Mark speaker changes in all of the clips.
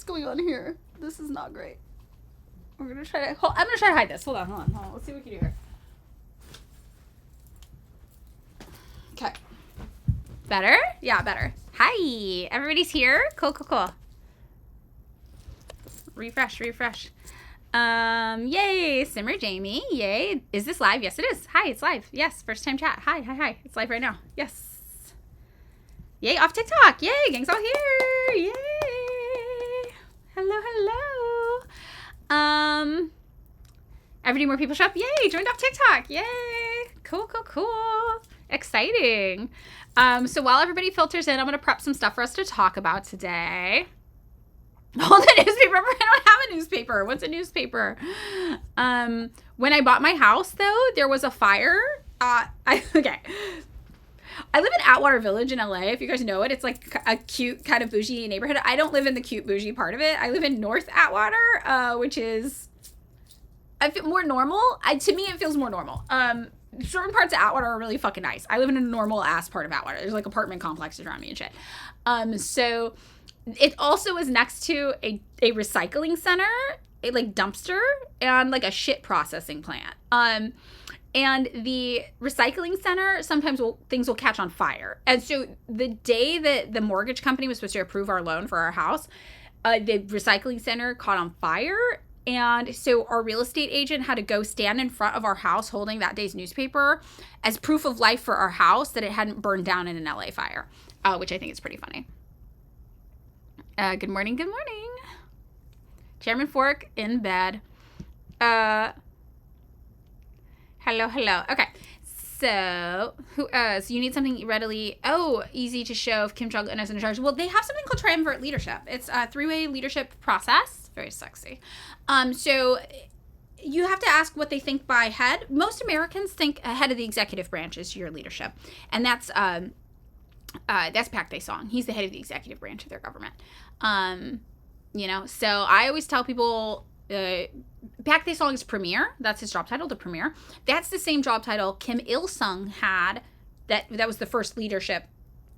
Speaker 1: going on here? This is not great. We're gonna try to. I'm gonna try to hide this. Hold on. Let's see what we can do here. Okay. Better? Yeah, better. Hi, everybody's here. Cool. Refresh. Yay, Simmer Jamie. Yay. Is this live? Yes, it is. Hi, it's live. Yes, first time chat. Hi. It's live right now. Yes. Yay, off TikTok. Yay, gang's all here. Yay. Hello. Every day more people show up. Yay, joined off TikTok. Yay. Cool. Exciting. So while everybody filters in, I'm going to prep some stuff for us to talk about today. Oh, the newspaper. I don't have a newspaper. What's a newspaper? When I bought my house, though, there was a fire. Okay. I live in Atwater Village in LA. If you guys know it, it's like a cute kind of bougie neighborhood. I don't live in the cute bougie part of it. I live in North Atwater, which is I feel more normal. To me, it feels more normal. Certain parts of Atwater are really fucking nice. I live in a normal ass part of Atwater. There's like apartment complexes around me and shit. So it also is next to a recycling center, a like dumpster, and like a shit processing plant. And the recycling center, sometimes things will catch on fire. And so the day that the mortgage company was supposed to approve our loan for our house, the recycling center caught on fire. And so our real estate agent had to go stand in front of our house holding that day's newspaper as proof of life for our house that it hadn't burned down in an LA fire, which I think is pretty funny. Good morning. Chairman Fork in bed. Hello. Okay. So, so you need something readily, easy to show if Kim Jong-un is in charge. Well, they have something called triumvirate leadership. It's a 3-way leadership process. Very sexy. So you have to ask what they think by head. Most Americans think head of the executive branch is your leadership. And that's Pak Dae-sung. He's the head of the executive branch of their government. So I always tell people, Pak Dae-sung is premier. That's his job title, the premier. That's the same job title Kim Il-sung had. That was the first leadership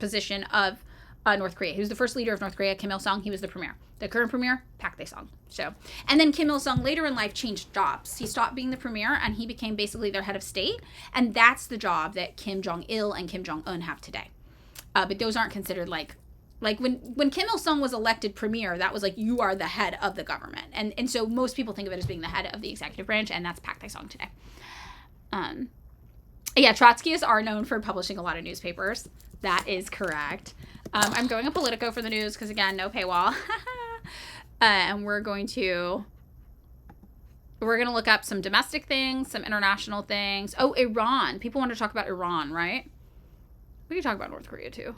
Speaker 1: position of North Korea. He was the first leader of North Korea. Kim Il-sung, he was the premier. The current premier, Pak Dae-sung. So, and then Kim Il-sung later in life changed jobs. He stopped being the premier and he became basically their head of state. And that's the job that Kim Jong-il and Kim Jong-un have today. But those aren't considered like when Kim Il-sung was elected premier, that was like, you are the head of the government. And so most people think of it as being the head of the executive branch, and that's Pak Dae-sung today. Yeah, Trotskyists are known for publishing a lot of newspapers. That is correct. I'm going to Politico for the news because, again, no paywall. And we're going to look up some domestic things, some international things. Oh, Iran. People want to talk about Iran, right? We can talk about North Korea, too.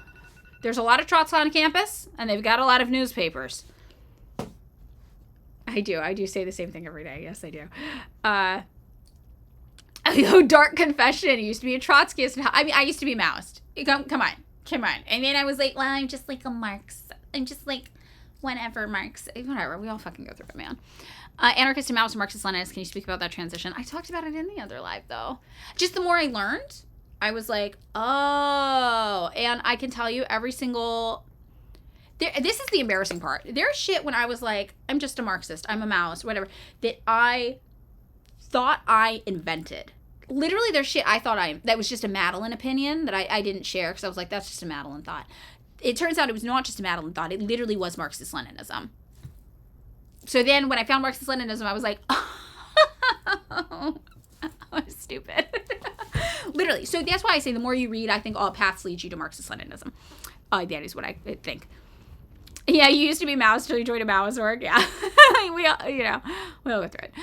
Speaker 1: There's a lot of Trots on campus, and they've got a lot of newspapers. I do say the same thing every day. Yes, I do. Dark confession. I used to be a Trotskyist. I mean, I used to be Maoist. Come on. And then I was like, well, I'm just like a Marx. I'm just like whatever Marx. Whatever. We all fucking go through it, man. Anarchist and Maoist, Marxist, Leninist. Can you speak about that transition? I talked about it in the other live, though. Just the more I learned, I was like, oh. And I can tell you every single... This is the embarrassing part. There's shit when I was like, I'm just a Marxist, I'm a Maoist, whatever, that I thought I invented. Literally, there's shit I thought that was just a Madeline opinion that I didn't share because I was like, that's just a Madeline thought. It turns out it was not just a Madeline thought. It literally was Marxist-Leninism. So then when I found Marxist-Leninism, I was like, oh, I'm stupid. Literally. So that's why I say the more you read, I think all paths lead you to Marxist-Leninism. That is what I think. Yeah, you used to be Maoist till you joined a Maoist org. Yeah. we all go through it.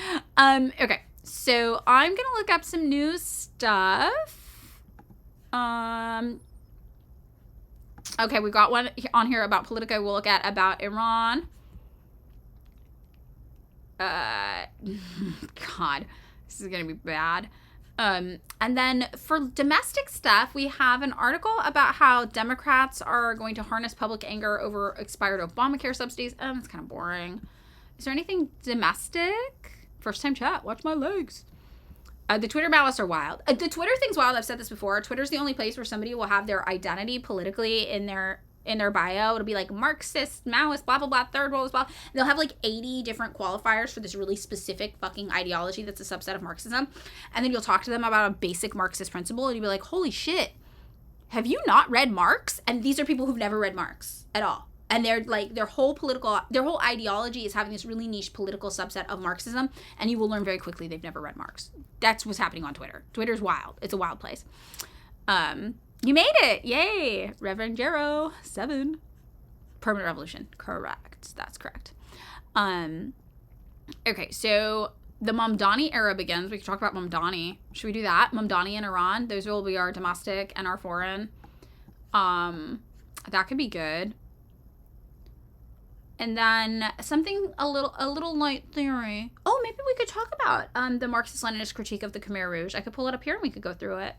Speaker 1: Okay. So I'm going to look up some news stuff. Okay, we got one on here about Politico. We'll look at about Iran. God, this is going to be bad. And then for domestic stuff, we have an article about how Democrats are going to harness public anger over expired Obamacare subsidies. It's kind of boring. Is there anything domestic? First time chat. Watch my legs. The Twitter malice are wild. The Twitter thing's wild. I've said this before. Twitter's the only place where somebody will have their identity politically in their in their bio. It'll be like Marxist, Maoist, blah, blah, blah, third world, blah. And they'll have like 80 different qualifiers for this really specific fucking ideology that's a subset of Marxism. And then you'll talk to them about a basic Marxist principle and you'll be like, holy shit, have you not read Marx? And these are people who've never read Marx at all. And they're like, their whole ideology is having this really niche political subset of Marxism. And you will learn very quickly they've never read Marx. That's what's happening on Twitter. Twitter's wild. It's a wild place. You made it. Yay. Reverend Jero, 7. Permanent revolution. Correct. That's correct. Okay, so the Mamdani era begins. We can talk about Mamdani. Should we do that? Mamdani in Iran. Those will be our domestic and our foreign. That could be good. And then something a little light theory. Oh, maybe we could talk about the Marxist-Leninist critique of the Khmer Rouge. I could pull it up here and we could go through it.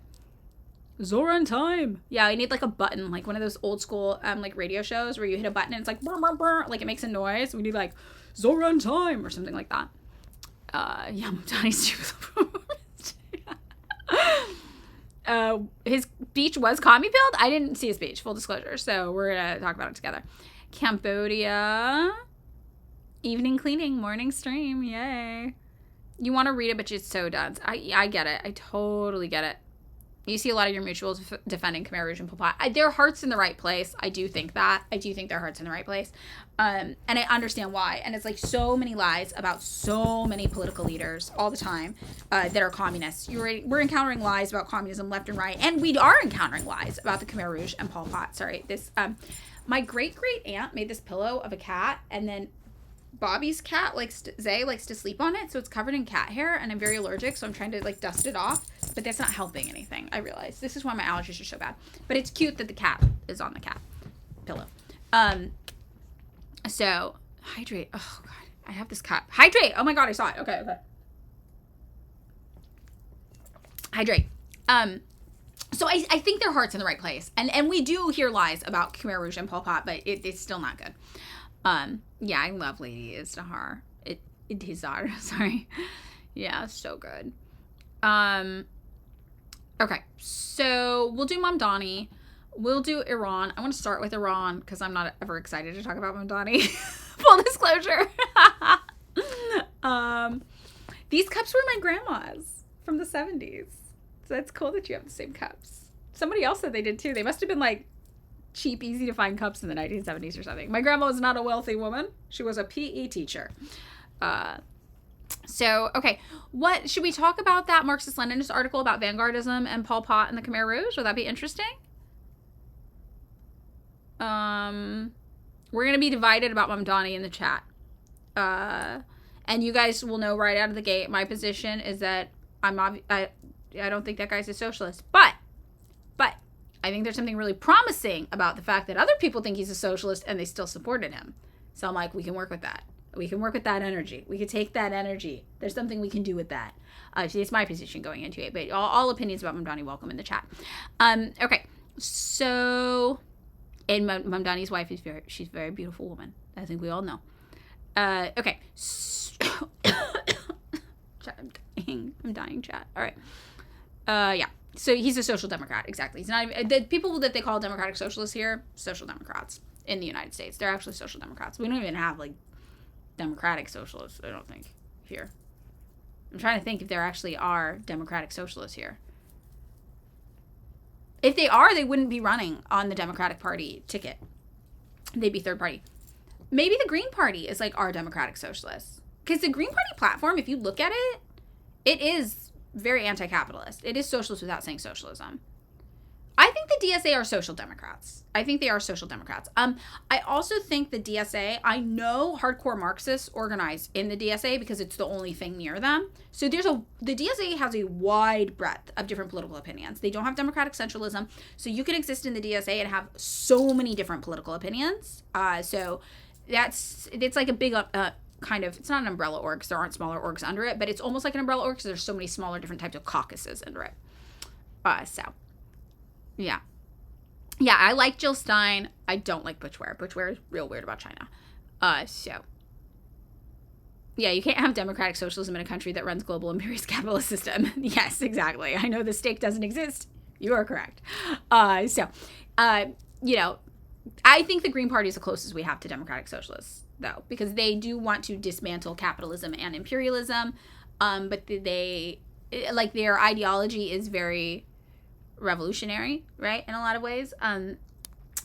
Speaker 1: Zoran time. Yeah, I need like a button, like one of those old school like radio shows where you hit a button and it's like brr, brr, brr, like it makes a noise. We need like Zoran time or something like that. Yeah, Mamdani's his speech was commie pilled. I didn't see his speech, full disclosure. So we're gonna talk about it together. Cambodia. Evening cleaning, morning stream. Yay. You want to read it, but it's so dense. I get it. I totally get it. You see a lot of your mutuals defending Khmer Rouge and Pol Pot. Their heart's in the right place. I do think that. I do think their heart's in the right place. And I understand why. And it's like so many lies about so many political leaders all the time that are communists. We're encountering lies about communism left and right. And we are encountering lies about the Khmer Rouge and Pol Pot. Sorry. My great-great-aunt made this pillow of a cat, and then Bobby's cat Zay likes to sleep on it, so it's covered in cat hair, and I'm very allergic, so I'm trying to like dust it off, but that's not helping anything. I realize this is why my allergies are so bad, but it's cute that the cat is on the cat pillow. So hydrate. Oh god, I have this cup. Hydrate. Oh my god, I saw it. Okay. Hydrate. So I think their heart's in the right place, and we do hear lies about Khmer Rouge and Pol Pot, but it's still not good. Yeah, I love Lady Izdihar. Izdihar, sorry. Yeah, so good. Okay, so we'll do Mamdani. We'll do Iran. I want to start with Iran because I'm not ever excited to talk about Mamdani. Full disclosure. These cups were my grandma's from the 70s. So that's cool that you have the same cups. Somebody else said they did too. They must have been like cheap, easy to find cups in the 1970s or something. My grandma was not a wealthy woman. She was a PE teacher. So, okay. What should we talk about that Marxist-Leninist article about vanguardism and Pol Pot and the Khmer Rouge? Would that be interesting? We're going to be divided about Mamdani in the chat. And you guys will know right out of the gate, my position is that I don't think that guy's a socialist, but I think there's something really promising about the fact that other people think he's a socialist and they still supported him. So I'm like, we can work with that. We can work with that energy. We can take that energy. There's something we can do with that. It's my position going into it, but all opinions about Mamdani welcome in the chat. Okay, so, and Mamdani's wife she's a very beautiful woman. I think we all know. Okay. I'm dying, chat. All right. Yeah. So he's a social democrat. Exactly. He's not even, the people that they call democratic socialists here, social democrats in the United States. They're actually social democrats. We don't even have like democratic socialists, I don't think, here. I'm trying to think if there actually are democratic socialists here. If they are, they wouldn't be running on the Democratic Party ticket. They'd be third party. Maybe the Green Party is like our democratic socialists. Because the Green Party platform, if you look at it, it is very anti-capitalist. It is socialist without saying socialism. I think the DSA are social democrats. I think they are social democrats. I also think the DSA, I know hardcore Marxists organize in the DSA because it's the only thing near them. So the DSA has a wide breadth of different political opinions. They don't have democratic centralism. So you can exist in the DSA and have so many different political opinions. So it's like a big kind of, it's not an umbrella org because there aren't smaller orgs under it, but it's almost like an umbrella org because there's so many smaller different types of caucuses under it. Yeah, I like Jill Stein. I don't like Butch Ware. Butch Ware is real weird about China. Yeah, you can't have democratic socialism in a country that runs global imperialist capitalist system. Yes, exactly. I know the stake doesn't exist. You are correct. I think the Green Party is the closest we have to democratic socialists, though, because they do want to dismantle capitalism and imperialism, but they like their ideology is very revolutionary, right, in a lot of ways.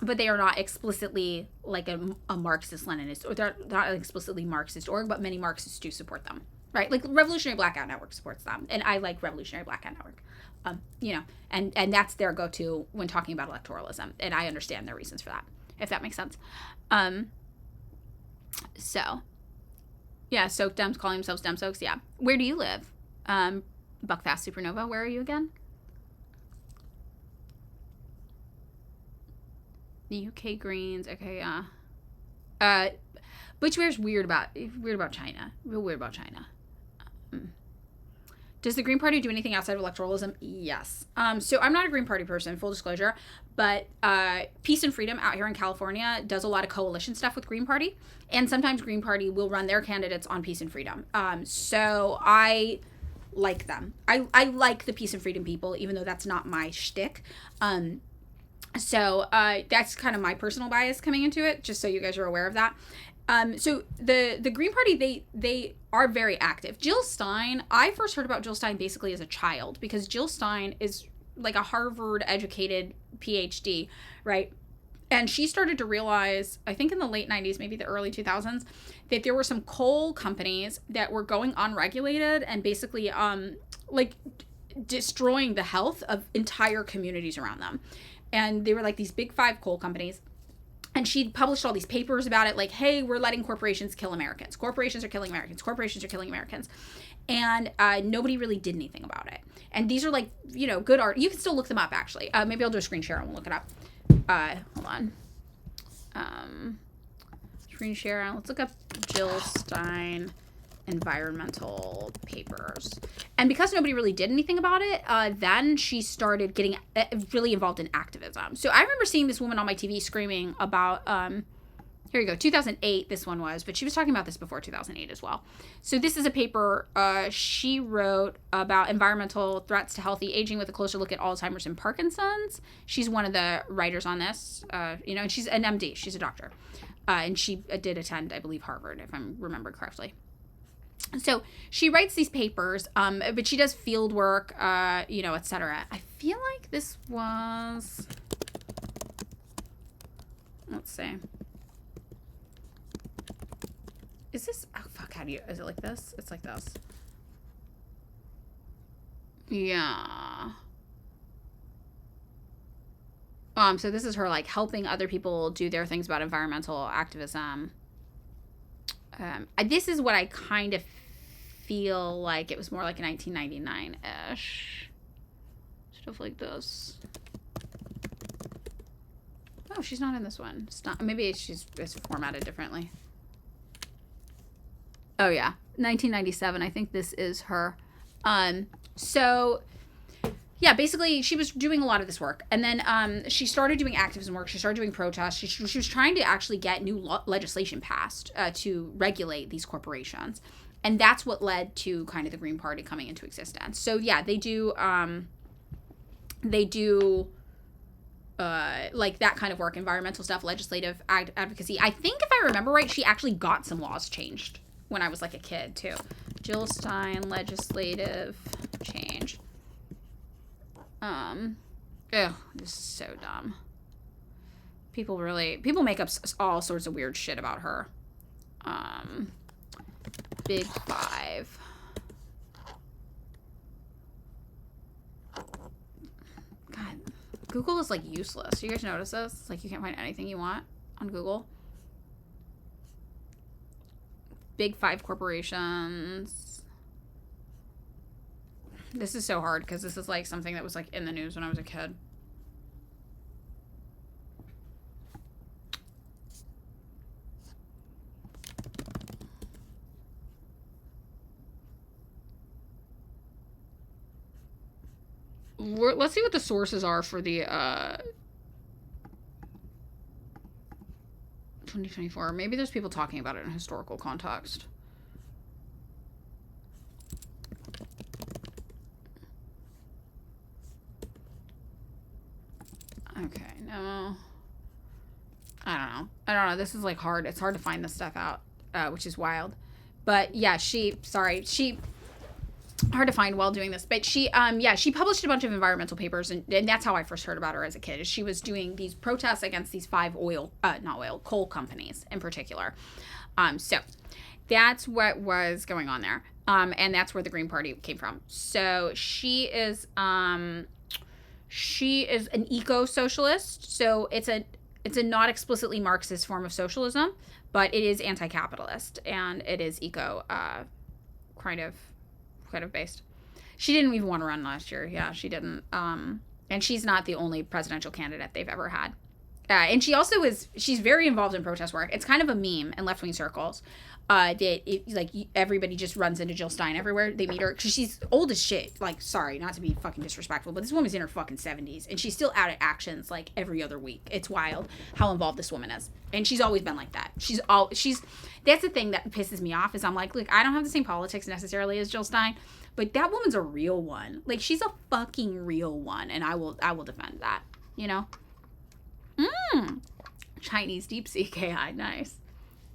Speaker 1: But they are not explicitly like a Marxist-Leninist, or they're not explicitly Marxist org, but many Marxists do support them, right? Like Revolutionary Blackout Network supports them, and I like Revolutionary Blackout Network, and that's their go-to when talking about electoralism, and I understand their reasons for that, if that makes sense. So Dems calling themselves Dem Soaks, yeah. Where do you live? Buckfast Supernova, where are you again? The UK Greens, okay, yeah. Butchware's weird about China. Real weird about China. Does the Green Party do anything outside of electoralism? Yes. So I'm not a Green Party person, full disclosure, but Peace and Freedom out here in California does a lot of coalition stuff with Green Party, and sometimes Green Party will run their candidates on Peace and Freedom. So I like them. I like the Peace and Freedom people, even though that's not my shtick. So that's kind of my personal bias coming into it, just so you guys are aware of that. So the Green Party, they are very active. Jill Stein, I first heard about Jill Stein basically as a child, because Jill Stein is like a Harvard educated PhD, right? And she started to realize, I think in the late 90s, maybe the early 2000s, that there were some coal companies that were going unregulated and basically like destroying the health of entire communities around them. And they were like these big 5 coal companies. And she published all these papers about it, like, hey, we're letting corporations kill Americans. Corporations are killing Americans. Corporations are killing Americans. And nobody really did anything about it. And these are like, good art. You can still look them up, actually. Maybe I'll do a screen share and we'll look it up. Hold on. Screen share. Let's look up Jill Stein environmental papers. And because nobody really did anything about it, then she started getting really involved in activism. So I remember seeing this woman on my TV screaming about, here you go, 2008 this one was, but she was talking about this before 2008 as well. So this is a paper she wrote about environmental threats to healthy aging with a closer look at Alzheimer's and Parkinson's. She's one of the writers on this, and she's an MD, she's a doctor. And she did attend, I believe, Harvard, if I remember correctly. So she writes these papers, but she does field work, etc. I feel like this was, let's see. Is this, oh fuck, is it like this? It's like this. Yeah. So this is her like helping other people do their things about environmental activism. This is what I kind of feel like it was more like 1999-ish. Stuff like this. Oh, she's not in this one. It's not, maybe it's formatted differently. Oh yeah, 1997. I think this is her. So yeah, basically she was doing a lot of this work, and then she started doing activism work. She started doing protests. She was trying to actually get new legislation passed to regulate these corporations, and that's what led to kind of the Green Party coming into existence. So yeah, they do like that kind of work, environmental stuff, legislative advocacy. I think if I remember right, she actually got some laws changed when I was like a kid too. Jill Stein legislative change. This is so dumb. People make up all sorts of weird shit about her. Big 5. God, Google is like useless. You guys notice this? It's like you can't find anything you want on Google. Big 5 corporations. This is so hard because this is like something that was like in the news when I was a kid. Let's see what the sources are for the 2024. Maybe there's people talking about it in historical context. Okay, no. I don't know. This is like hard. It's hard to find this stuff out, which is wild. But yeah, she hard to find while doing this, but she published a bunch of environmental papers, and that's how I first heard about her as a kid. Is she was doing these protests against these 5 coal companies in particular. So that's what was going on there, and that's where the Green Party came from. So she is an eco-socialist. So it's a not explicitly Marxist form of socialism, but it is anti-capitalist, and it is eco kind of based. She didn't even want to run last year. Yeah, she didn't. And she's not the only presidential candidate they've ever had. And she also she's very involved in protest work. It's kind of a meme in left-wing circles. Like everybody just runs into Jill Stein everywhere. They meet her because she's old as shit. Like, sorry, not to be fucking disrespectful, but this woman's in her fucking 70s and she's still out at actions like every other week. It's wild how involved this woman is, and she's always been like that. That's the thing that pisses me off is I'm like, look, I don't have the same politics necessarily as Jill Stein, but that woman's a real one. Like, she's a fucking real one, and I will defend that. You know. Chinese deep sea KI, nice.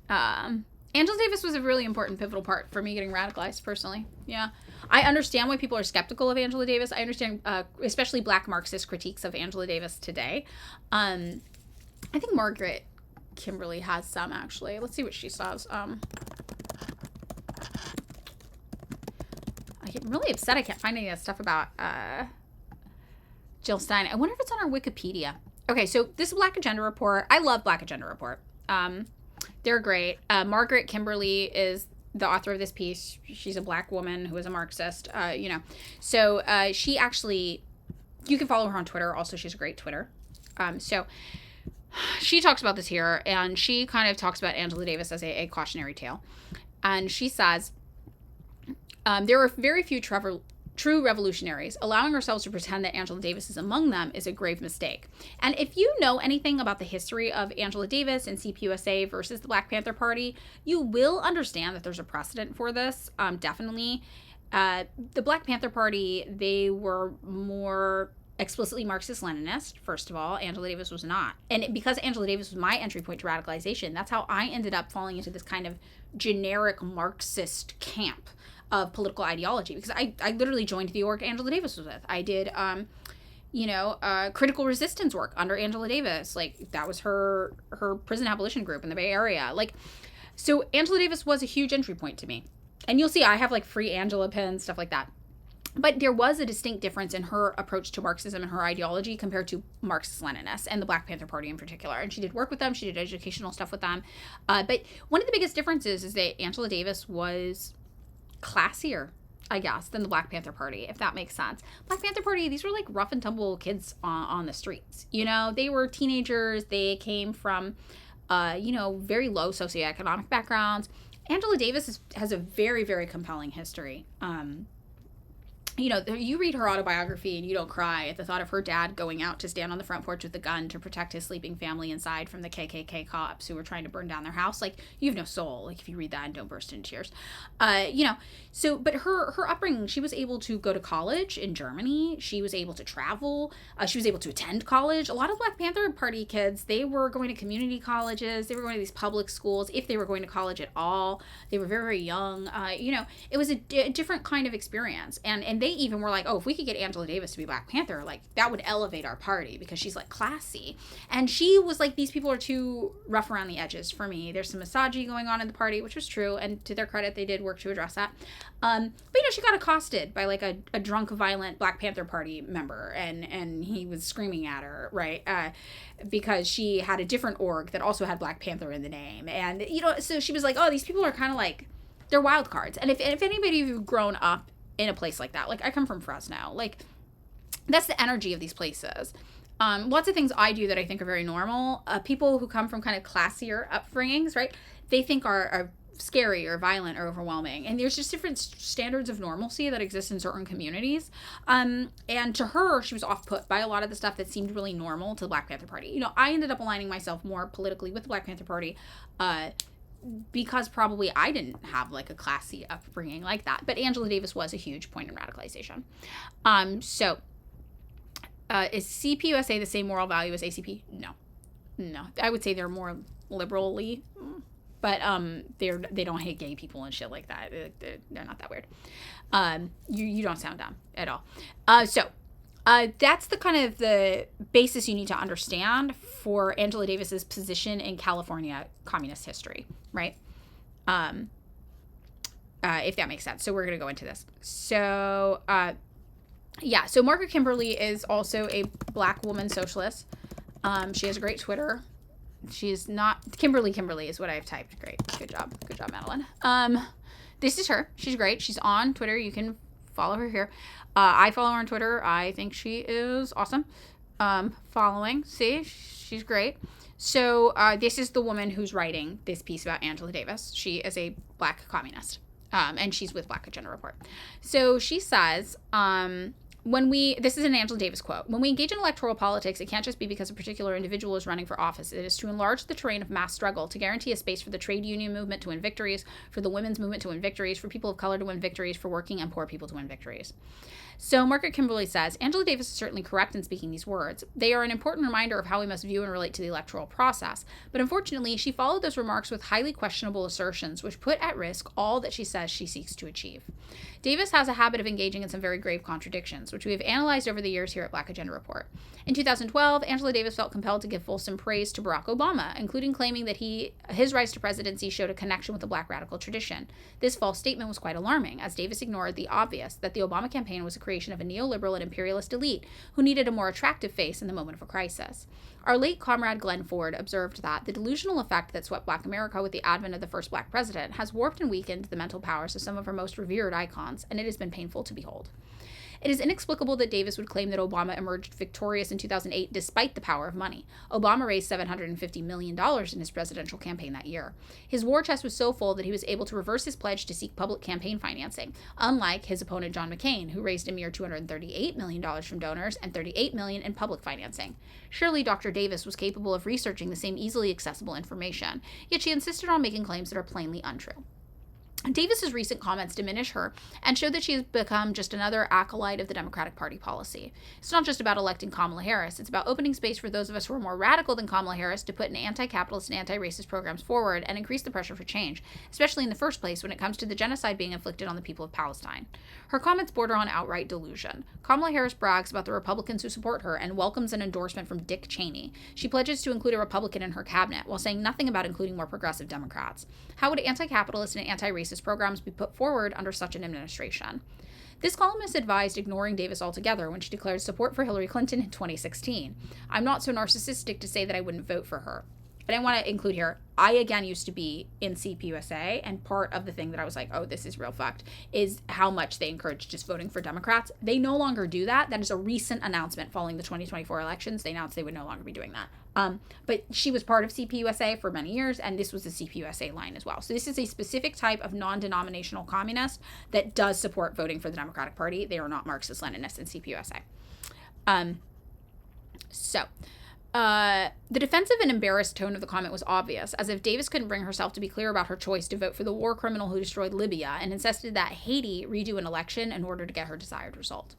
Speaker 1: Angela Davis was a really important pivotal part for me getting radicalized personally. Yeah. I understand why people are skeptical of Angela Davis. I understand, especially Black Marxist critiques of Angela Davis today. I think Margaret Kimberly has some, actually. Let's see what she says. I'm really upset I can't find any of that stuff about Jill Stein. I wonder if it's on our Wikipedia. Okay, so this is Black Agenda Report. I love Black Agenda Report. They're great. Margaret Kimberly is the author of this piece. She's a Black woman who is a Marxist, So she actually, you can follow her on Twitter. Also, she's a great Twitter. So she talks about this here, and she kind of talks about Angela Davis as a cautionary tale. And she says, there are very few true revolutionaries. Allowing ourselves to pretend that Angela Davis is among them is a grave mistake. And if you know anything about the history of Angela Davis and CPUSA versus the Black Panther Party, you will understand that there's a precedent for this. Definitely. The Black Panther Party, they were more explicitly Marxist-Leninist, first of all. Angela Davis was not. And because Angela Davis was my entry point to radicalization, that's how I ended up falling into this kind of generic Marxist camp of political ideology, because I literally joined the org Angela Davis was with. I did, critical resistance work under Angela Davis. Like, that was her prison abolition group in the Bay Area. Like, so Angela Davis was a huge entry point to me. And you'll see I have like free Angela pins, stuff like that. But there was a distinct difference in her approach to Marxism and her ideology compared to Marxist-Leninists and the Black Panther Party in particular. And she did work with them. She did educational stuff with them. But one of the biggest differences is that Angela Davis was classier, I guess, than the Black Panther Party, if that makes sense. Black Panther Party, these were like rough and tumble kids on the streets. You know, they were teenagers. They came from, very low socioeconomic backgrounds. Angela Davis has a very, very compelling history. You read her autobiography and you don't cry at the thought of her dad going out to stand on the front porch with a gun to protect his sleeping family inside from the KKK cops who were trying to burn down their house. Like, you have no soul. Like, if you read that and don't burst into tears. But her upbringing, she was able to go to college in Germany. She was able to travel. She was able to attend college. A lot of Black Panther Party kids, they were going to community colleges. They were going to these public schools, if they were going to college at all. They were very, very young. It was a different kind of experience. And they even were like, oh, if we could get Angela Davis to be Black Panther, like, that would elevate our party because she's like classy. And she was like, these people are too rough around the edges for me. There's some misogyny going on in the party, which was true, and to their credit, they did work to address that. But she got accosted by like a drunk, violent Black Panther Party member, and he was screaming at her, right? Because she had a different org that also had Black Panther in the name, and so she was like, oh, these people are kind of like, they're wild cards. And if anybody of you grown up in a place like that, like, I come from Fresno, like, that's the energy of these places. Lots of things I do that I think are very normal. People who come from kind of classier upbringings, right, they think are scary or violent or overwhelming. And there's just different standards of normalcy that exist in certain communities. And to her, she was off-put by a lot of the stuff that seemed really normal to the Black Panther Party. I ended up aligning myself more politically with the Black Panther Party, because probably I didn't have like a classy upbringing like that. But Angela Davis was a huge point in radicalization. Is CPUSA the same moral value as ACP? No. no, I would say they're more liberally, but they don't hate gay people and shit like that. They're not that weird. You don't sound dumb at all. That's the kind of the basis you need to understand for Angela Davis's position in California communist history, right? If that makes sense. So we're going to go into this. So, so Margaret Kimberly is also a Black woman socialist. She has a great Twitter. She's not Kimberly is what I've typed. Great. Good job, Madeline. This is her. She's great. She's on Twitter. You can follow her here. I follow her on Twitter. I think she is awesome. Following. See, she's great. So this is the woman who's writing this piece about Angela Davis. She is a Black communist. And she's with Black Agenda Report. So she says, this is an Angela Davis quote, when we engage in electoral politics, it can't just be because a particular individual is running for office. It is to enlarge the terrain of mass struggle, to guarantee a space for the trade union movement to win victories, for the women's movement to win victories, for people of color to win victories, for working and poor people to win victories. So Margaret Kimberly says, Angela Davis is certainly correct in speaking these words. They are an important reminder of how we must view and relate to the electoral process. But unfortunately, she followed those remarks with highly questionable assertions, which put at risk all that she says she seeks to achieve. Davis has a habit of engaging in some very grave contradictions, which we have analyzed over the years here at Black Agenda Report. In 2012, Angela Davis felt compelled to give fulsome praise to Barack Obama, including claiming that his rise to presidency showed a connection with the Black radical tradition. This false statement was quite alarming, as Davis ignored the obvious that the Obama campaign was a creation of a neoliberal and imperialist elite who needed a more attractive face in the moment of a crisis. Our late comrade Glenn Ford observed that the delusional effect that swept Black America with the advent of the first Black president has warped and weakened the mental powers of some of our most revered icons, and it has been painful to behold. It is inexplicable that Davis would claim that Obama emerged victorious in 2008 despite the power of money. Obama raised $750 million in his presidential campaign that year. His war chest was so full that he was able to reverse his pledge to seek public campaign financing, unlike his opponent John McCain, who raised a mere $238 million from donors and $38 million in public financing. Surely Dr. Davis was capable of researching the same easily accessible information, yet she insisted on making claims that are plainly untrue. Davis's recent comments diminish her and show that she has become just another acolyte of the Democratic Party policy. It's not just about electing Kamala Harris. It's about opening space for those of us who are more radical than Kamala Harris to put an anti-capitalist and anti-racist programs forward and increase the pressure for change, especially in the first place when it comes to the genocide being inflicted on the people of Palestine. Her comments border on outright delusion. Kamala Harris brags about the Republicans who support her and welcomes an endorsement from Dick Cheney. She pledges to include a Republican in her cabinet while saying nothing about including more progressive Democrats. How would anti-capitalist and anti-racist programs be put forward under such an administration? This columnist advised ignoring Davis altogether when she declared support for Hillary Clinton in 2016. I'm not so narcissistic to say that I wouldn't vote for her. But I want to include here, I again used to be in CPUSA, and part of the thing that I was like, oh, this is real fucked, is how much they encourage just voting for Democrats. They no longer do that. That is a recent announcement following the 2024 elections. They announced they would no longer be doing that. But she was part of CPUSA for many years, and this was a CPUSA line as well. So this is a specific type of non-denominational communist that does support voting for the Democratic Party. They are not Marxist-Leninists in CPUSA. The defensive and embarrassed tone of the comment was obvious, as if Davis couldn't bring herself to be clear about her choice to vote for the war criminal who destroyed Libya and insisted that Haiti redo an election in order to get her desired result.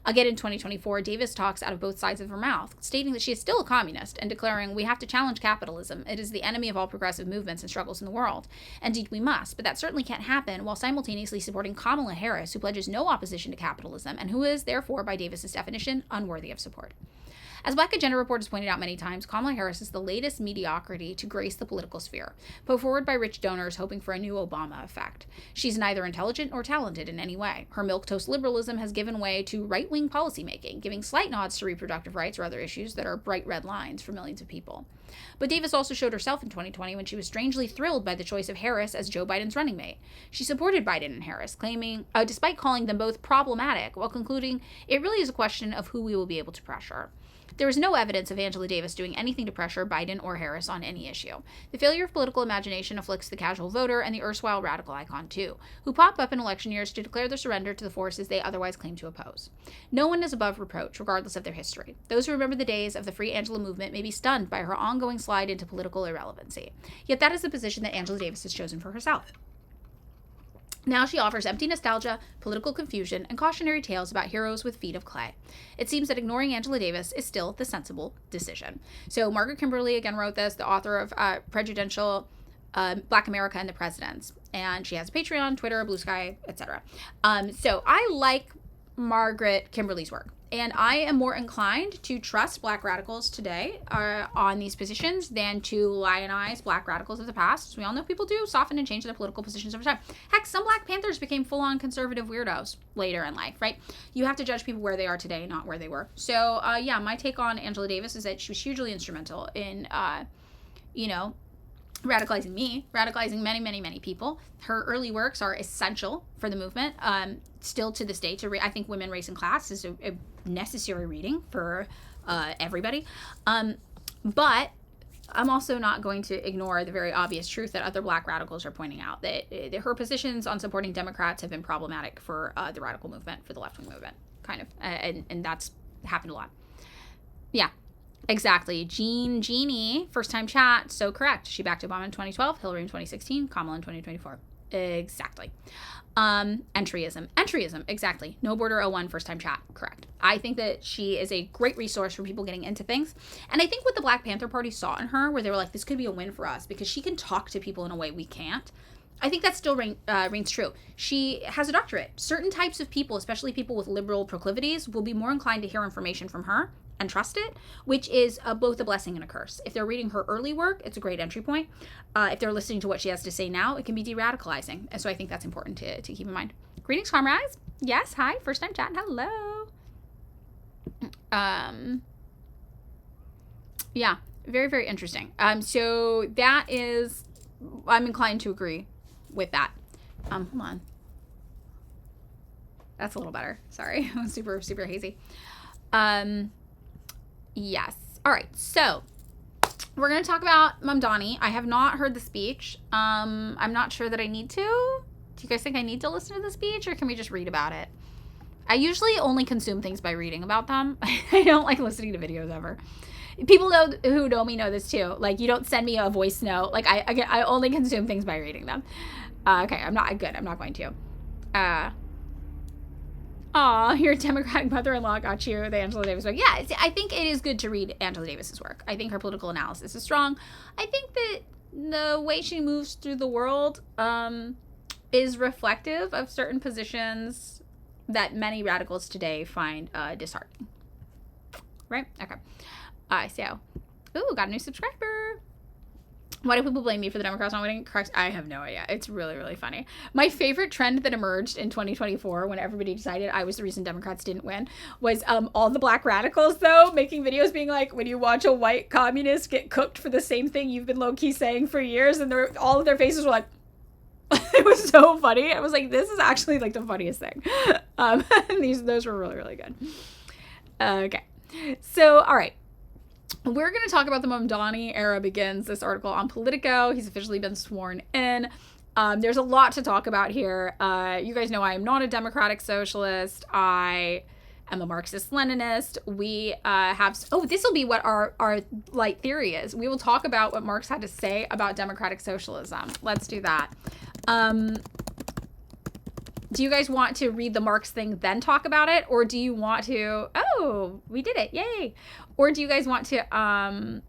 Speaker 1: Again, in 2024, Davis talks out of both sides of her mouth, stating that she is still a communist and declaring, we have to challenge capitalism. It is the enemy of all progressive movements and struggles in the world. Indeed, we must, but that certainly can't happen while simultaneously supporting Kamala Harris, who pledges no opposition to capitalism and who is, therefore, by Davis's definition, unworthy of support. As Black Agenda Report has pointed out many times, Kamala Harris is the latest mediocrity to grace the political sphere, put forward by rich donors hoping for a new Obama effect. She's neither intelligent nor talented in any way. Her milquetoast liberalism has given way to right-wing policymaking, giving slight nods to reproductive rights or other issues that are bright red lines for millions of people. But Davis also showed herself in 2020 when she was strangely thrilled by the choice of Harris as Joe Biden's running mate. She supported Biden and Harris, despite calling them both problematic, while concluding it really is a question of who we will be able to pressure. There is no evidence of Angela Davis doing anything to pressure Biden or Harris on any issue. The failure of political imagination afflicts the casual voter and the erstwhile radical icon too, who pop up in election years to declare their surrender to the forces they otherwise claim to oppose. No one is above reproach, regardless of their history. Those who remember the days of the Free Angela movement may be stunned by her ongoing slide into political irrelevancy. Yet that is the position that Angela Davis has chosen for herself. Now she offers empty nostalgia, political confusion, and cautionary tales about heroes with feet of clay. It seems that ignoring Angela Davis is still the sensible decision. So Margaret Kimberly again wrote this, the author of Prejudicial Black America and the Presidents. And she has a Patreon, Twitter, Blue Sky, etc. So I like Margaret Kimberly's work. And I am more inclined to trust Black radicals today on these positions than to lionize Black radicals of the past. As we all know, people do soften and change their political positions over time. Heck, some Black Panthers became full-on conservative weirdos later in life, right? You have to judge people where they are today, not where they were. So, yeah, my take on Angela Davis is that she was hugely instrumental in, radicalizing me, radicalizing many, many, many people. Her early works are essential for the movement. Still to this day, to I think Women, Race, and Class is a necessary reading for everybody. But I'm also not going to ignore the very obvious truth that other Black radicals are pointing out, that her positions on supporting Democrats have been problematic for the radical movement, for the left-wing movement, kind of. And that's happened a lot. Yeah. Exactly. Jeannie, first time chat, so correct. She backed Obama in 2012, Hillary in 2016, Kamala in 2024. Exactly. Entryism, exactly. No Border 01, first time chat, correct. I think that she is a great resource for people getting into things. And I think what the Black Panther Party saw in her, where they were like, this could be a win for us because she can talk to people in a way we can't. I think that still reigns true. She has a doctorate. Certain types of people, especially people with liberal proclivities, will be more inclined to hear information from her and trust it, which is both a blessing and a curse. If they're reading her early work, it's a great entry point. If they're listening to what she has to say now, it can be de-radicalizing. And so I think that's important to keep in mind. Greetings, comrades. Yes, hi, first time chat. Hello. Yeah, very, very interesting. So that is, I'm inclined to agree with that. Hold on. That's a little better. Sorry, super, super hazy. Yes. All right. So we're going to talk about Mamdani. I have not heard the speech. I'm not sure that I need to. Do you guys think I need to listen to the speech, or can we just read about it? I usually only consume things by reading about them. I don't like listening to videos ever. People who know me know this too. Like, you don't send me a voice note. Like, I only consume things by reading them. Okay. I'm not going to. Aw, your Democratic mother-in-law got you the Angela Davis book. Yeah, I think it is good to read Angela Davis's work. I think her political analysis is strong. I think that the way she moves through the world is reflective of certain positions that many radicals today find disheartening. Right? Okay. So, ooh, got a new subscriber. Why do people blame me for the Democrats not winning? Correct. I have no idea. It's really, really funny. My favorite trend that emerged in 2024 when everybody decided I was the reason Democrats didn't win was all the Black radicals, though, making videos being like, when you watch a white communist get cooked for the same thing you've been low-key saying for years, and all of their faces were like, it was so funny. I was like, this is actually like the funniest thing. Those were really, really good. Okay. So, all right. We're going to talk about the Mamdani era begins. This article on Politico. He's officially been sworn in. There's a lot to talk about here. You guys know I am not a democratic socialist. I am a Marxist-Leninist. We have... Oh, this will be what our light theory is. We will talk about what Marx had to say about democratic socialism. Let's do that. Do you guys want to read the Marx thing, then talk about it? Or do you want to... Oh, we did it. Yay. Or do you guys want to...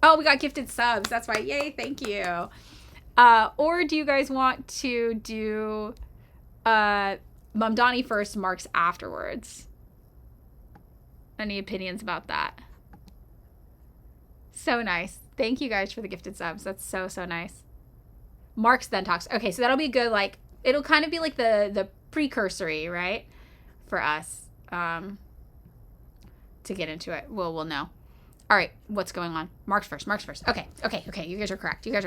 Speaker 1: Oh, we got gifted subs. That's right. Yay. Thank you. Or do you guys want to do Mamdani first, Marx afterwards? Any opinions about that? So nice. Thank you guys for the gifted subs. That's so, so nice. Marx then talks. Okay, so that'll be good, like... It'll kind of be like the precursory, right? For us to get into it. We'll know. All right, what's going on? Marx first. Okay. You guys are correct. Let's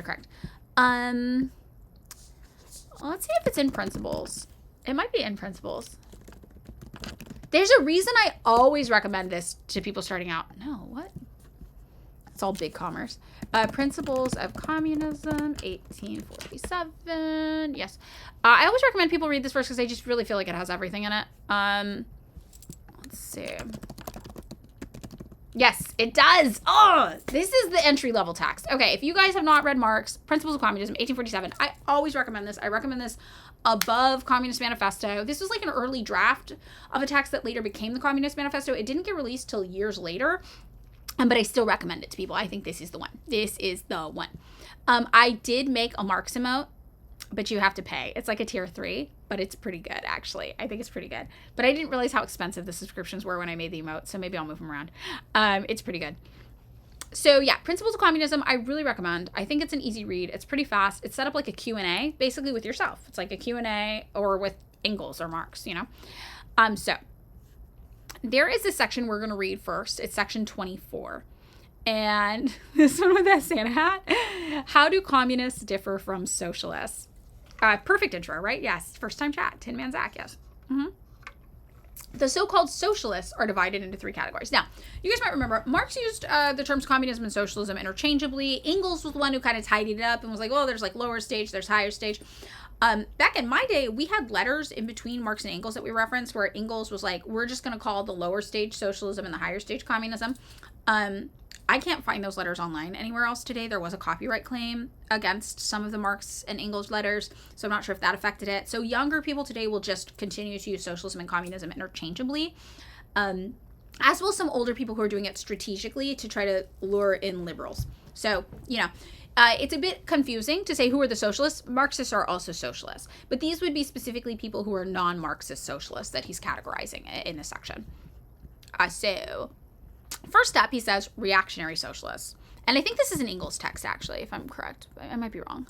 Speaker 1: see if it's in principles. It might be in principles. There's a reason I always recommend this to people starting out. No, what? It's all big commerce. Principles of Communism, 1847. Yes. I always recommend people read this first because I just really feel like it has everything in it. Let's see. Yes, it does. Oh, this is the entry-level text. Okay, if you guys have not read Marx, Principles of Communism, 1847, I always recommend this. I recommend this above Communist Manifesto. This was like an early draft of a text that later became the Communist Manifesto. It didn't get released till years later, but I still recommend it to people. I think this is the one. This is the one. I did make a Marx emote, but you have to pay. It's like a tier 3, but it's pretty good, actually. I think it's pretty good. But I didn't realize how expensive the subscriptions were when I made the emote, so maybe I'll move them around. It's pretty good. So yeah, Principles of Communism, I really recommend. I think it's an easy read. It's pretty fast. It's set up like a Q&A, basically with yourself. It's like a Q&A or with Engels or Marx, you know? So there is a section we're going to read first. It's section 24. And this one with that Santa hat. How do communists differ from socialists? Perfect intro, right? Yes. First time chat. Tin Man Zach, yes. Mm-hmm. The so-called socialists are divided into 3 categories. Now, you guys might remember, Marx used the terms communism and socialism interchangeably. Engels was the one who kind of tidied it up and was like, oh, there's like lower stage, there's higher stage. Back in my day, we had letters in between Marx and Engels that we referenced where Engels was like, we're just going to call the lower stage socialism and the higher stage communism. I can't find those letters online anywhere else today. There was a copyright claim against some of the Marx and Engels letters, so I'm not sure if that affected it. So younger people today will just continue to use socialism and communism interchangeably, as will some older people who are doing it strategically to try to lure in liberals. So, you know, it's a bit confusing to say who are the socialists. Marxists are also socialists, but these would be specifically people who are non-Marxist socialists that he's categorizing in this section. So first up, he says reactionary socialists. And I think this is an Engels text, actually, if I'm correct. I might be wrong.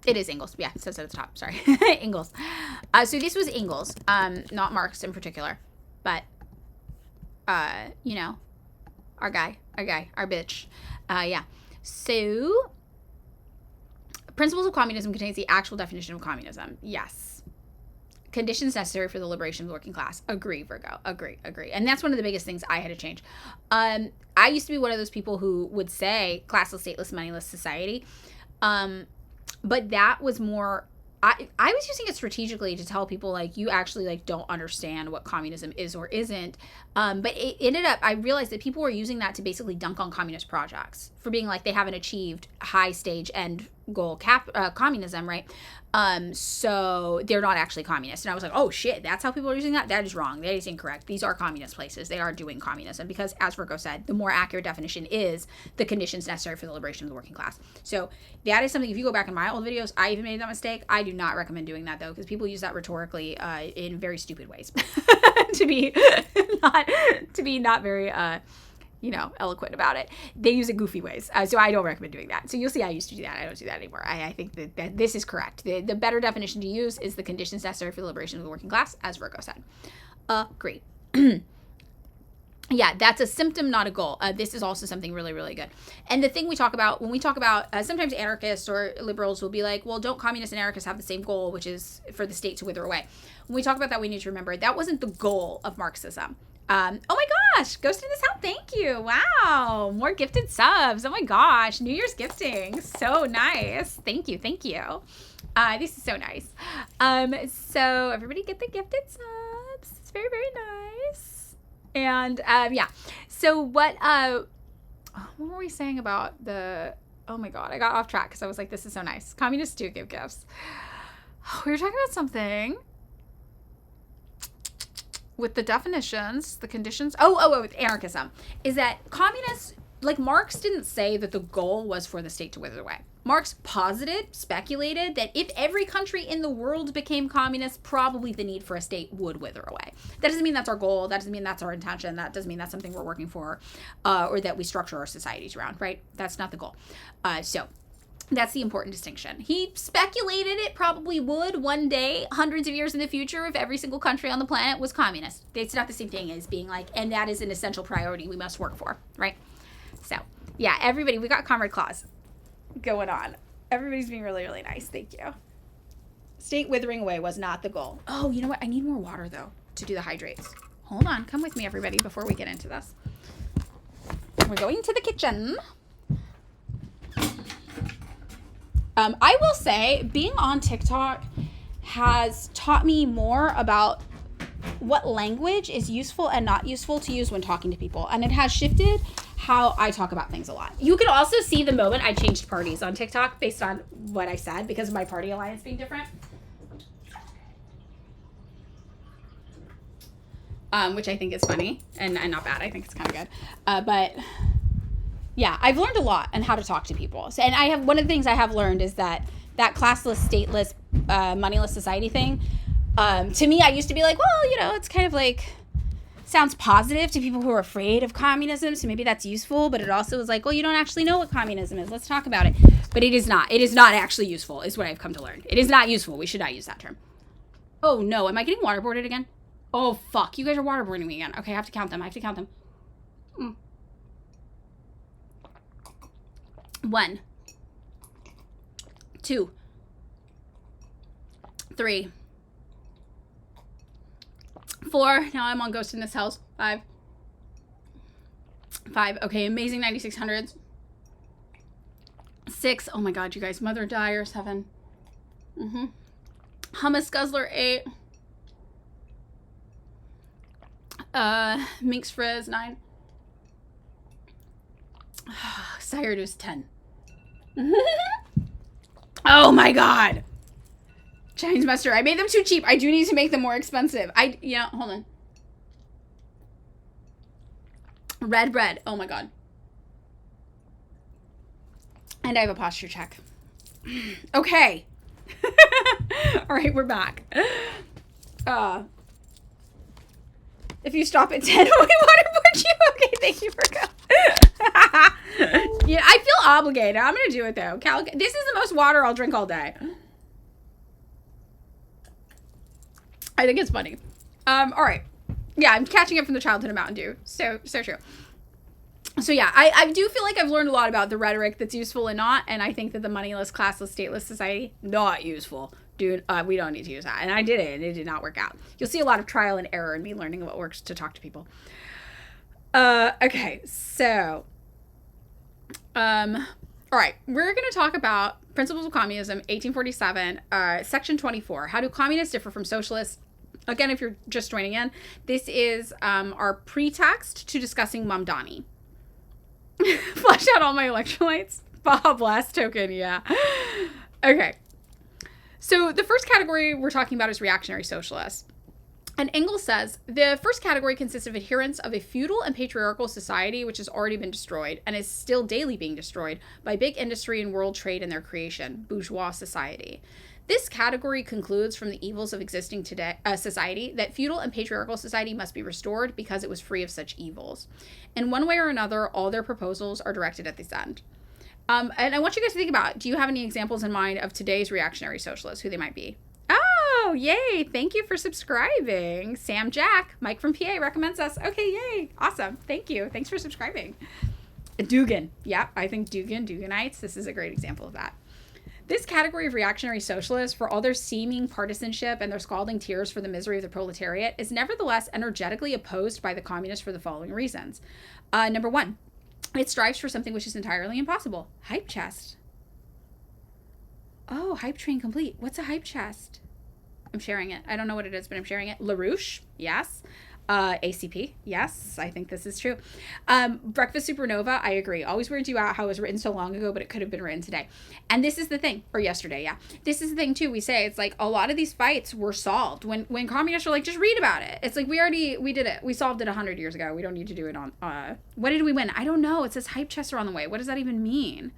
Speaker 1: It is Engels. Yeah, it says it at the top. Sorry. Engels. So this was Engels, not Marx in particular. But, you know, our guy, our bitch. Yeah. So, Principles of Communism contains the actual definition of communism. Yes. Conditions necessary for the liberation of the working class. Agree, Virgo. Agree. And that's one of the biggest things I had to change. I used to be one of those people who would say classless, stateless, moneyless society. But that was more, I was using it strategically to tell people, like, you actually, like, don't understand what communism is or isn't. But it ended up, I realized that people were using that to basically dunk on communist projects for being like they haven't achieved high stage end goal communism, right? So they're not actually communist. And I was like, oh shit, that's how people are using that? That is wrong. That is incorrect. These are communist places. They are doing communism because, as Virgo said, the more accurate definition is the conditions necessary for the liberation of the working class. So that is something, if you go back in my old videos, I even made that mistake. I do not recommend doing that though, because people use that rhetorically in very stupid ways to be not very you know, eloquent about it. They use it goofy ways. So I don't recommend doing that. So you'll see I used to do that. I don't do that anymore. I think that this is correct. The better definition to use is the conditions necessary for the liberation of the working class, as Virgo said. Great. Yeah, that's a symptom, not a goal. This is also something really, really good. And the thing we talk about, when we talk about, sometimes anarchists or liberals will be like, well, don't communists and anarchists have the same goal, which is for the state to wither away? When we talk about that, we need to remember that wasn't the goal of Marxism. Oh my gosh, Ghost in this house, thank you. Wow, more gifted subs. Oh my gosh, New Year's gifting. So nice. Thank you. This is so nice. So everybody get the gifted subs. It's very, very nice. And yeah. So what were we saying about the, oh my god, I got off track because I was like, this is so nice. Communists do give gifts. We were talking about something with the definitions, the conditions. With anarchism. Is that communists, like Marx didn't say that the goal was for the state to wither away. Marx speculated that if every country in the world became communist, probably the need for a state would wither away. That doesn't mean that's our goal. That doesn't mean that's our intention. That doesn't mean that's something we're working for, or that we structure our societies around, right? That's not the goal. So that's the important distinction. He speculated it probably would one day, hundreds of years in the future, if every single country on the planet was communist. It's not the same thing as being like, and that is an essential priority we must work for, right? So, yeah, everybody, we got Comrade Claus going on. Everybody's being really, really nice. Thank you. State withering away was not the goal. Oh, you know what? I need more water, though, to do the hydrates. Hold on. Come with me, everybody, before we get into this. We're going to the kitchen. I will say being on TikTok has taught me more about what language is useful and not useful to use when talking to people. And it has shifted how I talk about things a lot. You can also see the moment I changed parties on TikTok based on what I said because of my party alliance being different. Which I think is funny and not bad. I think it's kind of good. But yeah, I've learned a lot on how to talk to people. So, and I have, one of the things I have learned is that classless, stateless, moneyless society thing, to me, I used to be like, well, you know, it's kind of like, sounds positive to people who are afraid of communism, so maybe that's useful, but it also was like, well, you don't actually know what communism is. Let's talk about it. But it is not. It is not actually useful, is what I've come to learn. It is not useful. We should not use that term. Oh, no. Am I getting waterboarded again? Oh, fuck. You guys are waterboarding me again. Okay, I have to count them. 1, 2, 3, 4. Now I'm on Ghost in This House. 5. Okay, Amazing 9600s. 6. Oh my god, you guys. Mother Dyer. 7. Hummus Guzzler. 8. Minx Frizz. 9. Siredoos. 10. Oh my god. Chinese mustard. I made them too cheap. I do need to make them more expensive. Hold on. Red bread. Oh my god. And I have a posture check. Okay. All right, we're back. If you stop at 10, we waterboard you. Okay, thank you for coming. Yeah, I feel obligated. I'm going to do it, though. This is the most water I'll drink all day. I think it's funny. All right. Yeah, I'm catching up from the childhood of Mountain Dew. So true. So yeah, I do feel like I've learned a lot about the rhetoric that's useful and not, and I think that the moneyless, classless, stateless society, not useful. Dude, we don't need to use that. And I did it, and it did not work out. You'll see a lot of trial and error in me learning what works to talk to people. Okay, so, all right, we're going to talk about Principles of Communism, 1847, Section 24. How do communists differ from socialists? Again, if you're just joining in, this is our pretext to discussing Mamdani. Flush out all my electrolytes. Baja Blast token, yeah. Okay. So the first category we're talking about is reactionary socialists. And Engels says, the first category consists of adherents of a feudal and patriarchal society which has already been destroyed and is still daily being destroyed by big industry and world trade and their creation, bourgeois society. This category concludes from the evils of existing society that feudal and patriarchal society must be restored because it was free of such evils. In one way or another, all their proposals are directed at this end. And I want you guys to think about, do you have any examples in mind of today's reactionary socialists, who they might be? Oh, yay. Thank you for subscribing. Sam Jack, Mike from PA recommends us. Okay, yay. Awesome. Thank you. Thanks for subscribing. Dugan. Yeah, I think Duganites, this is a great example of that. This category of reactionary socialists, for all their seeming partisanship and their scalding tears for the misery of the proletariat, is nevertheless energetically opposed by the communists for the following reasons. Number 1, it strives for something which is entirely impossible. Hype chest. Oh, hype train complete. What's a hype chest? I'm sharing it. I don't know what it is, but I'm sharing it. LaRouche. Yes. ACP. Yes, I think this is true. Breakfast Supernova. I agree. Always weirds you out how it was written so long ago, but it could have been written today. And this is the thing, or yesterday. Yeah. This is the thing too. We say it's like a lot of these fights were solved when communists are like, just read about it. It's like, we did it. We solved it 100 years ago. We don't need to do it on, what did we win? I don't know. It says hype chests are on the way. What does that even mean?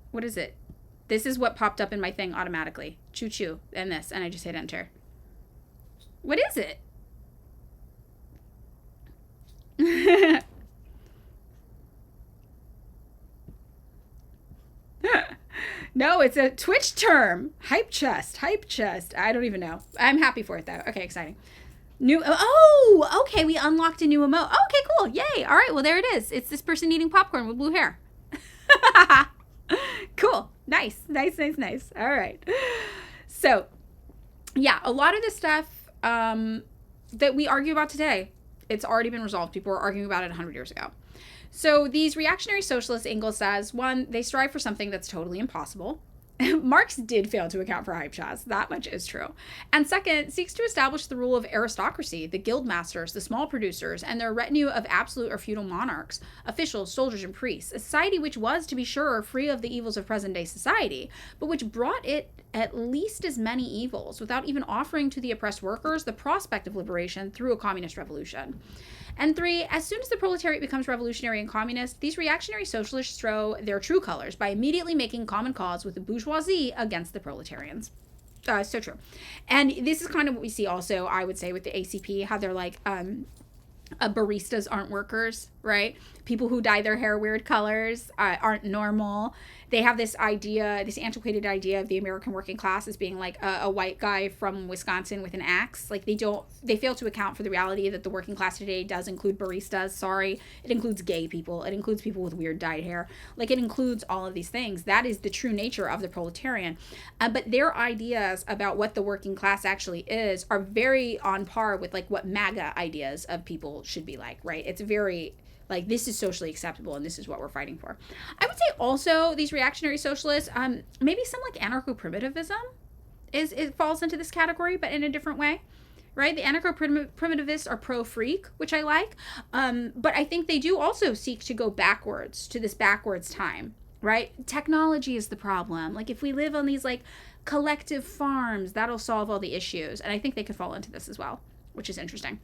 Speaker 1: What is it? This is what popped up in my thing automatically. Choo choo. And this. And I just hit enter. What is it? No, it's a Twitch term. Hype chest. Hype chest. I don't even know. I'm happy for it though. Okay, exciting. Oh, okay. We unlocked a new emote. Okay, cool. Yay. All right. Well, there it is. It's this person eating popcorn with blue hair. Cool. Nice. All right. So, yeah, a lot of the stuff that we argue about today, it's already been resolved. People were arguing about it 100 years ago. So these reactionary socialists, Engels says, 1, they strive for something that's totally impossible. Marx did fail to account for hype shots. That much is true. And second, seeks to establish the rule of aristocracy, the guild masters, the small producers, and their retinue of absolute or feudal monarchs, officials, soldiers, and priests. A society which was, to be sure, free of the evils of present-day society, but which brought it at least as many evils, without even offering to the oppressed workers the prospect of liberation through a communist revolution. And three, as soon as the proletariat becomes revolutionary and communist, these reactionary socialists show their true colors by immediately making common cause with the bourgeoisie against the proletarians. So true. And this is kind of what we see also, I would say, with the ACP, how they're like, baristas aren't workers, right? People who dye their hair weird colors aren't normal. They have this idea, this antiquated idea of the American working class as being like a white guy from Wisconsin with an axe. Like they fail to account for the reality that the working class today does include baristas. Sorry. It includes gay people. It includes people with weird dyed hair. Like it includes all of these things. That is the true nature of the proletarian. But their ideas about what the working class actually is are very on par with like what MAGA ideas of people should be like, right? It's very like, this is socially acceptable and this is what we're fighting for. I would say also these reactionary socialists, maybe some like anarcho-primitivism it falls into this category, but in a different way, right? The anarcho-primitivists are pro-freak, which I like. But I think they do also seek to go backwards to this backwards time, right? Technology is the problem. Like if we live on these like collective farms, that'll solve all the issues. And I think they could fall into this as well, which is interesting.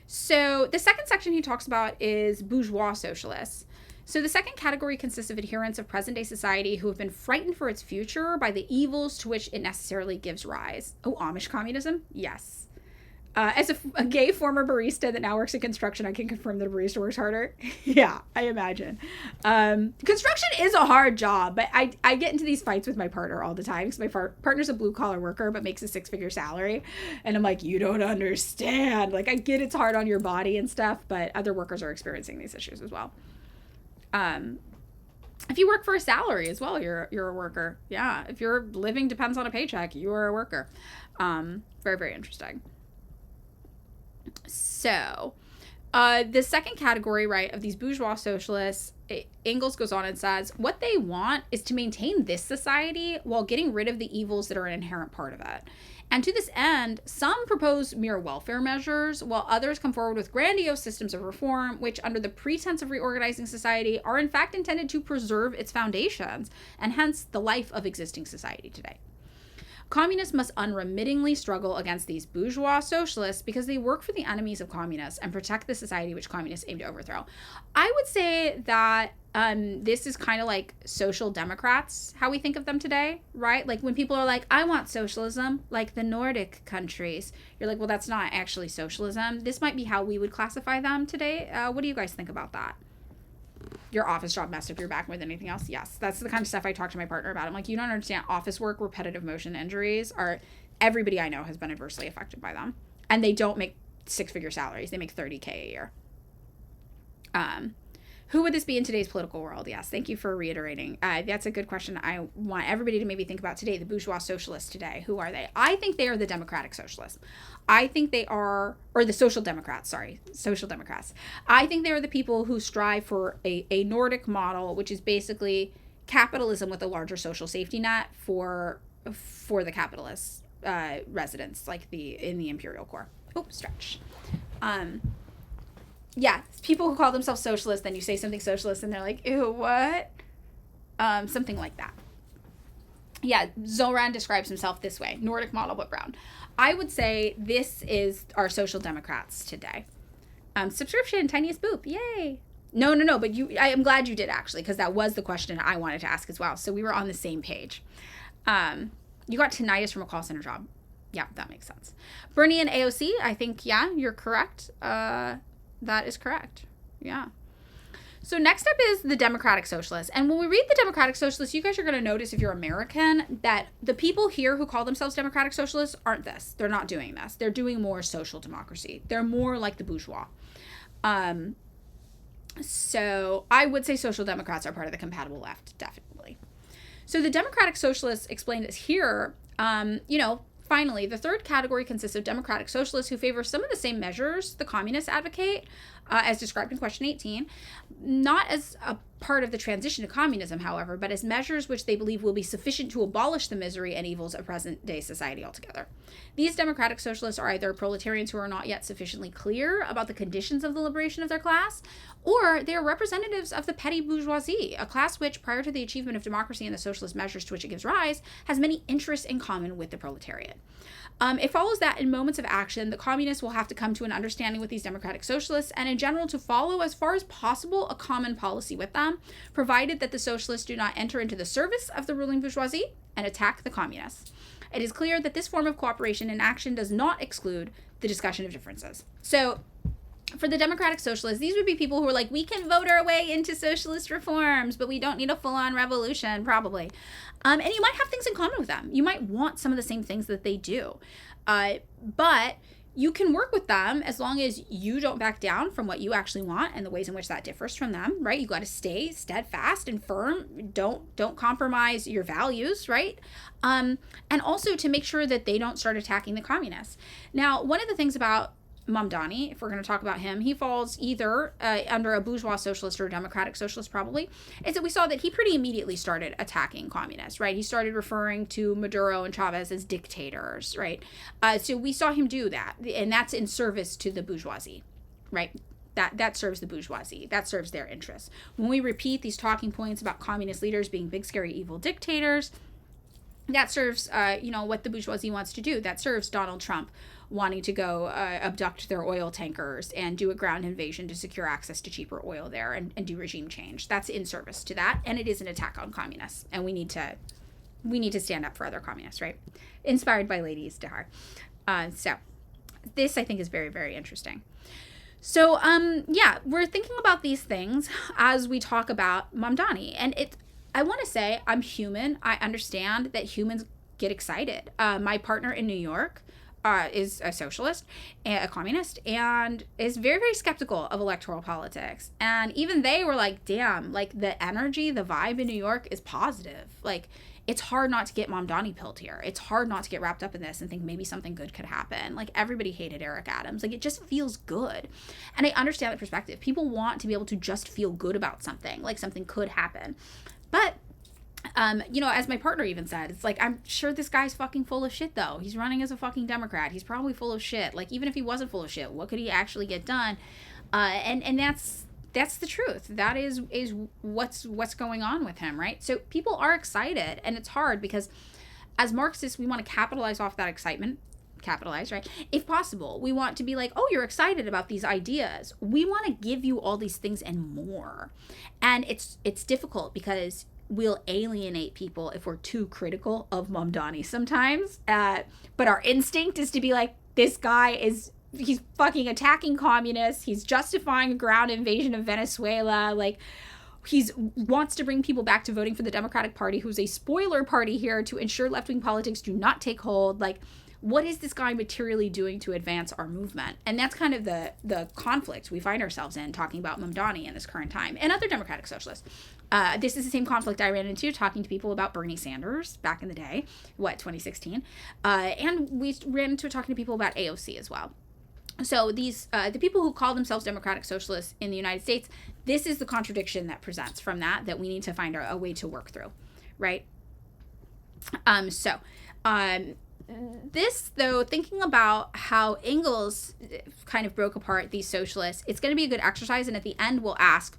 Speaker 1: So the second section he talks about is bourgeois socialists. So the second category consists of adherents of present-day society who have been frightened for its future by the evils to which it necessarily gives rise. Oh, Amish communism? Yes. As a gay former barista that now works in construction, I can confirm that a barista works harder. Yeah, I imagine. Construction is a hard job, but I get into these fights with my partner all the time because my partner's a blue-collar worker but makes a 6-figure salary. And I'm like, you don't understand. Like, I get it's hard on your body and stuff, but other workers are experiencing these issues as well. If you work for a salary as well, you're a worker. Yeah, if your living depends on a paycheck, you are a worker. Very, very interesting. So, the second category, right, of these bourgeois socialists, Engels goes on and says, what they want is to maintain this society while getting rid of the evils that are an inherent part of it. And to this end, some propose mere welfare measures, while others come forward with grandiose systems of reform, which, under the pretense of reorganizing society, are in fact intended to preserve its foundations, and hence the life of existing society today. Communists must unremittingly struggle against these bourgeois socialists because they work for the enemies of communists and protect the society which communists aim to overthrow. I would say that this is kind of like social democrats, how we think of them today, right? Like when people are like, I want socialism, like the Nordic countries. You're like, well, that's not actually socialism. This might be how we would classify them today. What do you guys think about that? Your office job messed up your back more than anything else? Yes. That's the kind of stuff I talk to my partner about. I'm like, you don't understand. Office work, repetitive motion injuries are, everybody I know has been adversely affected by them. And they don't make 6-figure salaries. They make $30K a year. Who would this be in today's political world? Yes. Thank you for reiterating. That's a good question. I want everybody to maybe think about today. The bourgeois socialists today. Who are they? I think they are the democratic socialists. I think they are, or the social democrats, social democrats. I think they are the people who strive for a Nordic model, which is basically capitalism with a larger social safety net for the capitalist residents, like in the imperial core. Oops, stretch. Yeah, people who call themselves socialists, then you say something socialist and they're like, ew, what? Something like that. Yeah, Zoran describes himself this way, Nordic model but brown. I would say this is our social democrats today. Subscription, tiniest boop, yay. No, but I am glad you did actually, because that was the question I wanted to ask as well. So we were on the same page. You got tinnitus from a call center job. Yeah, that makes sense. Bernie and AOC, I think, yeah, you're correct. That is correct. Yeah. So next up is the Democratic Socialists. And when we read the Democratic Socialists, you guys are going to notice, if you're American, that the people here who call themselves Democratic Socialists aren't this. They're not doing this. They're doing more social democracy. They're more like the bourgeois. So I would say social democrats are part of the compatible left, definitely. So the Democratic Socialists explained this here, finally, the third category consists of democratic socialists who favor some of the same measures the communists advocate, as described in question 18, not as a part of the transition to communism, however, but as measures which they believe will be sufficient to abolish the misery and evils of present-day society altogether. These democratic socialists are either proletarians who are not yet sufficiently clear about the conditions of the liberation of their class, or they are representatives of the petty bourgeoisie, a class which, prior to the achievement of democracy and the socialist measures to which it gives rise, has many interests in common with the proletariat. It follows that in moments of action, the communists will have to come to an understanding with these democratic socialists, and in general to follow, as far as possible, a common policy with them, provided that the socialists do not enter into the service of the ruling bourgeoisie and attack the communists. It is clear that this form of cooperation in action does not exclude the discussion of differences. So, for the democratic socialists, these would be people who are like, we can vote our way into socialist reforms, but we don't need a full-on revolution, probably. And you might have things in common with them. You might want some of the same things that they do. But you can work with them as long as you don't back down from what you actually want and the ways in which that differs from them, right? You got to stay steadfast and firm. Don't compromise your values, right? And also to make sure that they don't start attacking the communists. Now, one of the things about Mamdani, if we're going to talk about him, he falls either under a bourgeois socialist or a democratic socialist, probably, is that we saw that he pretty immediately started attacking communists, right? He started referring to Maduro and Chavez as dictators, right? So we saw him do that, and that's in service to the bourgeoisie, right? That serves the bourgeoisie. That serves their interests. When we repeat these talking points about communist leaders being big, scary, evil dictators, that serves, what the bourgeoisie wants to do. That serves Donald Trump wanting to go abduct their oil tankers and do a ground invasion to secure access to cheaper oil there and do regime change. That's in service to that, and it is an attack on communists. And we need to stand up for other communists, right? Inspired by Lady Istihar. So this, I think, is very, very interesting. So, we're thinking about these things as we talk about Mamdani. And I want to say I'm human. I understand that humans get excited. My partner in New York is a socialist, a communist, and is very, very skeptical of electoral politics. And even they were like, damn, like the energy, the vibe in New York is positive. Like, it's hard not to get Mamdani pilled here. It's hard not to get wrapped up in this and think maybe something good could happen. Like, everybody hated Eric Adams. Like, it just feels good. And I understand that perspective. People want to be able to just feel good about something, like something could happen. But as my partner even said, it's like, I'm sure this guy's fucking full of shit, though. He's running as a fucking Democrat. He's probably full of shit. Like, even if he wasn't full of shit, what could he actually get done? And that's the truth. That is what's going on with him, right? So people are excited, and it's hard because as Marxists, we want to capitalize off that excitement. Capitalize, right? If possible, we want to be like, oh, you're excited about these ideas. We want to give you all these things and more. And it's difficult because we'll alienate people if we're too critical of Mamdani sometimes. But our instinct is to be like, this guy he's fucking attacking communists. He's justifying a ground invasion of Venezuela. Like, wants to bring people back to voting for the Democratic Party, who's a spoiler party here to ensure left-wing politics do not take hold. Like, what is this guy materially doing to advance our movement? And that's kind of the conflict we find ourselves in talking about Mamdani in this current time and other democratic socialists. This is the same conflict I ran into talking to people about Bernie Sanders back in the day, 2016. And we ran into it talking to people about AOC as well. So these, the people who call themselves democratic socialists in the United States, this is the contradiction that presents from that we need to find a way to work through, right? This, though, thinking about how Engels kind of broke apart these socialists, it's going to be a good exercise. And at the end, we'll ask,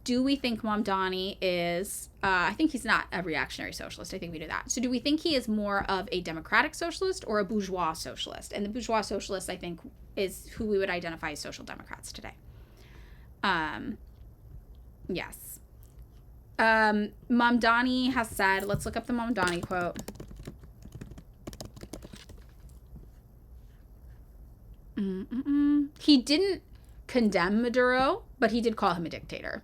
Speaker 1: do we think Mamdani is, I think he's not a reactionary socialist. I think we do that. So do we think he is more of a democratic socialist or a bourgeois socialist? And the bourgeois socialist, I think, is who we would identify as social democrats today. Yes. Mamdani has said, let's look up the Mamdani quote. He didn't condemn Maduro, but he did call him a dictator.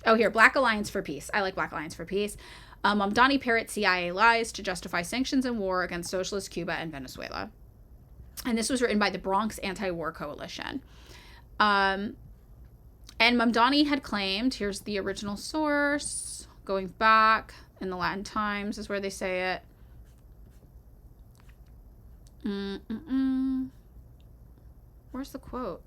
Speaker 1: Oh, here, Black Alliance for Peace. I like Black Alliance for Peace. Mamdani parrots CIA lies to justify sanctions and war against socialist Cuba and Venezuela. And this was written by the Bronx Anti-War Coalition. And Mamdani had claimed, here's the original source, going back in the Latin Times is where they say it. Where's the quote?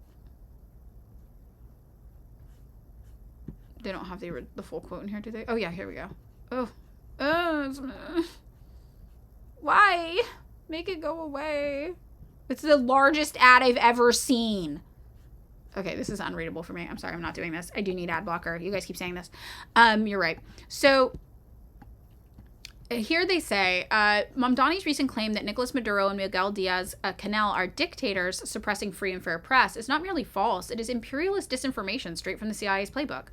Speaker 1: They don't have the full quote in here, do they? Oh, yeah, here we go. Why? Make it go away. It's the largest ad I've ever seen. Okay, this is unreadable for me. I'm sorry, I'm not doing this. I do need ad blocker. You guys keep saying this. You're right. So here they say, Mamdani's recent claim that Nicolas Maduro and Miguel Diaz-Canel are dictators suppressing free and fair press is not merely false, it is imperialist disinformation straight from the CIA's playbook.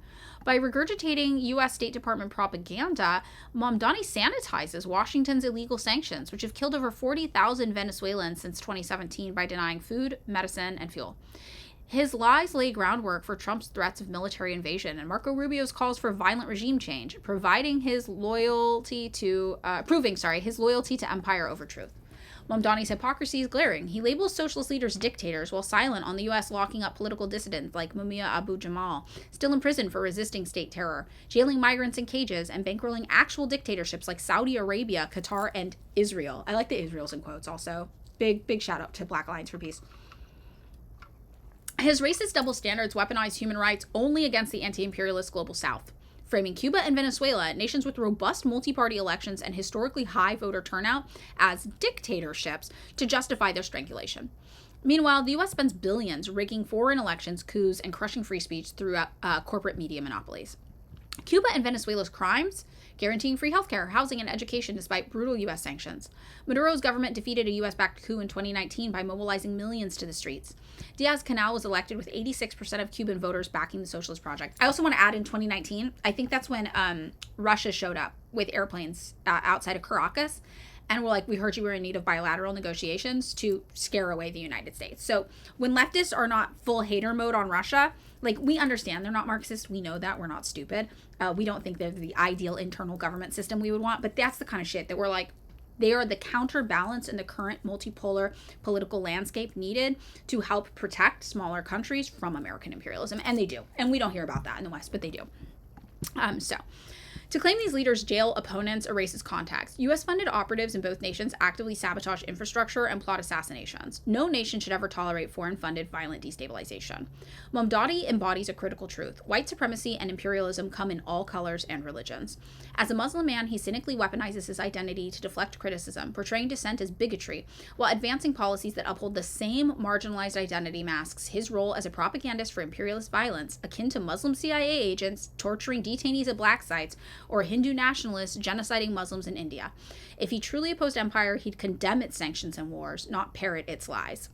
Speaker 1: By regurgitating U.S. State Department propaganda, Mamdani sanitizes Washington's illegal sanctions, which have killed over 40,000 Venezuelans since 2017 by denying food, medicine, and fuel. His lies lay groundwork for Trump's threats of military invasion and Marco Rubio's calls for violent regime change, proving his loyalty to empire over truth. Mamdani's hypocrisy is glaring. He labels socialist leaders dictators while silent on the U.S. locking up political dissidents like Mumia Abu-Jamal, still in prison for resisting state terror, jailing migrants in cages, and bankrolling actual dictatorships like Saudi Arabia, Qatar, and Israel. I like the Israel's in quotes also. Big shout out to Black Alliance for Peace. His racist double standards weaponize human rights only against the anti-imperialist global south, framing Cuba and Venezuela, nations with robust multi-party elections and historically high voter turnout, as dictatorships to justify their strangulation. Meanwhile, the U.S. spends billions rigging foreign elections, coups, and crushing free speech through corporate media monopolies. Cuba and Venezuela's crimes, guaranteeing free healthcare, housing, and education despite brutal U.S. sanctions. Maduro's government defeated a U.S.-backed coup in 2019 by mobilizing millions to the streets. Diaz-Canel was elected with 86% of Cuban voters backing the socialist project. I also want to add in 2019, I think that's when Russia showed up with airplanes outside of Caracas and were like, we heard you were in need of bilateral negotiations to scare away the United States. So when leftists are not full hater mode on Russia, like, we understand they're not Marxist. We know that. We're not stupid. We don't think they're the ideal internal government system we would want. But that's the kind of shit that we're like, they are the counterbalance in the current multipolar political landscape needed to help protect smaller countries from American imperialism. And they do. And we don't hear about that in the West, but they do. To claim these leaders jail opponents erases context. U.S.-funded operatives in both nations actively sabotage infrastructure and plot assassinations. No nation should ever tolerate foreign-funded violent destabilization. Mamdani embodies a critical truth. White supremacy and imperialism come in all colors and religions. As a Muslim man, he cynically weaponizes his identity to deflect criticism, portraying dissent as bigotry, while advancing policies that uphold the same marginalized identity masks his role as a propagandist for imperialist violence, akin to Muslim CIA agents torturing detainees at black sites, or Hindu nationalists genociding Muslims in India. If he truly opposed empire, he'd condemn its sanctions and wars, not parrot its lies.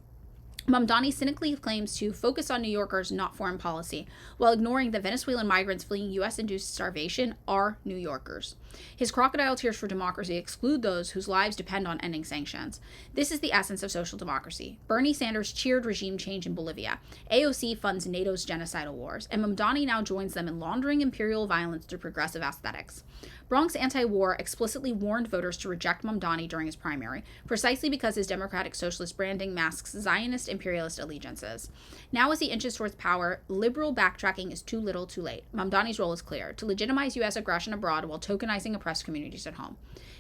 Speaker 1: Mamdani cynically claims to focus on New Yorkers, not foreign policy, while ignoring that Venezuelan migrants fleeing U.S.-induced starvation are New Yorkers. His crocodile tears for democracy exclude those whose lives depend on ending sanctions. This is the essence of social democracy. Bernie Sanders cheered regime change in Bolivia. AOC funds NATO's genocidal wars, and Mamdani now joins them in laundering imperial violence through progressive aesthetics. Bronx anti-war explicitly warned voters to reject Mamdani during his primary, precisely because his democratic socialist branding masks Zionist imperialist allegiances. Now as he inches towards power, liberal backtracking is too little too late. Mamdani's role is clear, to legitimize U.S. aggression abroad while tokenizing oppressed communities at home.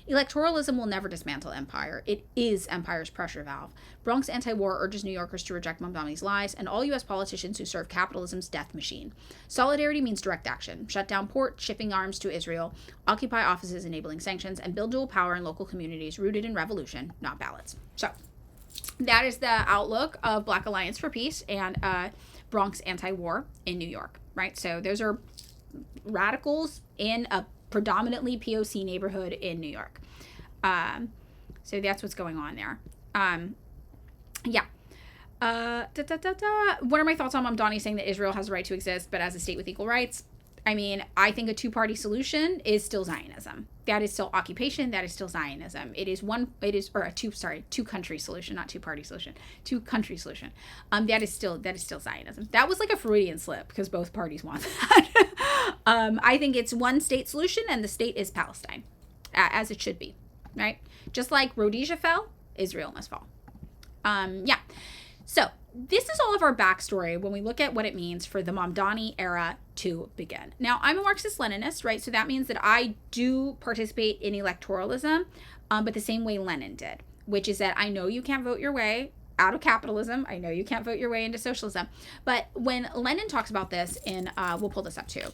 Speaker 1: Electoralism will never dismantle empire. It is empire's pressure valve. Bronx anti-war urges New Yorkers to reject Mamdani's lies and all U.S. politicians who serve capitalism's death machine. Solidarity means direct action. Shut down ports, shipping arms to Israel, occupy offices enabling sanctions, and build dual power in local communities rooted in revolution, not ballots. So that is the outlook of Black Alliance for Peace and Bronx anti-war in New York, right? So those are radicals in a predominantly POC neighborhood in New York. So that's what's going on there. What are my thoughts on Mamdani saying that Israel has a right to exist, but as a state with equal rights? I mean, I think a two-party solution is still Zionism. That is still occupation. That is still Zionism. Two-country solution, not two-party solution. Two-country solution. That is still Zionism. That was like a Freudian slip because both parties want that. I think it's one state solution, and the state is Palestine, as it should be, right? Just like Rhodesia fell, Israel must fall. So this is all of our backstory when we look at what it means for the Mamdani era to begin. Now, I'm a Marxist-Leninist, right? So that means that I do participate in electoralism, but the same way Lenin did, which is that I know you can't vote your way out of capitalism. I know you can't vote your way into socialism. But when Lenin talks about this in, we'll pull this up too.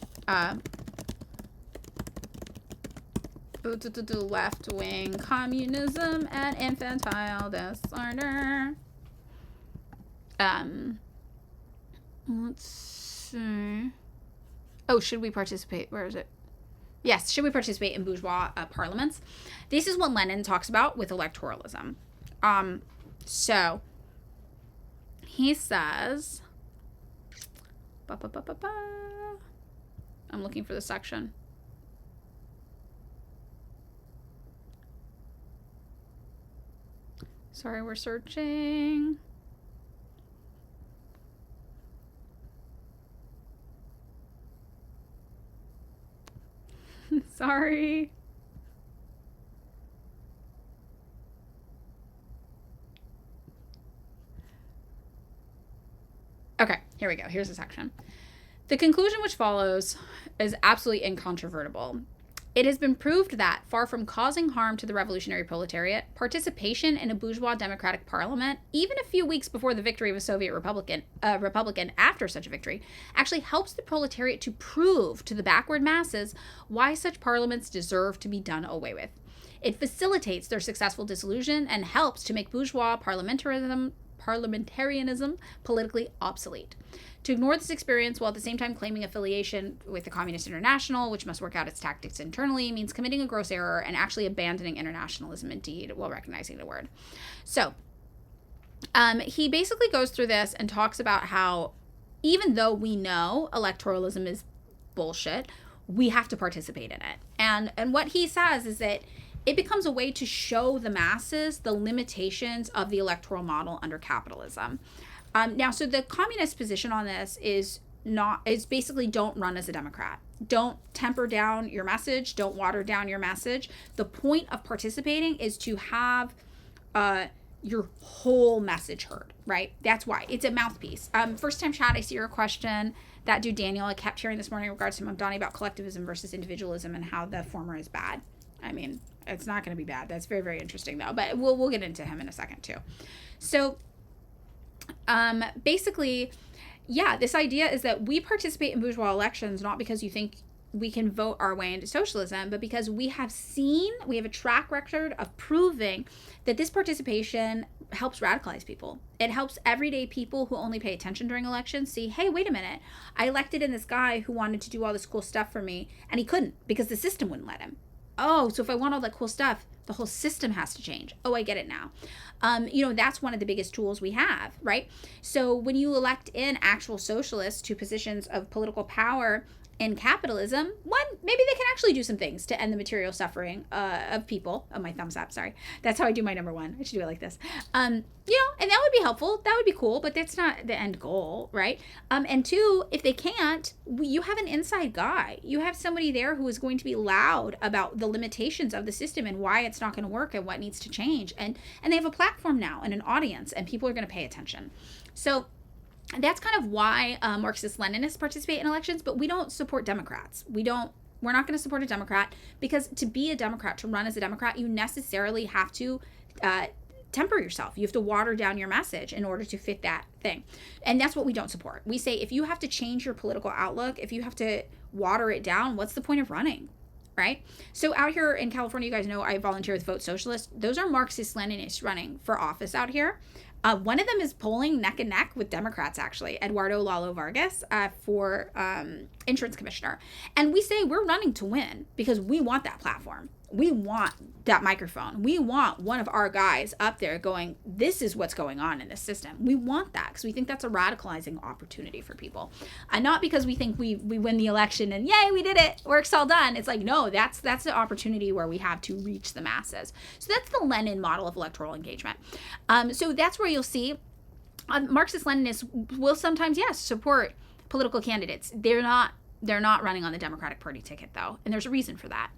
Speaker 1: Left-wing communism and infantile disorder. Let's see. Oh, should we participate? Where is it? Yes, should we participate in bourgeois parliaments? This is what Lenin talks about with electoralism. So he says, I'm looking for the section. Sorry, we're searching. Sorry. Okay, here we go. Here's the section. The conclusion which follows is absolutely incontrovertible. It has been proved that, far from causing harm to the revolutionary proletariat, participation in a bourgeois democratic parliament, even a few weeks before the victory of a Soviet Republican after such a victory, actually helps the proletariat to prove to the backward masses why such parliaments deserve to be done away with. It facilitates their successful dissolution and helps to make bourgeois parliamentarism politically obsolete. To ignore this experience while at the same time claiming affiliation with the Communist International, which must work out its tactics internally, means committing a gross error and actually abandoning internationalism indeed, while recognizing the word. So, he basically goes through this and talks about how, even though we know electoralism is bullshit, we have to participate in it. And what he says is that it becomes a way to show the masses the limitations of the electoral model under capitalism. Now, so the communist position on this is basically don't run as a Democrat. Don't temper down your message. Don't water down your message. The point of participating is to have your whole message heard, right? That's why. It's a mouthpiece. First time chat, I see your question. That dude Daniel, I kept hearing this morning in regards to Mamdani about collectivism versus individualism and how the former is bad. I mean, it's not going to be bad. That's very, very interesting though. But we'll get into him in a second too. So basically, yeah, this idea is that we participate in bourgeois elections not because you think we can vote our way into socialism, but because we have a track record of proving that this participation helps radicalize people. It helps everyday people who only pay attention during elections see, hey, wait a minute, I elected in this guy who wanted to do all this cool stuff for me, and he couldn't because the system wouldn't let him. Oh, so if I want all that cool stuff, the whole system has to change. Oh, I get it now. That's one of the biggest tools we have, right? So when you elect in actual socialists to positions of political power in capitalism, maybe they can actually do some things to end the material suffering of people. Oh, my thumbs up, sorry. That's how I do my number one. I should do it like this. And that would be helpful. That would be cool, but that's not the end goal, right? And two, if they can't, you have an inside guy. You have somebody there who is going to be loud about the limitations of the system and why it's not going to work and what needs to change. And they have a platform now and an audience, and people are going to pay attention. So that's kind of why Marxist-Leninists participate in elections, but we don't support Democrats. We're not going to support a Democrat because to be a Democrat, to run as a Democrat, you necessarily have to temper yourself. You have to water down your message in order to fit that thing. And that's what we don't support. We say if you have to change your political outlook, if you have to water it down, what's the point of running? Right? So out here in California, you guys know I volunteer with Vote Socialist. Those are Marxist-Leninists running for office out here. One of them is polling neck and neck with Democrats, actually, Eduardo Lalo Vargas for insurance commissioner. And we say we're running to win because we want that platform. We want that microphone. We want one of our guys up there going, this is what's going on in this system. We want that because we think that's a radicalizing opportunity for people. And not because we think we win the election and yay, we did it. Work's all done. It's like, no, that's the opportunity where we have to reach the masses. So that's the Lenin model of electoral engagement. So that's where you'll see Marxist-Leninists will sometimes, yes, support political candidates. They're not running on the Democratic Party ticket, though. And there's a reason for that.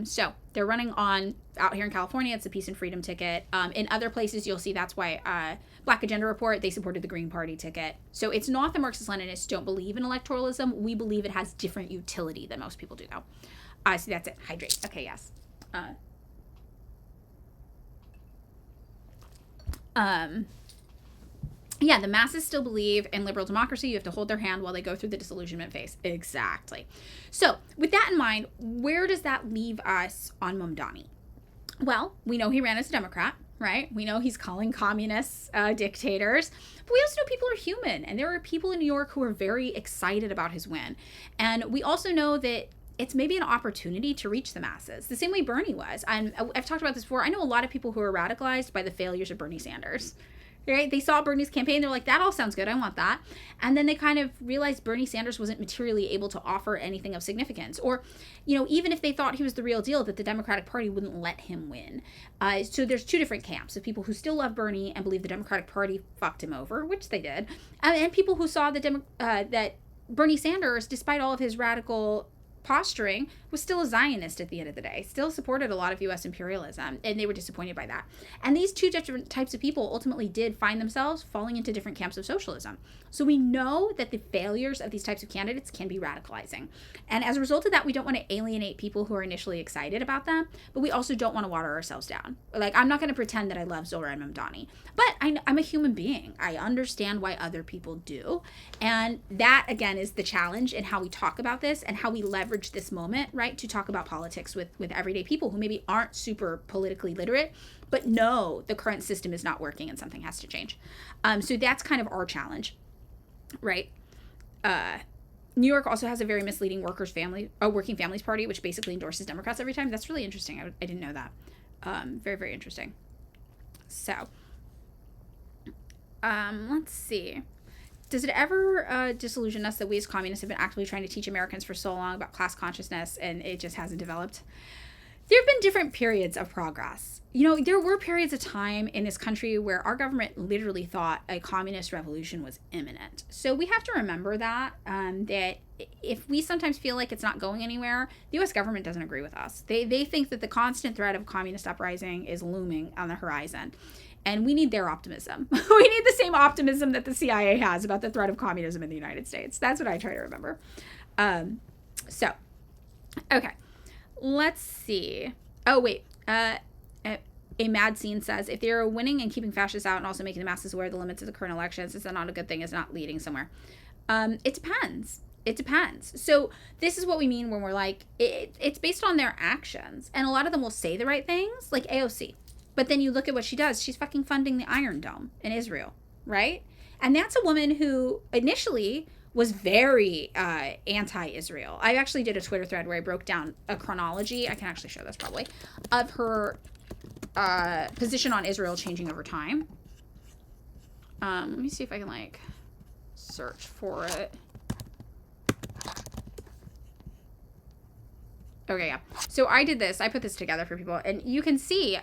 Speaker 1: So they're running on, out here in California, it's the Peace and Freedom ticket. In other places, you'll see that's why Black Agenda Report, they supported the Green Party ticket. So it's not the Marxist-Leninists don't believe in electoralism. We believe it has different utility than most people do, though. So that's it. Hydrate. Okay, yes. Yeah, the masses still believe in liberal democracy. You have to hold their hand while they go through the disillusionment phase. Exactly. So, with that in mind, where does that leave us on Mamdani? Well, we know he ran as a Democrat, right? We know he's calling communists dictators. But we also know people are human. And there are people in New York who are very excited about his win. And we also know that it's maybe an opportunity to reach the masses, the same way Bernie was. I've talked about this before. I know a lot of people who are radicalized by the failures of Bernie Sanders. Right? They saw Bernie's campaign. They're like, that all sounds good. I want that. And then they kind of realized Bernie Sanders wasn't materially able to offer anything of significance. Or, even if they thought he was the real deal, that the Democratic Party wouldn't let him win. So there's two different camps of people who still love Bernie and believe the Democratic Party fucked him over, which they did. And people who saw that Bernie Sanders, despite all of his radical posturing, was still a Zionist at the end of the day, still supported a lot of U.S. imperialism, and they were disappointed by that. And these two different types of people ultimately did find themselves falling into different camps of socialism. So we know that the failures of these types of candidates can be radicalizing. And as a result of that, we don't want to alienate people who are initially excited about them, but we also don't want to water ourselves down. Like, I'm not going to pretend that I love Zohar and Mamdani, but I'm a human being. I understand why other people do. And that, again, is the challenge in how we talk about this and how we leverage this moment, right, to talk about politics with everyday people who maybe aren't super politically literate, but know the current system is not working and something has to change. So that's kind of our challenge, right? New York also has a very misleading working families party, which basically endorses Democrats every time. That's really interesting. I didn't know that. Very, very interesting. So, let's see. Does it ever disillusion us that we as communists have been actively trying to teach Americans for so long about class consciousness and it just hasn't developed? There have been different periods of progress. There were periods of time in this country where our government literally thought a communist revolution was imminent. So we have to remember that if we sometimes feel like it's not going anywhere, the U.S. government doesn't agree with us. They think that the constant threat of communist uprising is looming on the horizon. And we need their optimism. We need the same optimism that the CIA has about the threat of communism in the United States. That's what I try to remember. Okay. Let's see. Oh, wait. A Mad Scene says, if they're winning and keeping fascists out and also making the masses aware of the limits of the current elections, is that not a good thing? Is not leading somewhere? It depends. It depends. So this is what we mean when we're like, it's based on their actions. And a lot of them will say the right things, like AOC. But then you look at what she does. She's fucking funding the Iron Dome in Israel, right? And that's a woman who initially was very anti-Israel. I actually did a Twitter thread where I broke down a chronology. I can actually show this probably, of her position on Israel changing over time. Let me see if I can search for it. Okay, yeah. So I did this. I put this together for people. And you can see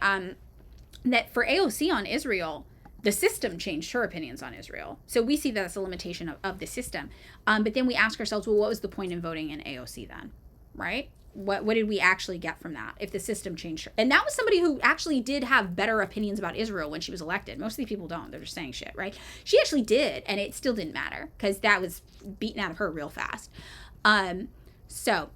Speaker 1: that for AOC on Israel, the system changed her opinions on Israel. So we see that as a limitation of the system. But then we ask ourselves, well, what was the point in voting in AOC then? Right? What did we actually get from that if the system changed her? And that was somebody who actually did have better opinions about Israel when she was elected. Most of these people don't. They're just saying shit, right? She actually did, and it still didn't matter because that was beaten out of her real fast. So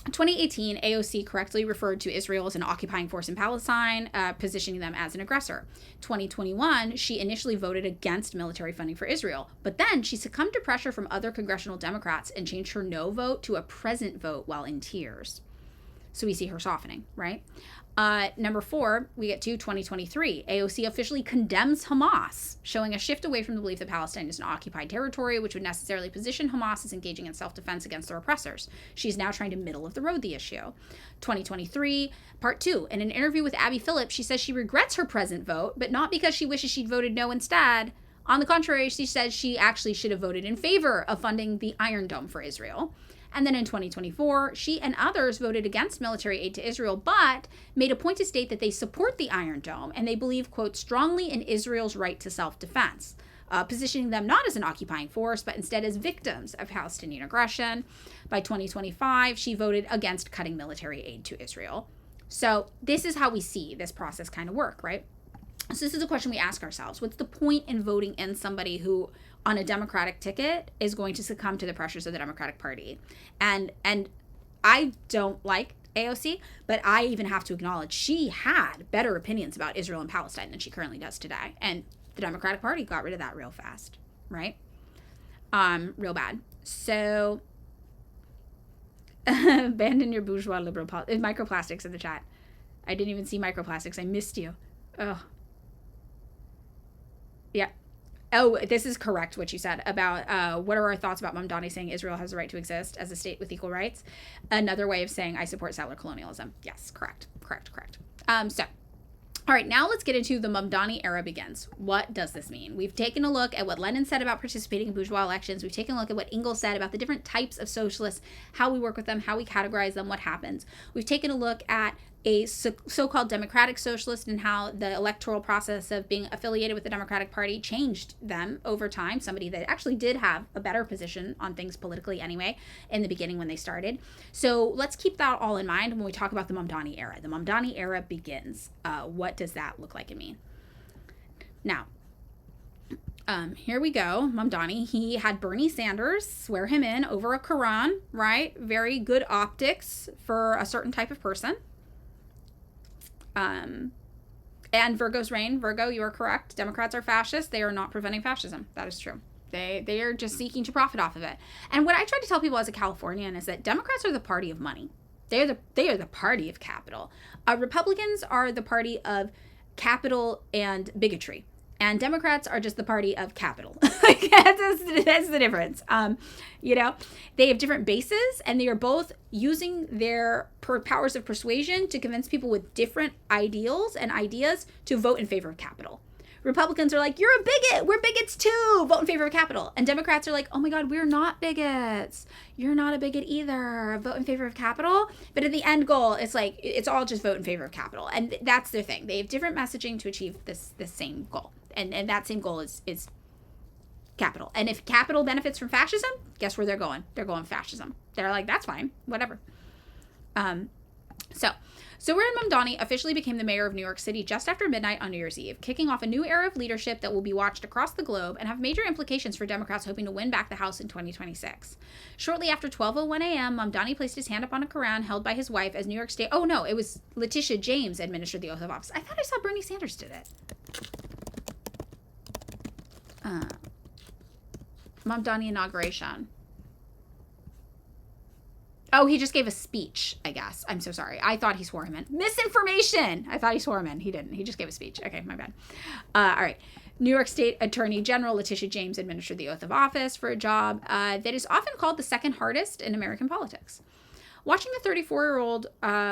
Speaker 1: 2018, AOC correctly referred to Israel as an occupying force in Palestine, positioning them as an aggressor. 2021, she initially voted against military funding for Israel, but then she succumbed to pressure from other congressional Democrats and changed her no vote to a present vote while in tears. So we see her softening, right? Number 4, we get to 2023. AOC officially condemns Hamas, showing a shift away from the belief that Palestine is an occupied territory, which would necessarily position Hamas as engaging in self-defense against their oppressors. She's now trying to middle of the road the issue. 2023, part 2. In an interview with Abby Phillips, she says she regrets her present vote, but not because she wishes she'd voted no instead. On the contrary, she says she actually should have voted in favor of funding the Iron Dome for Israel. And then in 2024, she and others voted against military aid to Israel, but made a point to state that they support the Iron Dome and they believe, quote, strongly in Israel's right to self-defense, positioning them not as an occupying force, but instead as victims of Palestinian aggression. By 2025, she voted against cutting military aid to Israel. So this is how we see this process kind of work, right? So this is a question we ask ourselves. What's the point in voting in somebody who on a Democratic ticket is going to succumb to the pressures of the Democratic Party? And I don't like AOC, but I even have to acknowledge she had better opinions about Israel and Palestine than she currently does today. And The Democratic Party got rid of that real fast, right? Real bad. So, abandon your bourgeois liberal microplastics in the chat. I didn't even see microplastics. I missed you. Oh. Yeah. Oh, this is correct what you said about what are our thoughts about Mamdani saying Israel has the right to exist as a state with equal rights? Another way of saying I support settler colonialism. Yes, correct. So, all right, now let's get into the Mamdani era begins. What does this mean? We've taken a look at what Lenin said about participating in bourgeois elections. We've taken a look at what Engels said about the different types of socialists, how we work with them, how we categorize them, what happens. We've taken a look at a so-called democratic socialist and how the electoral process of being affiliated with the Democratic Party changed them over time. Somebody that actually did have a better position on things politically anyway in the beginning when they started. So let's keep that all in mind when we talk about the Mamdani era. The Mamdani era begins. What does that look like and mean? Now, here we go. Mamdani, he had Bernie Sanders swear him in over a Quran, right? Very good optics for a certain type of person. And Virgo's reign. Virgo, you are correct. Democrats are fascist. They are not preventing fascism. That is true. They are just seeking to profit off of it. And what I try to tell people as a Californian is that Democrats are the party of money. They are the party of capital. Republicans are the party of capital and bigotry. And Democrats are just the party of capital. That's the difference. They have different bases, and they are both using their powers of persuasion to convince people with different ideals and ideas to vote in favor of capital. Republicans are like, you're a bigot. We're bigots too. Vote in favor of capital. And Democrats are like, oh my God, we're not bigots. You're not a bigot either. Vote in favor of capital. But at the end goal, it's like, it's all just vote in favor of capital. And that's their thing. They have different messaging to achieve this same goal. And that same goal is capital. And if capital benefits from fascism, guess where they're going? They're going fascism. They're like, that's fine. Whatever. So Zohran Mamdani officially became the mayor of New York City just after midnight on New Year's Eve, kicking off a new era of leadership that will be watched across the globe and have major implications for Democrats hoping to win back the House in 2026. Shortly after 12:01 a.m., Mamdani placed his hand up on a Quran held by his wife as New York State... Oh, no, it was Letitia James administered the oath of office. I thought I saw Bernie Sanders did it. Mamdani inauguration. Oh, he just gave a speech, I guess. I'm so sorry. I thought he swore him in. Misinformation! I thought he swore him in. He didn't. He just gave a speech. Okay, my bad. All right. New York State Attorney General Letitia James administered the oath of office for a job that is often called the second hardest in American politics. Watching the 34-year-old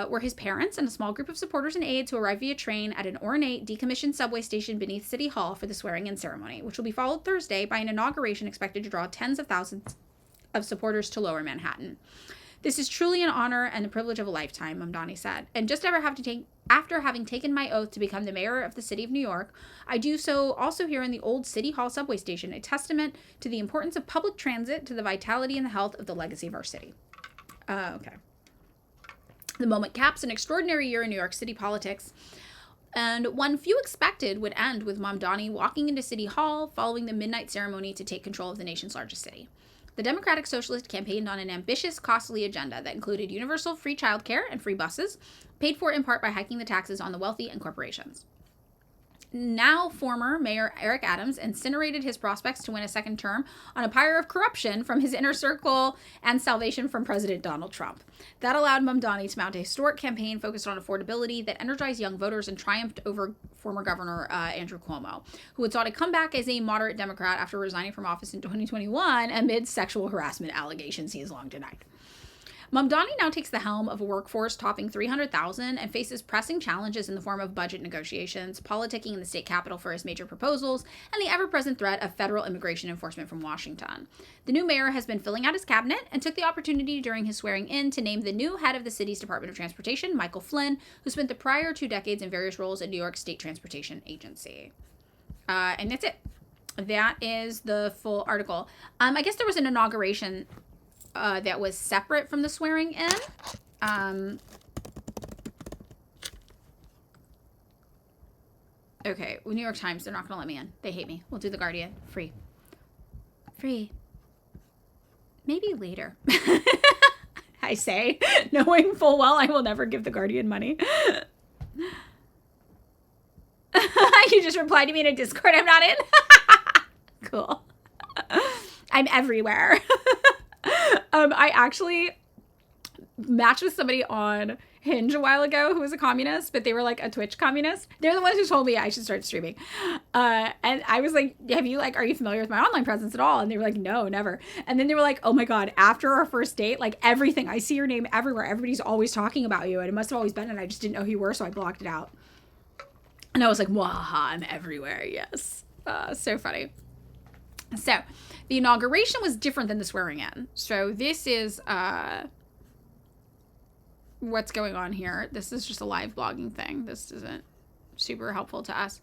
Speaker 1: were his parents and a small group of supporters and aides who arrived via train at an ornate, decommissioned subway station beneath City Hall for the swearing-in ceremony, which will be followed Thursday by an inauguration expected to draw tens of thousands of supporters to Lower Manhattan. This is truly an honor and the privilege of a lifetime, Mamdani said. And just after having taken my oath to become the mayor of the city of New York, I do so also here in the old City Hall subway station, a testament to the importance of public transit, to the vitality and the health of the legacy of our city. Okay. The moment caps an extraordinary year in New York City politics, and one few expected would end with Mamdani walking into City Hall following the midnight ceremony to take control of the nation's largest city. The Democratic Socialist campaigned on an ambitious, costly agenda that included universal free childcare and free buses, paid for in part by hiking the taxes on the wealthy and corporations. Now former Mayor Eric Adams incinerated his prospects to win a second term on a pyre of corruption from his inner circle and salvation from President Donald Trump. That allowed Mamdani to mount a historic campaign focused on affordability that energized young voters and triumphed over former Governor Andrew Cuomo, who had sought a comeback as a moderate Democrat after resigning from office in 2021 amid sexual harassment allegations he has long denied. Mamdani now takes the helm of a workforce topping 300,000 and faces pressing challenges in the form of budget negotiations, politicking in the state capitol for his major proposals, and the ever-present threat of federal immigration enforcement from Washington. The new mayor has been filling out his cabinet and took the opportunity during his swearing-in to name the new head of the city's Department of Transportation, Michael Flynn, who spent the prior 2 decades in various roles at New York State Transportation Agency. And that's it. That is the full article. I guess there was an inauguration that was separate from the swearing in. Okay, well, New York Times, they're not going to let me in. They hate me. We'll do The Guardian. Free. Maybe later. I say, knowing full well I will never give The Guardian money. I You just replied to me in a Discord I'm not in? Cool. I'm everywhere. I actually matched with somebody on Hinge a while ago who was a communist, but they were like a Twitch communist. They're the ones who told me I should start streaming. And I was like, are you familiar with my online presence at all? And they were like, no, never. And then they were like, oh my God, after our first date, like everything, I see your name everywhere. Everybody's always talking about you. And it must have always been, and I just didn't know who you were. So I blocked it out. And I was like, waha, I'm everywhere. Yes. So funny. So the inauguration was different than the swearing in. So this is, what's going on here. This is just a live blogging thing. This isn't super helpful to us.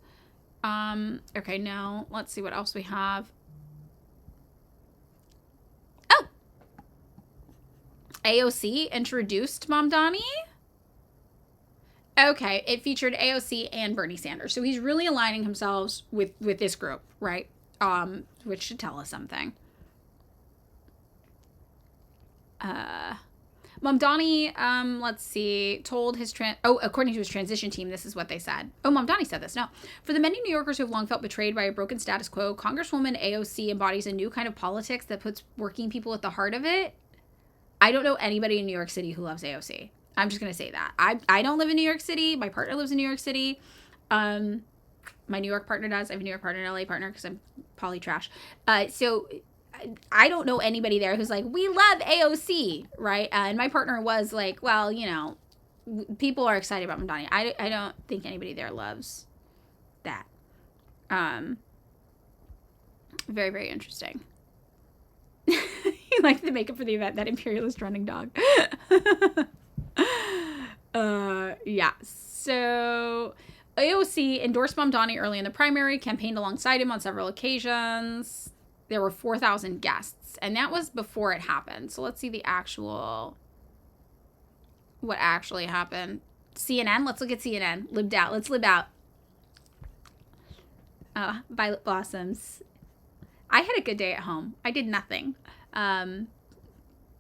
Speaker 1: Okay, now let's see what else we have. Oh! AOC introduced Mamdani. Okay, it featured AOC and Bernie Sanders. So he's really aligning himself with this group, right? Which should tell us something. Mamdani, let's see, told his according to his transition team, this is what they said. Oh, Mamdani said this. No. For the many New Yorkers who have long felt betrayed by a broken status quo, Congresswoman AOC embodies a new kind of politics that puts working people at the heart of it. I don't know anybody in New York City who loves AOC. I'm just going to say that. I don't live in New York City. My partner lives in New York City. My New York partner does. I have a New York partner and LA partner because I'm poly trash. So I don't know anybody there who's like, we love AOC, right? And my partner was like, well, you know, people are excited about Mamdani. I don't think anybody there loves that. Very, very interesting. You like the makeup for the event, that imperialist running dog. Yeah. So AOC endorsed Mamdani early in the primary, campaigned alongside him on several occasions. There were 4,000 guests, and that was before it happened. So let's see what actually happened. CNN, let's look at CNN. Lived out. Let's live out. Violet blossoms. I had a good day at home. I did nothing. But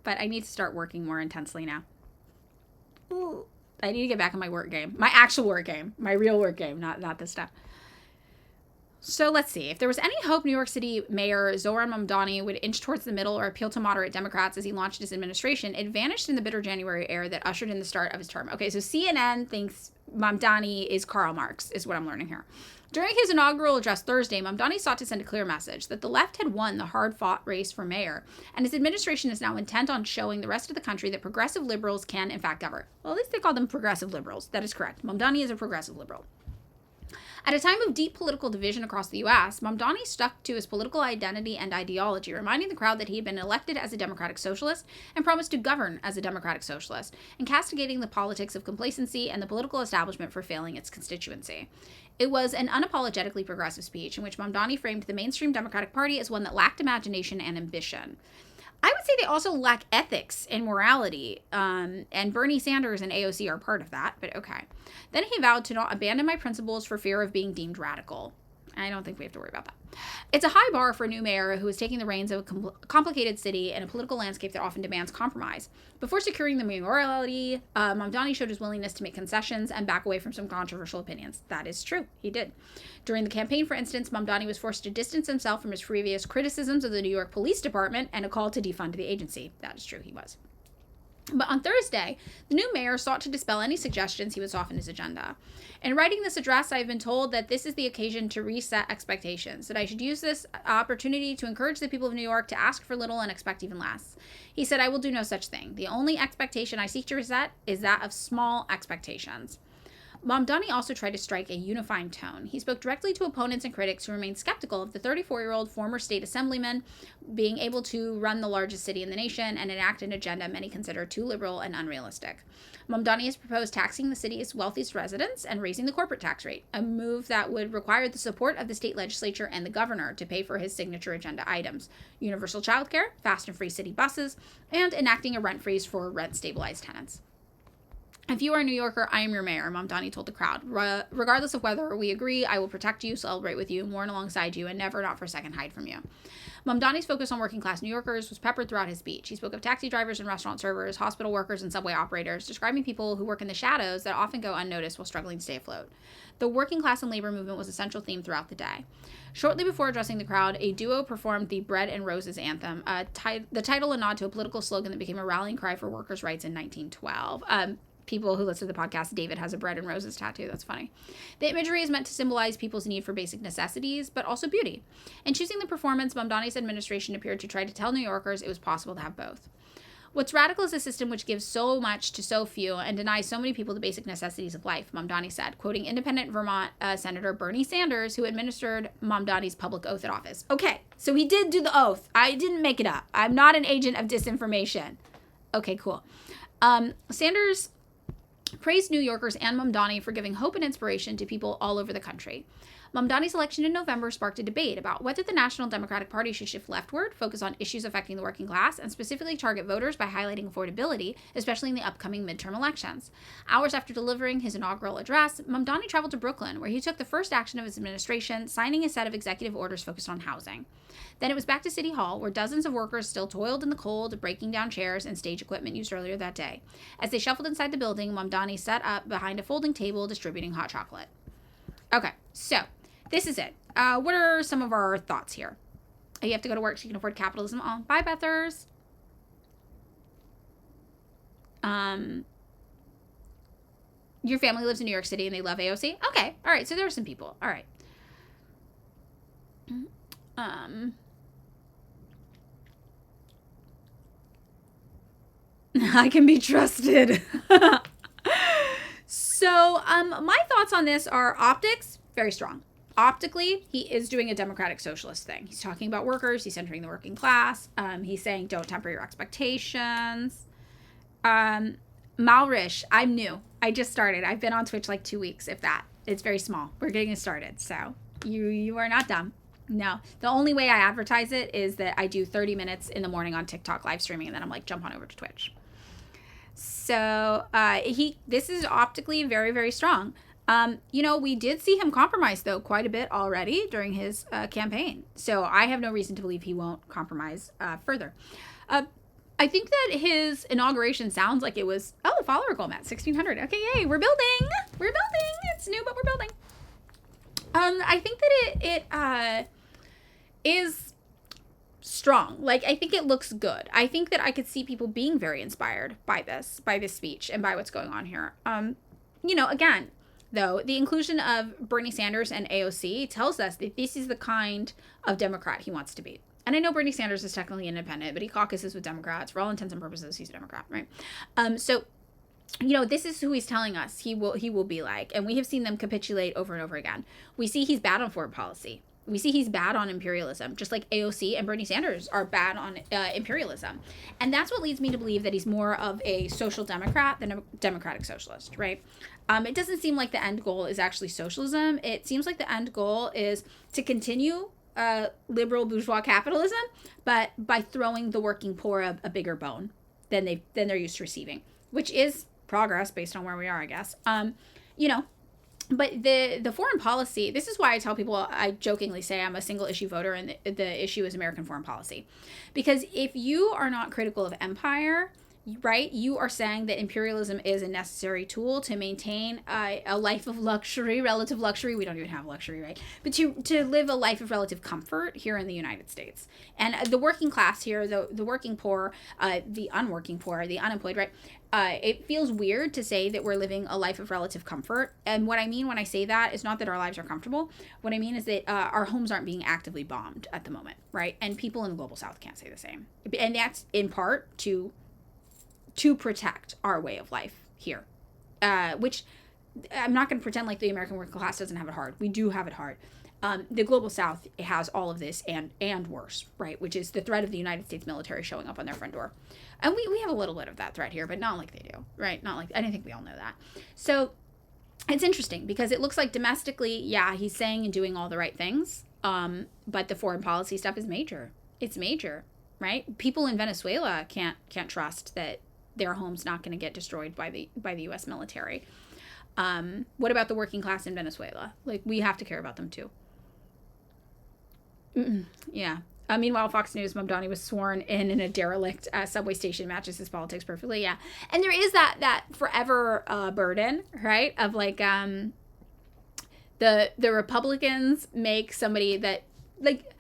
Speaker 1: I need to start working more intensely now. Ooh. I need to get back on my work game. My actual work game. My real work game, not this stuff. So let's see. If there was any hope New York City Mayor Zohran Mamdani would inch towards the middle or appeal to moderate Democrats as he launched his administration, it vanished in the bitter January air that ushered in the start of his term. Okay, so CNN thinks Mamdani is Karl Marx, is what I'm learning here. During his inaugural address Thursday, Mamdani sought to send a clear message that the left had won the hard-fought race for mayor, and his administration is now intent on showing the rest of the country that progressive liberals can, in fact, govern. Well, at least they call them progressive liberals. That is correct. Mamdani is a progressive liberal. At a time of deep political division across the U.S., Mamdani stuck to his political identity and ideology, reminding the crowd that he had been elected as a democratic socialist and promised to govern as a democratic socialist, and castigating the politics of complacency and the political establishment for failing its constituency. It was an unapologetically progressive speech in which Mamdani framed the mainstream Democratic Party as one that lacked imagination and ambition. I would say they also lack ethics and morality, and Bernie Sanders and AOC are part of that, but okay. Then he vowed to not abandon my principles for fear of being deemed radical. I don't think we have to worry about that. It's a high bar for a new mayor who is taking the reins of a complicated city in a political landscape that often demands compromise. Before securing the mayoralty, Mamdani showed his willingness to make concessions and back away from some controversial opinions. That is true. He did. During the campaign, for instance, Mamdani was forced to distance himself from his previous criticisms of the New York Police Department and a call to defund the agency. That is true. He was. But on Thursday, the new mayor sought to dispel any suggestions he would soften his agenda. In writing this address, I have been told that this is the occasion to reset expectations, that I should use this opportunity to encourage the people of New York to ask for little and expect even less. He said, I will do no such thing. The only expectation I seek to reset is that of small expectations. Mamdani also tried to strike a unifying tone. He spoke directly to opponents and critics who remained skeptical of the 34-year-old former state assemblyman being able to run the largest city in the nation and enact an agenda many consider too liberal and unrealistic. Mamdani has proposed taxing the city's wealthiest residents and raising the corporate tax rate, a move that would require the support of the state legislature and the governor to pay for his signature agenda items: universal childcare, fast and free city buses, and enacting a rent freeze for rent-stabilized tenants. If you are a New Yorker, I am your mayor, Mamdani told the crowd. Regardless of whether we agree, I will protect you, celebrate with you, mourn alongside you, and never, not for a second, hide from you. Mamdani's focus on working-class New Yorkers was peppered throughout his speech. He spoke of taxi drivers and restaurant servers, hospital workers and subway operators, describing people who work in the shadows that often go unnoticed while struggling to stay afloat. The working class and labor movement was a central theme throughout the day. Shortly before addressing the crowd, a duo performed the Bread and Roses anthem, the title a nod to a political slogan that became a rallying cry for workers' rights in 1912. People who listen to the podcast, David has a bread and roses tattoo. That's funny. The imagery is meant to symbolize people's need for basic necessities, but also beauty. In choosing the performance, Mamdani's administration appeared to try to tell New Yorkers it was possible to have both. What's radical is a system which gives so much to so few and denies so many people the basic necessities of life, Mamdani said, quoting independent Vermont Senator Bernie Sanders, who administered Mamdani's public oath at office. Okay, so he did do the oath. I didn't make it up. I'm not an agent of disinformation. Okay, cool. Sanders praised New Yorkers and Mamdani for giving hope and inspiration to people all over the country. Mamdani's election in November sparked a debate about whether the National Democratic Party should shift leftward, focus on issues affecting the working class, and specifically target voters by highlighting affordability, especially in the upcoming midterm elections. Hours after delivering his inaugural address, Mamdani traveled to Brooklyn, where he took the first action of his administration, signing a set of executive orders focused on housing. Then it was back to City Hall, where dozens of workers still toiled in the cold, breaking down chairs and stage equipment used earlier that day. As they shuffled inside the building, Mamdani sat up behind a folding table distributing hot chocolate. Okay, so this is it. What are some of our thoughts here? You have to go to work so you can afford capitalism. Oh, bye, Bethers. Your family lives in New York City and they love AOC? Okay, all right, so there are some people. All right. I can be trusted. So, my thoughts on this are optics, very strong. Optically, he is doing a democratic socialist thing. He's talking about workers. He's centering the working class. He's saying don't temper your expectations. Malrish, I'm new. I just started. I've been on Twitch like 2 weeks, if that. It's very small. We're getting it started. So you are not dumb. No. The only way I advertise it is that I do 30 minutes in the morning on TikTok live streaming, and then I'm like, jump on over to Twitch. So this is optically very, very strong. We did see him compromise, though, quite a bit already during his campaign. So I have no reason to believe he won't compromise further. I think that his inauguration sounds like it was, follower goal, Matt, 1,600. Okay, yay, we're building. We're building. It's new, but we're building. I think that it is strong. Like, I think it looks good. I think that I could see people being very inspired by this speech and by what's going on here. Again, though, the inclusion of Bernie Sanders and AOC tells us that this is the kind of Democrat he wants to be. And I know Bernie Sanders is technically independent, but he caucuses with Democrats. For all intents and purposes, he's a Democrat, right? This is who he's telling us he will be like. And we have seen them capitulate over and over again. We see he's bad on foreign policy. We see he's bad on imperialism, just like AOC and Bernie Sanders are bad on imperialism. And that's what leads me to believe that he's more of a social democrat than a democratic socialist, right? It doesn't seem like the end goal is actually socialism. It seems like the end goal is to continue liberal bourgeois capitalism, but by throwing the working poor a bigger bone than they're used to receiving, which is progress based on where we are, I guess. But the foreign policy, this is why I tell people, I jokingly say I'm a single issue voter and the issue is American foreign policy. Because if you are not critical of empire, right, you are saying that imperialism is a necessary tool to maintain a life of luxury, relative luxury. We don't even have luxury, right? But to live a life of relative comfort here in the United States. And the working class here, the working poor, the unworking poor, the unemployed, right? It feels weird to say that we're living a life of relative comfort. And what I mean when I say that is not that our lives are comfortable. What I mean is that our homes aren't being actively bombed at the moment, right? And people in the global south can't say the same. And that's in part to protect our way of life here, which I'm not going to pretend like the American working class doesn't have it hard. We do have it hard. The global south has all of this and worse, right? Which is the threat of the United States military showing up on their front door. And we have a little bit of that threat here, but not like they do, right? Not like, I don't think we all know that. So it's interesting because it looks like domestically, yeah, he's saying and doing all the right things. But the foreign policy stuff is major. It's major, right? People in Venezuela can't trust that their home's not going to get destroyed by the U.S. military. What about the working class in Venezuela? Like, we have to care about them too. Yeah. Meanwhile, Fox News, Mamdani was sworn in a derelict subway station, matches his politics perfectly. Yeah. And there is that forever burden, right? Of like, the Republicans make somebody that, like,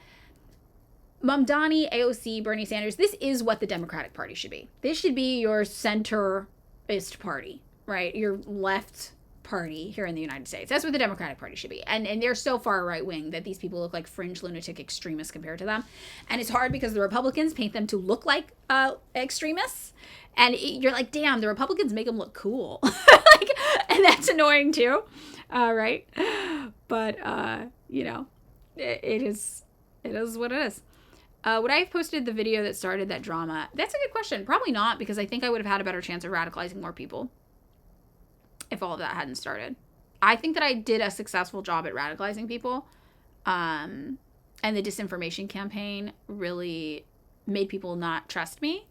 Speaker 1: Mamdani, AOC, Bernie Sanders, this is what the Democratic Party should be. This should be your centrist party, right? Your left party here in the United States. That's what the Democratic Party should be. And they're so far right-wing that these people look like fringe lunatic extremists compared to them. And it's hard because the Republicans paint them to look like extremists. And you're like, damn, the Republicans make them look cool. Like, and that's annoying too. Right? But, you know, it is what it is. Would I have posted the video that started that drama? That's a good question. Probably not, because I think I would have had a better chance of radicalizing more people if all of that hadn't started. I think that I did a successful job at radicalizing people. And the disinformation campaign really made people not trust me.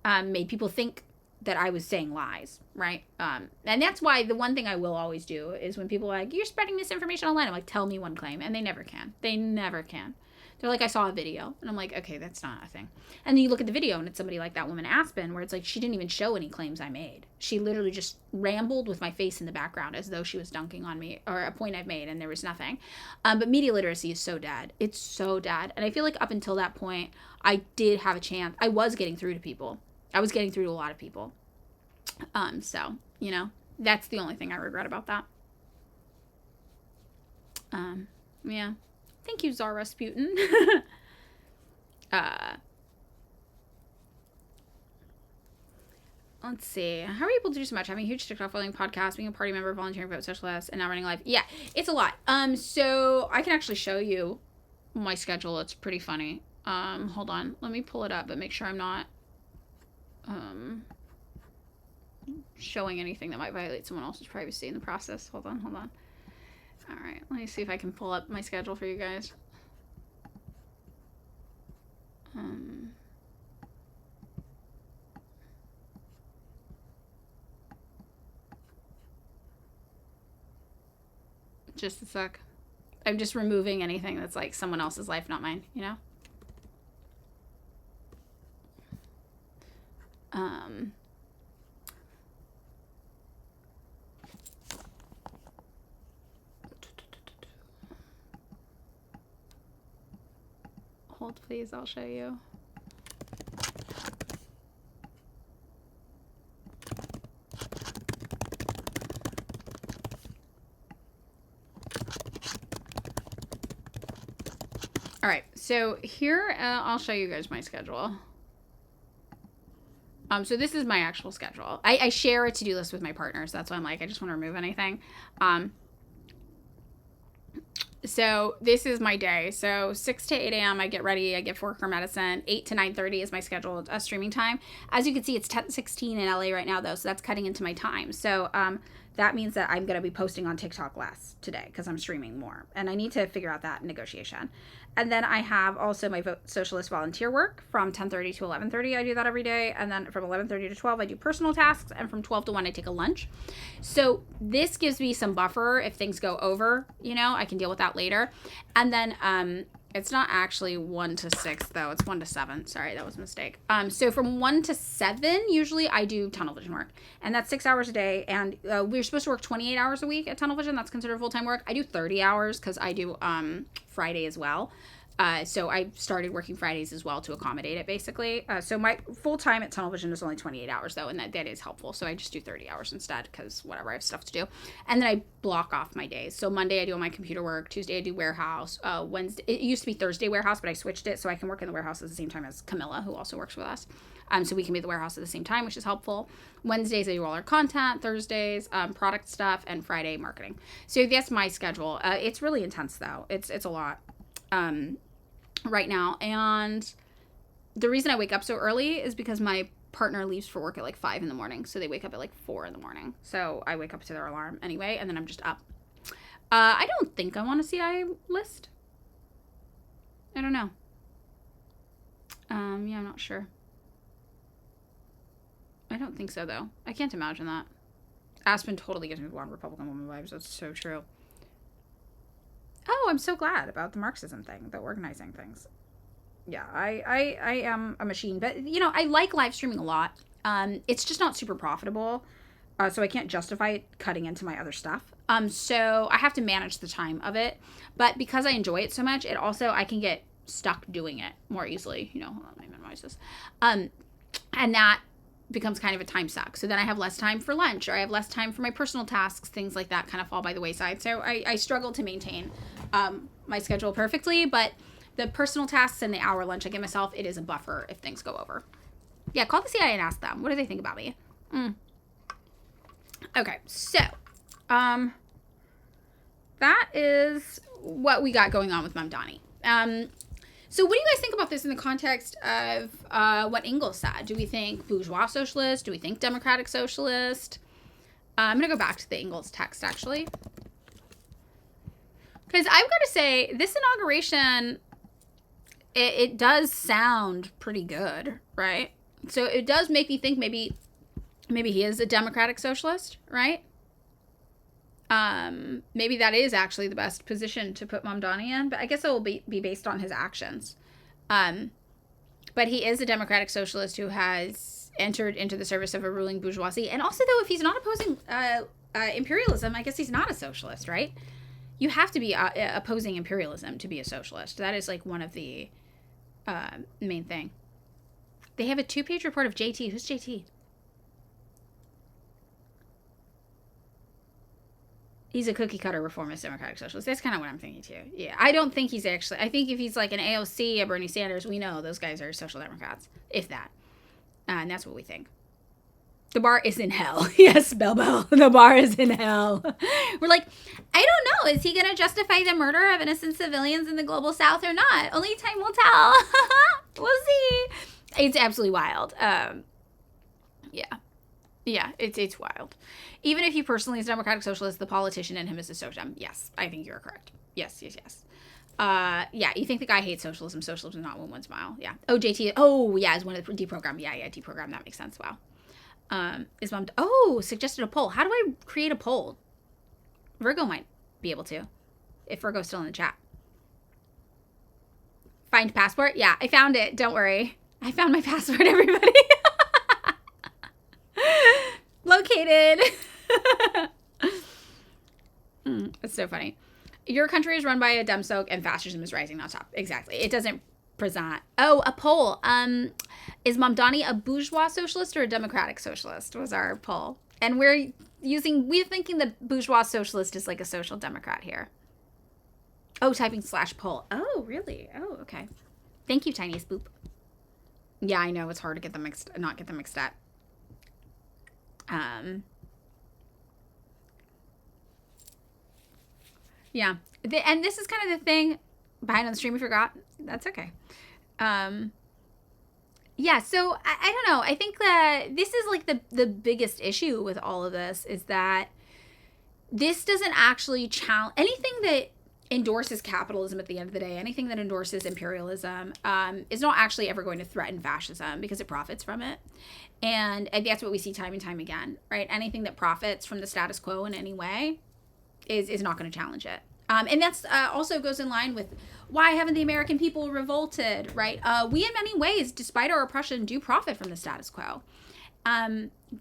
Speaker 1: Made people think that I was saying lies, right? And that's why the one thing I will always do is when people are like, you're spreading misinformation online, I'm like, tell me one claim. And they never can. They never can. They're like, I saw a video. And I'm like, okay, that's not a thing. And then you look at the video and it's somebody like that woman Aspen, where it's like, she didn't even show any claims I made. She literally just rambled with my face in the background as though she was dunking on me or a point I've made, and there was nothing. But media literacy is so dead. It's so dead. And I feel like up until that point, I did have a chance. I was getting through to people. I was getting through to a lot of people. So, you know, that's the only thing I regret about that. Yeah. Thank you, Czar Rasputin. Let's see. How are you able to do so much? Having a huge TikTok following, podcast, being a party member, volunteering for Socialism, and now running live. Yeah, it's a lot. So I can actually show you my schedule. It's pretty funny. Hold on. Let me pull it up, but make sure I'm not showing anything that might violate someone else's privacy in the process. Hold on. All right, let me see if I can pull up my schedule for you guys. Just a sec. I'm just removing anything that's like someone else's life, not mine, you know? Hold, please, I'll show you. All right, so here, I'll show you guys my schedule. So this is my actual schedule. I share a to-do list with my partners. That's why I'm like, I just want to remove anything. So this is my day. So 6 to 8 a.m. I get ready. I get for her medicine. 8 to 9:30 is my scheduled streaming time. As you can see, it's 10:16 in LA right now, though. So that's cutting into my time. So that means that I'm going to be posting on TikTok less today because I'm streaming more. And I need to figure out that negotiation. And then I have also my socialist volunteer work from 10:30 to 11:30. I do that every day. And then from 11:30 to 12, I do personal tasks. And from 12 to 1, I take a lunch. So this gives me some buffer if things go over, you know, I can deal with that later. And then it's not actually 1 to 6, though. It's 1 to 7. Sorry, that was a mistake. So from 1 to 7, usually I do tunnel vision work. And that's 6 hours a day. And we're supposed to work 28 hours a week at tunnel vision. That's considered full-time work. I do 30 hours because I do Friday as well. So I started working Fridays as well to accommodate it, basically. So my full-time at tunnel vision is only 28 hours, though, and that is helpful. So I just do 30 hours instead because whatever, I have stuff to do. And then I block off my days. So Monday I do all my computer work. Tuesday I do warehouse. Wednesday, it used to be Thursday warehouse, but I switched it so I can work in the warehouse at the same time as Camilla, who also works with us. So we can be at the warehouse at the same time, which is helpful. Wednesdays I do all our content. Thursdays, product stuff, and Friday marketing. So that's my schedule. It's really intense, though. It's a lot. Right now, and the reason I wake up so early is because my partner leaves for work at like 5 in the morning, so they wake up at like 4 in the morning, so I wake up to their alarm anyway, and then I'm just up. I don't think I want a CI list. I don't know. Yeah, I'm not sure. I don't think so, though. I can't imagine that. Aspen totally gives me blonde Republican woman vibes. That's so true. Oh, I'm so glad about the Marxism thing, the organizing things. Yeah, I am a machine. But, I like live streaming a lot. It's just not super profitable. So I can't justify cutting into my other stuff. So I have to manage the time of it. But because I enjoy it so much, I can get stuck doing it more easily. Hold on, let me minimize this. And that becomes kind of a time suck. So then I have less time for lunch, or I have less time for my personal tasks, things like that kind of fall by the wayside. So I struggle to maintain my schedule perfectly, but the personal tasks and the hour lunch I give myself, it is a buffer if things go over. Yeah, call the CIA and ask them. What do they think about me? Okay, so that is what we got going on with Mamdani. So what do you guys think about this in the context of what Engels said? Do we think bourgeois socialist? Do we think democratic socialist? I'm going to go back to the Engels text, actually. Because I've got to say, this inauguration, it does sound pretty good, right? So it does make me think maybe he is a democratic socialist, right? Maybe that is actually the best position to put Mamdani in, but I guess it will be based on his actions. But he is a democratic socialist who has entered into the service of a ruling bourgeoisie. And also, though, if he's not opposing imperialism, I guess he's not a socialist, right? You have to be opposing imperialism to be a socialist. That is like one of the main thing. They have a 2-page report of JT. Who's JT? He's a cookie cutter reformist democratic socialist. That's kind of what I'm thinking too. Yeah, I don't think he's actually. I think if he's like an AOC, a Bernie Sanders, we know those guys are social democrats, if that. And that's what we think. The bar is in hell. Yes, Bell. The bar is in hell. We're like, I don't know. Is he going to justify the murder of innocent civilians in the global south or not? Only time will tell. We'll see. It's absolutely wild. Yeah, it's wild. Even if he personally is a democratic socialist, the politician in him is a socialist. Yes, I think you're correct. Yes. Yeah, you think the guy hates socialism. Socialism is not one smile. Yeah. Oh, JT. Oh, yeah, is one of the deprogram. Yeah, deprogram. That makes sense. Wow. Suggested a poll. How do I create a poll? Virgo might be able to, if Virgo's still in the chat. Find passport? Yeah, I found it. Don't worry. I found my passport, everybody. Located. It's so funny. Your country is run by a dumb soak and fascism is rising on top. Exactly. It doesn't present. Oh, a poll. Is Mamdani a bourgeois socialist or a democratic socialist was our poll. And we're thinking the bourgeois socialist is like a social democrat here. Oh, typing /poll. Oh, really? Oh, okay. Thank you, Tiniest Boop. Yeah, I know. It's hard to not get them mixed up. Yeah. And this is kind of the thing behind on the stream. We forgot. That's okay. Yeah. So I don't know. I think that this is like the biggest issue with all of this is that this doesn't actually challenge anything that endorses capitalism at the end of the day. Anything that endorses imperialism is not actually ever going to threaten fascism because it profits from it. And that's what we see time and time again, right? Anything that profits from the status quo in any way is not going to challenge it. And that's also goes in line with why haven't the American people revolted, right? We, in many ways, despite our oppression, do profit from the status quo.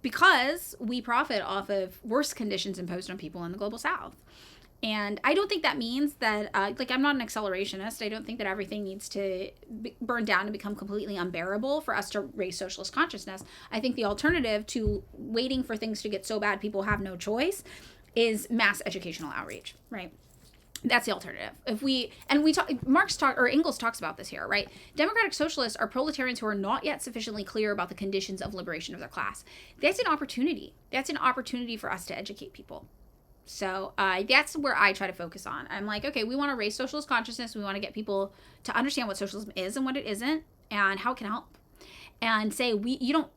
Speaker 1: Because we profit off of worse conditions imposed on people in the global south. And I don't think that means that, I'm not an accelerationist. I don't think that everything needs to burn down and become completely unbearable for us to raise socialist consciousness. I think the alternative to waiting for things to get so bad people have no choice is mass educational outreach, right? That's the alternative. Engels talks about this here, right? Democratic socialists are proletarians who are not yet sufficiently clear about the conditions of liberation of their class. That's an opportunity. That's an opportunity for us to educate people. So that's where I try to focus on. I'm like, okay, we want to raise socialist consciousness. We want to get people to understand what socialism is and what it isn't and how it can help. And say, you don't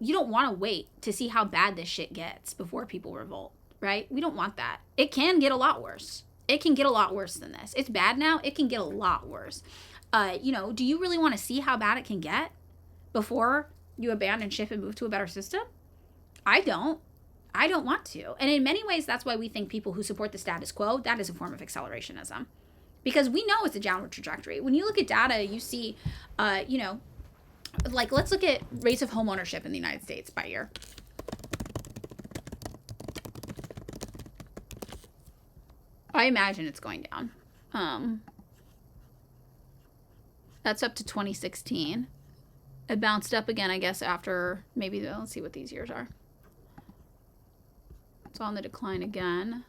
Speaker 1: want to wait to see how bad this shit gets before people revolt, right? We don't want that. It can get a lot worse. It can get a lot worse than this. It's bad now. It can get a lot worse. Do you really want to see how bad it can get before you abandon ship and move to a better system? I don't. I don't want to. And in many ways, that's why we think people who support the status quo, that is a form of accelerationism. Because we know it's a downward trajectory. When you look at data, you see, like, let's look at rates of home ownership in the United States by year. I imagine it's going down. That's up to 2016. It bounced up again, I guess, after maybe, let's see what these years are. It's on the decline again.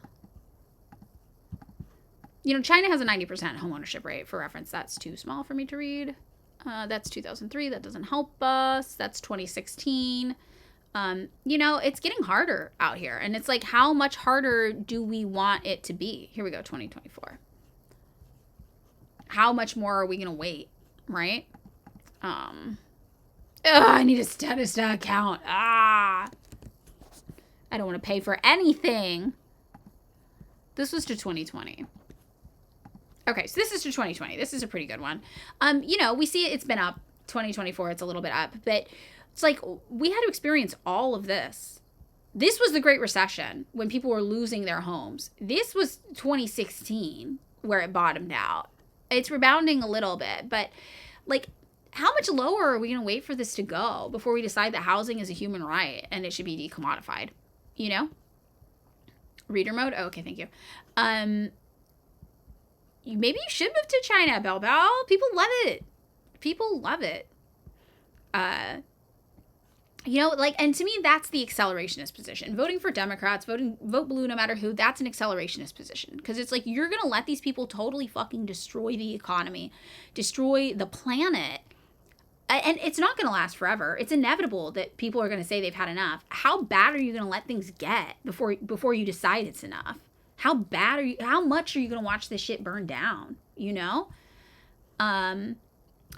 Speaker 1: You know, China has a 90% home ownership rate. For reference, that's too small for me to read. That's 2003. That doesn't help us. That's 2016. You know, it's getting harder out here. And it's like, how much harder do we want it to be? Here we go, 2024. How much more are we going to wait, right? I need a Statista account. I don't want to pay for anything. This was to 2020. Okay, so this is to 2020. This is a pretty good one. You know, we see it's been up. 2024, it's a little bit up. But it's like we had to experience all of this. This was the Great Recession when people were losing their homes. This was 2016 where it bottomed out. It's rebounding a little bit. But, like, how much lower are we going to wait for this to go before we decide that housing is a human right and it should be decommodified? You know? Reader mode? Oh, okay, thank you. Maybe you should move to China, Bell Bell. People love it. People love it. You know, like, and to me, that's the accelerationist position. Voting for Democrats, vote blue no matter who, that's an accelerationist position. Because it's like, you're going to let these people totally fucking destroy the economy, destroy the planet. And it's not going to last forever. It's inevitable that people are going to say they've had enough. How bad are you going to let things get before you decide it's enough? How much are you going to watch this shit burn down? You know?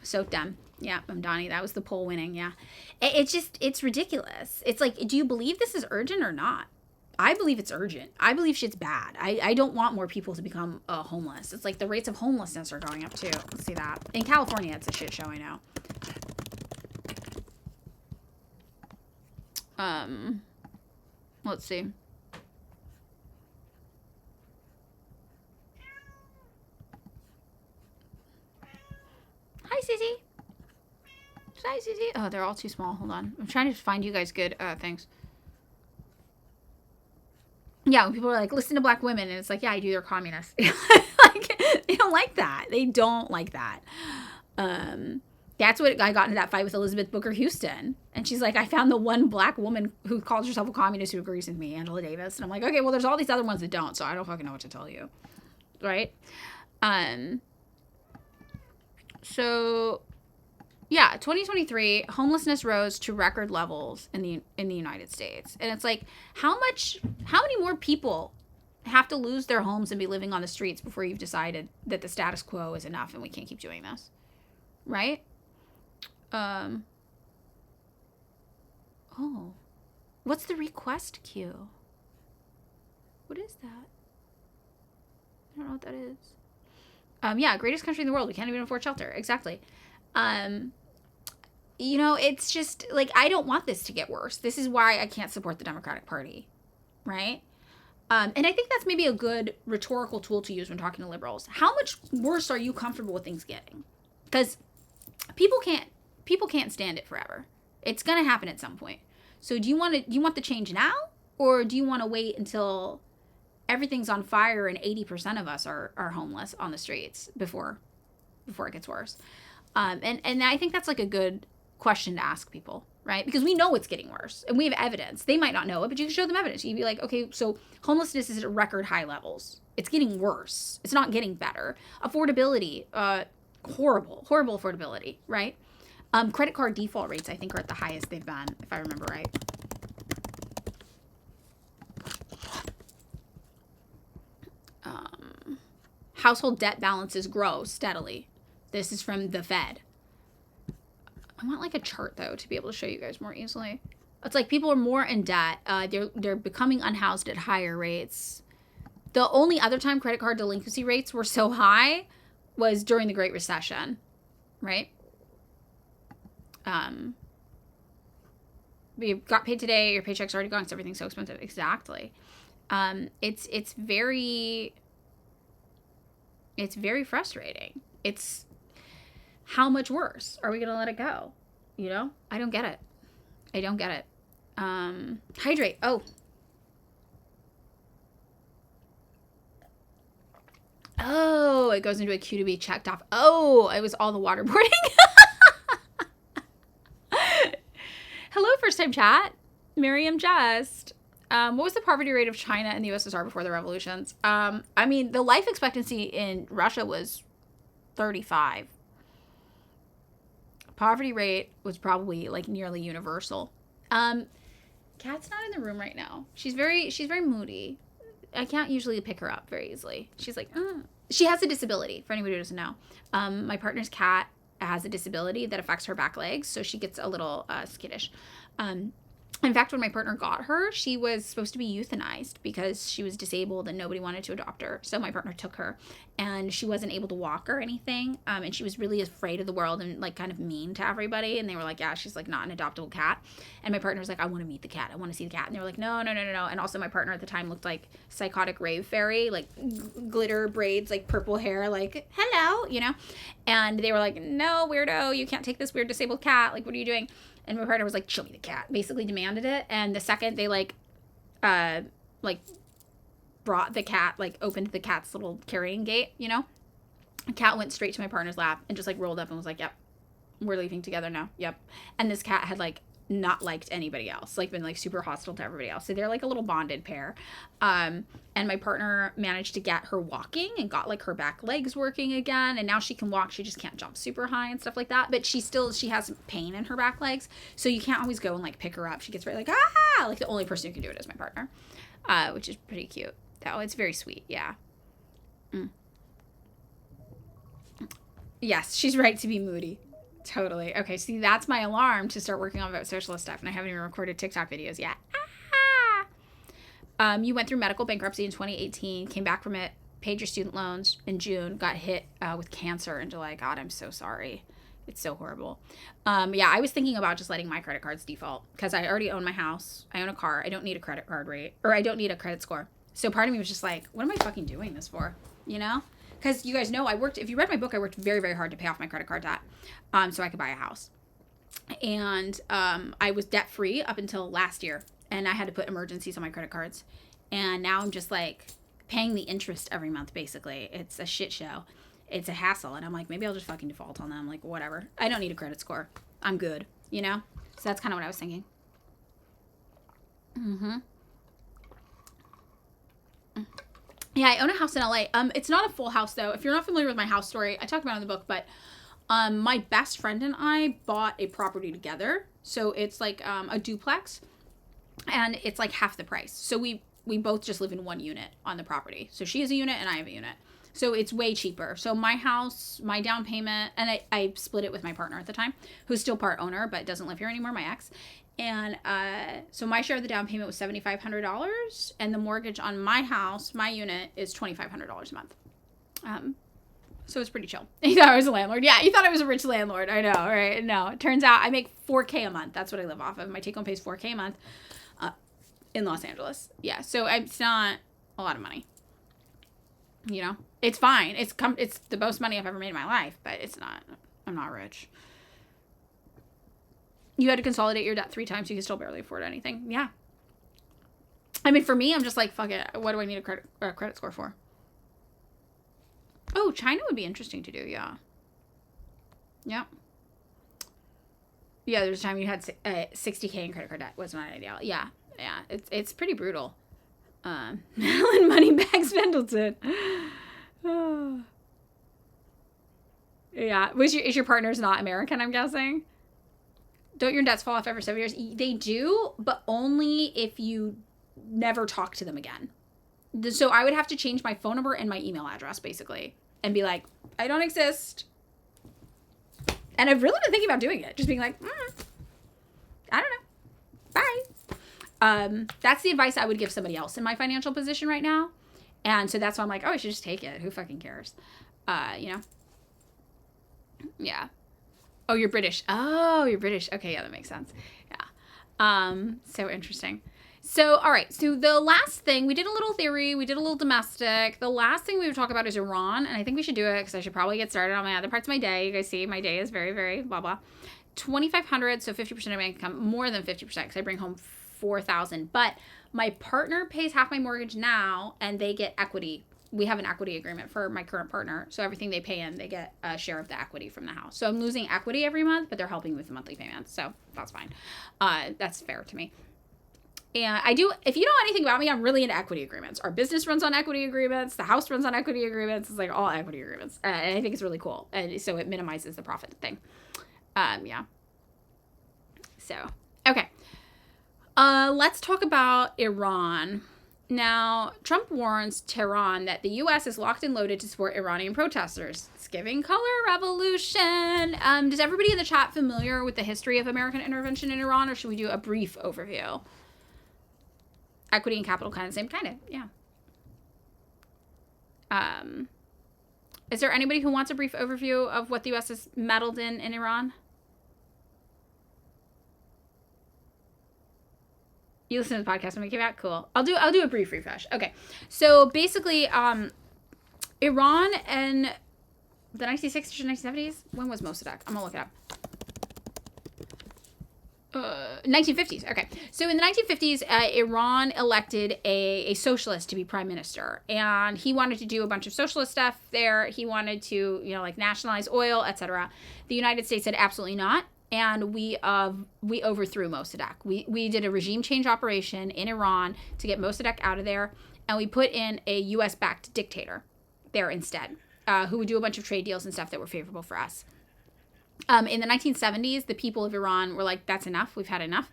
Speaker 1: So dumb. Yeah, Mamdani, that was the poll winning. Yeah. It's ridiculous. It's like, do you believe this is urgent or not? I believe it's urgent. I believe shit's bad. I don't want more people to become homeless. It's like the rates of homelessness are going up too. Let's see that. In California, it's a shit show, I know. Let's see. Hi, Sissy. Hi, Sissy. Oh, they're all too small. Hold on. I'm trying to find you guys good things. Yeah, when people are like, listen to black women, and it's like, yeah, I do, they're communists. Like, they don't like that. They don't like that. That's what I got into that fight with Elizabeth Booker Houston. And she's like, I found the one black woman who calls herself a communist who agrees with me, Angela Davis. And I'm like, okay, well, there's all these other ones that don't, so I don't fucking know what to tell you. Right? So, yeah, 2023, homelessness rose to record levels in the United States. And it's like, how many more people have to lose their homes and be living on the streets before you've decided that the status quo is enough and we can't keep doing this? Right? Oh, what's the request queue? What is that? I don't know what that is. Yeah, greatest country in the world. We can't even afford shelter. Exactly. You know, it's just like, I don't want this to get worse. This is why I can't support the Democratic Party. Right? And I think that's maybe a good rhetorical tool to use when talking to liberals. How much worse are you comfortable with things getting? Because people can't stand it forever. It's going to happen at some point. So do you want the change now? Or do you want to wait until everything's on fire and 80% of us are homeless on the streets before it gets worse? And I think that's like a good question to ask people, right? Because we know it's getting worse and we have evidence. They might not know it, but you can show them evidence. You'd be like, okay, so homelessness is at record high levels. It's getting worse. It's not getting better. Affordability, horrible affordability, right? Credit card default rates, I think, are at the highest they've been, if I remember right. Household debt balances grow steadily. This is from the Fed. I want like a chart though to be able to show you guys more easily. It's like people are more in debt. They're becoming unhoused at higher rates. The only other time credit card delinquency rates were so high was during the Great Recession, right? you got paid today, your paycheck's already gone because everything's so expensive. Exactly. It's very frustrating. It's how much worse are we going to let it go? You know, I don't get it. Hydrate. Oh, it goes into a queue to be checked off. Oh, it was all the waterboarding. Hello, first time chat. Miriam Just. What was the poverty rate of China and the USSR before the revolutions? I mean, the life expectancy in Russia was 35. Poverty rate was probably like nearly universal. Kat's not in the room right now. She's very moody. I can't usually pick her up very easily. She's like, she has a disability, for anybody who doesn't know. My partner's cat has a disability that affects her back legs, so she gets a little skittish. In fact, when my partner got her, she was supposed to be euthanized because she was disabled and nobody wanted to adopt her. So my partner took her, and she wasn't able to walk or anything. And she was really afraid of the world and like kind of mean to everybody. And they were like, yeah, she's like not an adoptable cat. And my partner was like, I want to meet the cat. I want to see the cat. And they were like, no. And also my partner at the time looked like psychotic rave fairy, like glitter braids, like purple hair, like, hello, you know? And they were like, no, weirdo, you can't take this weird disabled cat. Like, what are you doing? And my partner was like, show me the cat, basically demanded it. And the second they brought the cat, like opened the cat's little carrying gate, you know, the cat went straight to my partner's lap and just like rolled up and was like, yep, we're leaving together now. Yep. And this cat had like not liked anybody else, like been like super hostile to everybody else. So they're like a little bonded pair. And my partner managed to get her walking and got like her back legs working again. And now she can walk. She just can't jump super high and stuff like that. But she has pain in her back legs. So you can't always go and like pick her up. She gets very like, ah, like the only person who can do it is my partner, which is pretty cute. Oh, it's very sweet. Yeah. Yes, she's right to be moody. Totally. Okay, see, that's my alarm to start working on about socialist stuff, and I haven't even recorded TikTok videos yet. You went through medical bankruptcy in 2018, came back from it, paid your student loans in June, got hit with cancer in July. God, I'm so sorry. It's so horrible. Yeah, I was thinking about just letting my credit cards default because I already own my house. I own a car. I don't need a credit card rate, or I don't need a credit score. So part of me was just like, what am I fucking doing this for? You know? Because you guys know if you read my book, I worked very, very hard to pay off my credit card debt so I could buy a house. And I was debt-free up until last year, and I had to put emergencies on my credit cards. And now I'm just like paying the interest every month, basically. It's a shit show. It's a hassle. And I'm like, maybe I'll just fucking default on them. Like, whatever. I don't need a credit score. I'm good, you know? So that's kind of what I was thinking. Yeah, I own a house in LA. It's not a full house though. If you're not familiar with my house story, I talked about it in the book, but my best friend and I bought a property together. So it's like a duplex, and it's like half the price. So we both just live in one unit on the property. So she has a unit and I have a unit. So it's way cheaper. So my house, my down payment, and I split it with my partner at the time, who's still part owner but doesn't live here anymore, my ex. And so my share of the down payment was $7,500, and the mortgage on my house, my unit, is $2,500 a month. So it's pretty chill. You thought I was a landlord? Yeah, you thought I was a rich landlord. I know, right? No, it turns out I make $4K a month. That's what I live off of. My take-home pay is $4K a month in Los Angeles. Yeah, so it's not a lot of money. You know, it's fine. It's the most money I've ever made in my life, but it's not. I'm not rich. You had to consolidate your debt 3 times. You can still barely afford anything. Yeah. I mean, for me, I'm just like, fuck it. What do I need a credit score for? Oh, China would be interesting to do. Yeah. Yeah. Yeah, there's a time you had $60K in credit card debt. Was not ideal. Yeah. Yeah. It's pretty brutal. Alan Moneybags Pendleton. Oh. Yeah. Is your partner's not American, I'm guessing? Don't your debts fall off every 7 years? They do, but only if you never talk to them again. So I would have to change my phone number and my email address, basically, and be like, I don't exist. And I've really been thinking about doing it. Just being like, I don't know. Bye. That's the advice I would give somebody else in my financial position right now. And so that's why I'm like, oh, I should just take it. Who fucking cares? You know? Yeah. Oh, you're British. Okay, yeah, that makes sense. Yeah. So interesting. So, all right. So the last thing, we did a little theory, we did a little domestic. The last thing we would talk about is Iran. And I think we should do it because I should probably get started on my other parts of my day. You guys see, my day is very, very blah, blah. 2,500, so 50% of my income, more than 50% because I bring home 4,000. But my partner pays half my mortgage now and they get equity. We have an equity agreement for my current partner. So everything they pay in, they get a share of the equity from the house. So I'm losing equity every month, but they're helping with the monthly payments. So that's fine. That's fair to me. And I do, if you know anything about me, I'm really into equity agreements. Our business runs on equity agreements. The house runs on equity agreements. It's like all equity agreements. And I think it's really cool. And so it minimizes the profit thing. Yeah. So, okay. Let's talk about Iran. Now, Trump warns Tehran that the U.S. is locked and loaded to support Iranian protesters. It's giving color revolution. Is everybody in the chat familiar with the history of American intervention in Iran, or should we do a brief overview? Equity and capital kind of same, kind of, yeah. Is there anybody who wants a brief overview of what the U.S. has meddled in Iran? You listen to the podcast when we came out? Cool. I'll do a brief refresh. Okay. So basically, Iran and the 1960s or 1970s, when was Mossadegh? I'm gonna look it up. 1950s. Okay. So in the 1950s, Iran elected a socialist to be prime minister, and he wanted to do a bunch of socialist stuff there. He wanted to, like nationalize oil, etc. The United States said absolutely not. And we overthrew Mossadegh. We did a regime change operation in Iran to get Mossadegh out of there, and we put in a U.S.-backed dictator there instead, who would do a bunch of trade deals and stuff that were favorable for us. In the 1970s, the people of Iran were like, that's enough, we've had enough,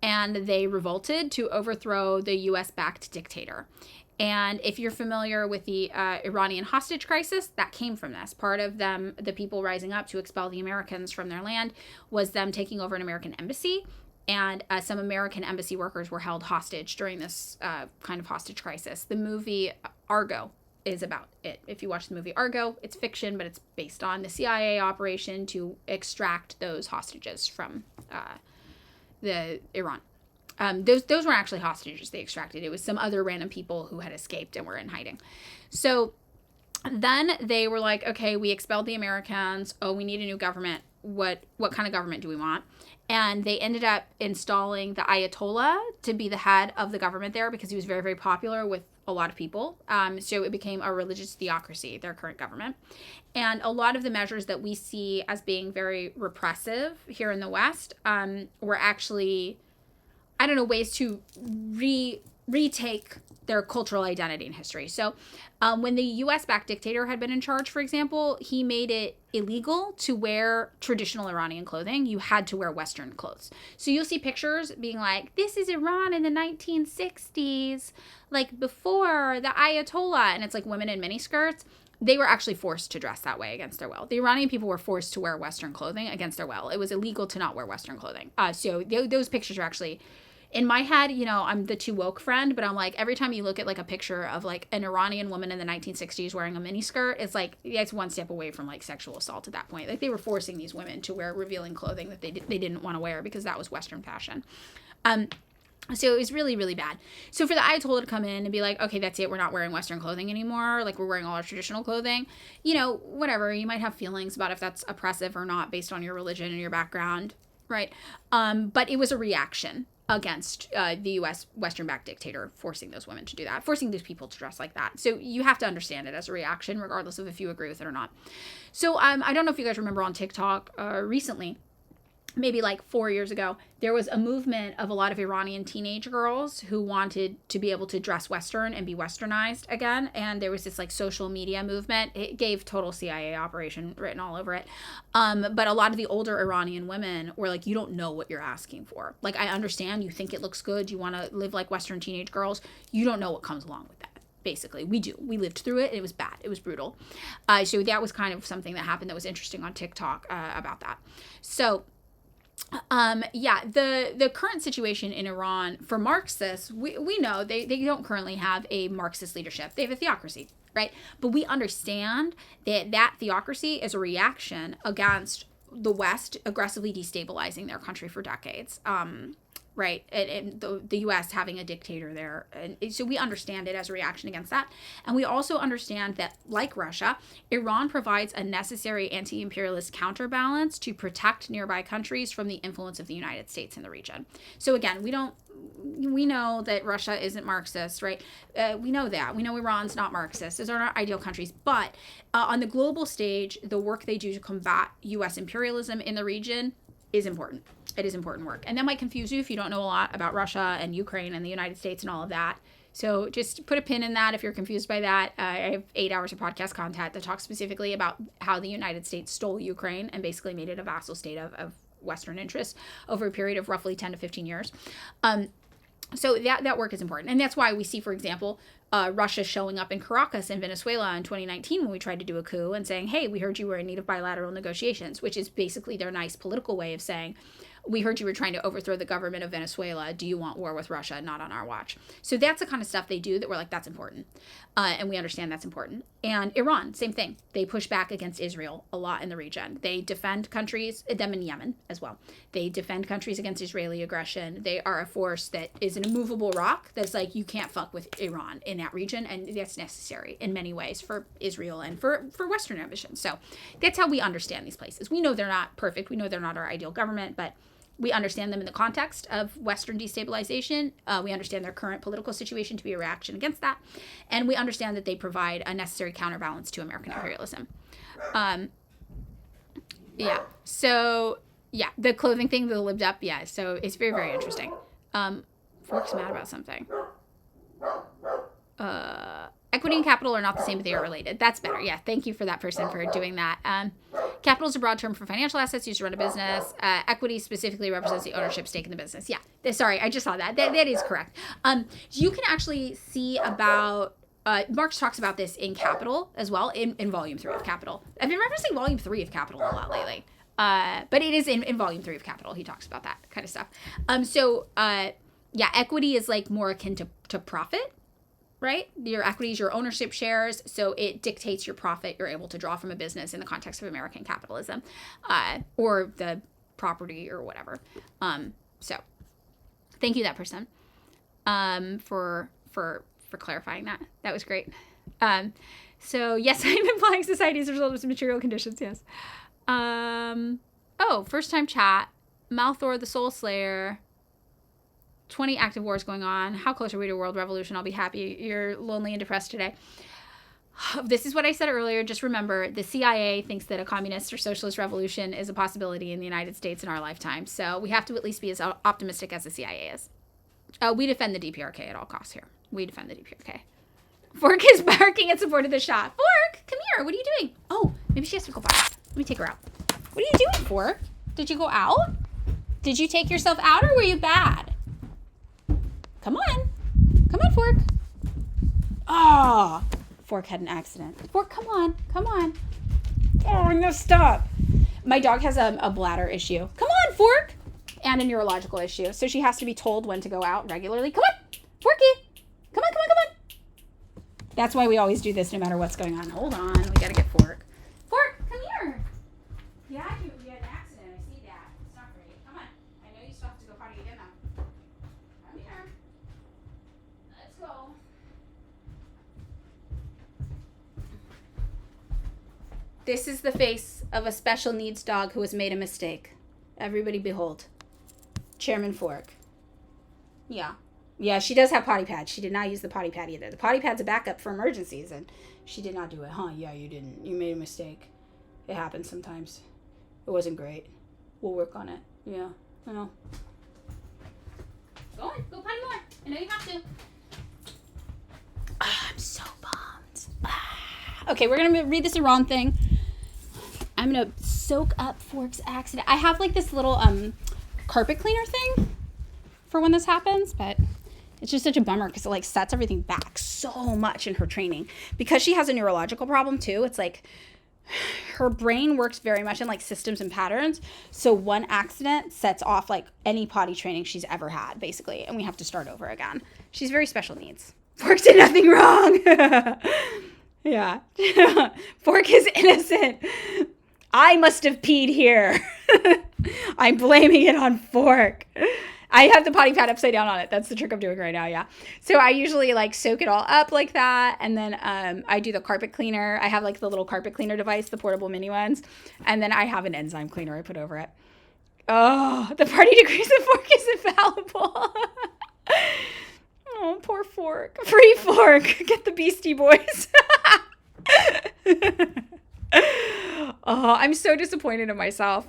Speaker 1: and they revolted to overthrow the U.S.-backed dictator. And if you're familiar with the Iranian hostage crisis, that came from this. Part of them, the people rising up to expel the Americans from their land, was them taking over an American embassy. And some American embassy workers were held hostage during this kind of hostage crisis. The movie Argo is about it. If you watch the movie Argo, it's fiction, but it's based on the CIA operation to extract those hostages from the Iran. Those weren't actually hostages they extracted. It was some other random people who had escaped and were in hiding. So then they were like, okay, we expelled the Americans. Oh, we need a new government. What kind of government do we want? And they ended up installing the Ayatollah to be the head of the government there because he was very, very popular with a lot of people. So it became a religious theocracy, their current government. And a lot of the measures that we see as being very repressive here in the West were actually, ways to retake their cultural identity and history. So when the U.S.-backed dictator had been in charge, for example, he made it illegal to wear traditional Iranian clothing. You had to wear Western clothes. So you'll see pictures being like, this is Iran in the 1960s, like before the Ayatollah. And it's like women in miniskirts. They were actually forced to dress that way against their will. The Iranian people were forced to wear Western clothing against their will. It was illegal to not wear Western clothing. So those pictures are actually... In my head, I'm the too woke friend, but I'm like, every time you look at like a picture of like an Iranian woman in the 1960s wearing a miniskirt, it's like, it's one step away from like sexual assault at that point. Like they were forcing these women to wear revealing clothing that they didn't want to wear because that was Western fashion. So it was really, really bad. So for the Ayatollah to come in and be like, okay, that's it. We're not wearing Western clothing anymore. Like we're wearing all our traditional clothing, whatever. You might have feelings about if that's oppressive or not based on your religion and your background. Right. But it was a reaction against the U.S. Western-backed dictator forcing those women to do that, forcing these people to dress like that. So you have to understand it as a reaction, regardless of if you agree with it or not. So I don't know if you guys remember on TikTok recently, maybe like 4 years ago, there was a movement of a lot of Iranian teenage girls who wanted to be able to dress Western and be Westernized again. And there was this like social media movement. It gave total CIA operation written all over it. But a lot of the older Iranian women were like, you don't know what you're asking for. Like, I understand you think it looks good. You want to live like Western teenage girls. You don't know what comes along with that. Basically, we do. We lived through it. It was bad. It was brutal. So that was kind of something that happened that was interesting on TikTok about that. So the current situation in Iran for Marxists, we know they don't currently have a Marxist leadership. They have a theocracy, right? But we understand that theocracy is a reaction against the West aggressively destabilizing their country for decades. right? And the U.S. having a dictator there. And so we understand it as a reaction against that. And we also understand that, like Russia, Iran provides a necessary anti-imperialist counterbalance to protect nearby countries from the influence of the United States in the region. So again, we know that Russia isn't Marxist, right? We know that. We know Iran's not Marxist. Those are not ideal countries. But on the global stage, the work they do to combat U.S. imperialism in the region is important. It is important work. And that might confuse you if you don't know a lot about Russia and Ukraine and the United States and all of that. So just put a pin in that if you're confused by that. I have 8 hours of podcast content that talks specifically about how the United States stole Ukraine and basically made it a vassal state of Western interests over a period of roughly 10 to 15 years. So that work is important. And that's why we see, for example, Russia showing up in Caracas in Venezuela in 2019 when we tried to do a coup and saying, hey, we heard you were in need of bilateral negotiations, which is basically their nice political way of saying, we heard you were trying to overthrow the government of Venezuela. Do you want war with Russia? Not on our watch. So that's the kind of stuff they do that we're like, that's important. And we understand that's important. And Iran, same thing. They push back against Israel a lot in the region. They defend countries, them in Yemen as well. They defend countries against Israeli aggression. They are a force that is an immovable rock that's like, you can't fuck with Iran in that region. And that's necessary in many ways for Israel and for Western ambitions. So that's how we understand these places. We know they're not perfect. We know they're not our ideal government, but we understand them in the context of Western destabilization. We understand their current political situation to be a reaction against that. And we understand that they provide a necessary counterbalance to American imperialism. So, the clothing thing, the lived up, so it's very, very interesting. Fork's mad about something. Equity and capital are not the same, but they are related. That's better. Yeah, thank you for that person for doing that. Capital is a broad term for financial assets used to run a business. Equity specifically represents the ownership stake in the business. Yeah, sorry, I just saw that. That is correct. You can actually see about, Marx talks about this in Capital as well, in Volume 3 of Capital. I've been referencing Volume 3 of Capital a lot lately. But it is in Volume 3 of Capital. He talks about that kind of stuff. Equity is like more akin to profit. Right? Your equities, your ownership shares. So it dictates your profit you're able to draw from a business in the context of American capitalism, or the property or whatever. So thank you, that person, for clarifying that. That was great. So yes, I'm implying society as a result of some material conditions. Yes. First time chat. Malthor, the Soul Slayer. 20 active wars going on. How close are we to world revolution? I'll be happy. You're lonely and depressed today. This is what I said earlier. Just remember, the CIA thinks that a communist or socialist revolution is a possibility in the United States in our lifetime. So we have to at least be as optimistic as the CIA is. We defend the DPRK at all costs here. We defend the DPRK. Fork is barking in support of the shot. Fork, come here. What are you doing? Oh, maybe she has to go by. Let me take her out. What are you doing, Fork? Did you go out? Did you take yourself out, or were you bad? Come on, Fork. Oh, Fork had an accident. Fork, come on. Oh, no, stop. My dog has a bladder issue. Come on, Fork. And a neurological issue. So she has to be told when to go out regularly. Come on, Forky. Come on. That's why we always do this no matter what's going on. Hold on. We got to get Fork. Fork, come here. Yeah, you had an accident. I see that. It's not great. Come on. I know you still have to go potty again now. Come here. Let's go. This is the face of a special needs dog who has made a mistake. Everybody behold. Chairman Fork. Yeah, she does have potty pads. She did not use the potty pad either. The potty pad's a backup for emergencies, and she did not do it. Huh, yeah, you didn't. You made a mistake. It happens sometimes. It wasn't great. We'll work on it. Yeah, I know. Go on, go potty more. I know you have to. I'm so bummed. Okay, we're going to read this Iran thing. I'm going to soak up Fork's accident. I have like this little carpet cleaner thing for when this happens, but it's just such a bummer because it like sets everything back so much in her training. Because she has a neurological problem too, it's like her brain works very much in like systems and patterns. So one accident sets off like any potty training she's ever had, basically, and we have to start over again. She's very special needs. Fork did nothing wrong. Yeah. Fork is innocent. I must have peed here. I'm blaming it on Fork. I have the potty pad upside down on it. That's the trick I'm doing right now, yeah. So I usually like soak it all up like that, and then I do the carpet cleaner. I have like the little carpet cleaner device, the portable mini ones, and then I have an enzyme cleaner I put over it. Oh, the party degrees of Fork is infallible. Oh, poor Fork. Free Fork. Get the Beastie Boys. Oh, I'm so disappointed in myself.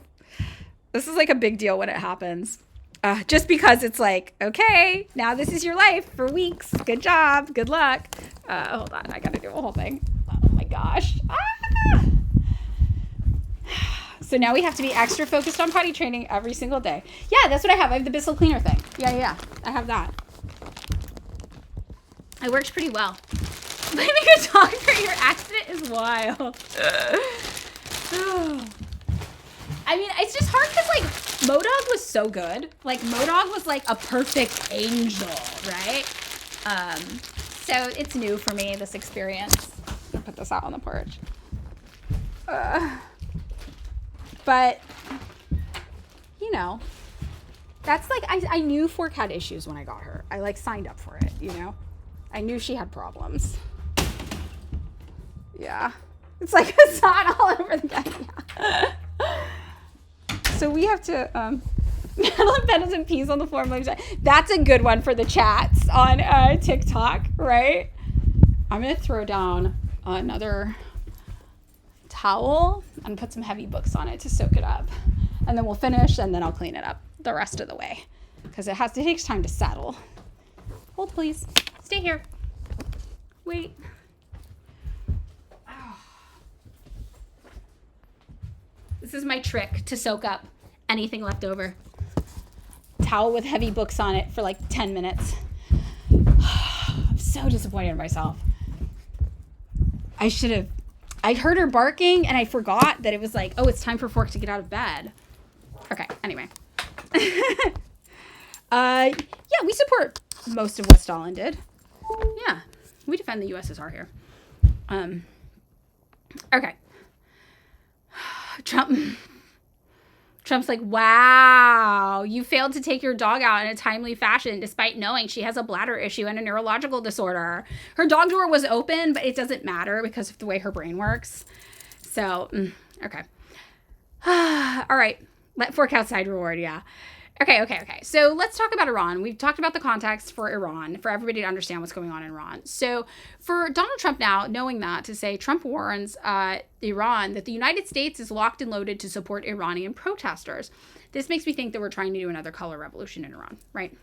Speaker 1: This is like a big deal when it happens. Just because it's like, okay, now this is your life for weeks. Good job. Good luck. Hold on. I got to do a whole thing. Oh my gosh. So now we have to be extra focused on potty training every single day. Yeah, that's what I have. I have the Bissell cleaner thing. Yeah. I have that. It works pretty well. Blaming a dog for your accident is wild. I mean, it's just hard because, like, MoDog was so good. Like, MoDog was, like, a perfect angel, right? So it's new for me, this experience. I'll put this out on the porch. But, you know, that's, like, I knew Fork had issues when I got her. I, like, signed up for it, you know? I knew she had problems. Yeah. It's like a sod all over the guy. Yeah. So we have to petals and peas on the floor. That's a good one for the chats on TikTok, right? I'm going to throw down another towel and put some heavy books on it to soak it up. And then we'll finish, and then I'll clean it up the rest of the way because it takes time to settle. Hold, please. Stay here. Wait. This is my trick to soak up anything left over. Towel with heavy books on it for like 10 minutes. I'm so disappointed in myself. I'd heard her barking and I forgot that it was like, oh, it's time for Fork to get out of bed. Okay, anyway. Yeah, we support most of what Stalin did. Yeah, we defend the USSR here. Okay. Trump's like, wow, you failed to take your dog out in a timely fashion despite knowing she has a bladder issue and a neurological disorder. Her dog door was open, but it doesn't matter because of the way her brain works. So, okay. All right. Let Fork outside reward, yeah. Okay. So let's talk about Iran. We've talked about the context for Iran, for everybody to understand what's going on in Iran. So for Donald Trump now, knowing that, to say Trump warns Iran that the United States is locked and loaded to support Iranian protesters. This makes me think that we're trying to do another color revolution in Iran, right?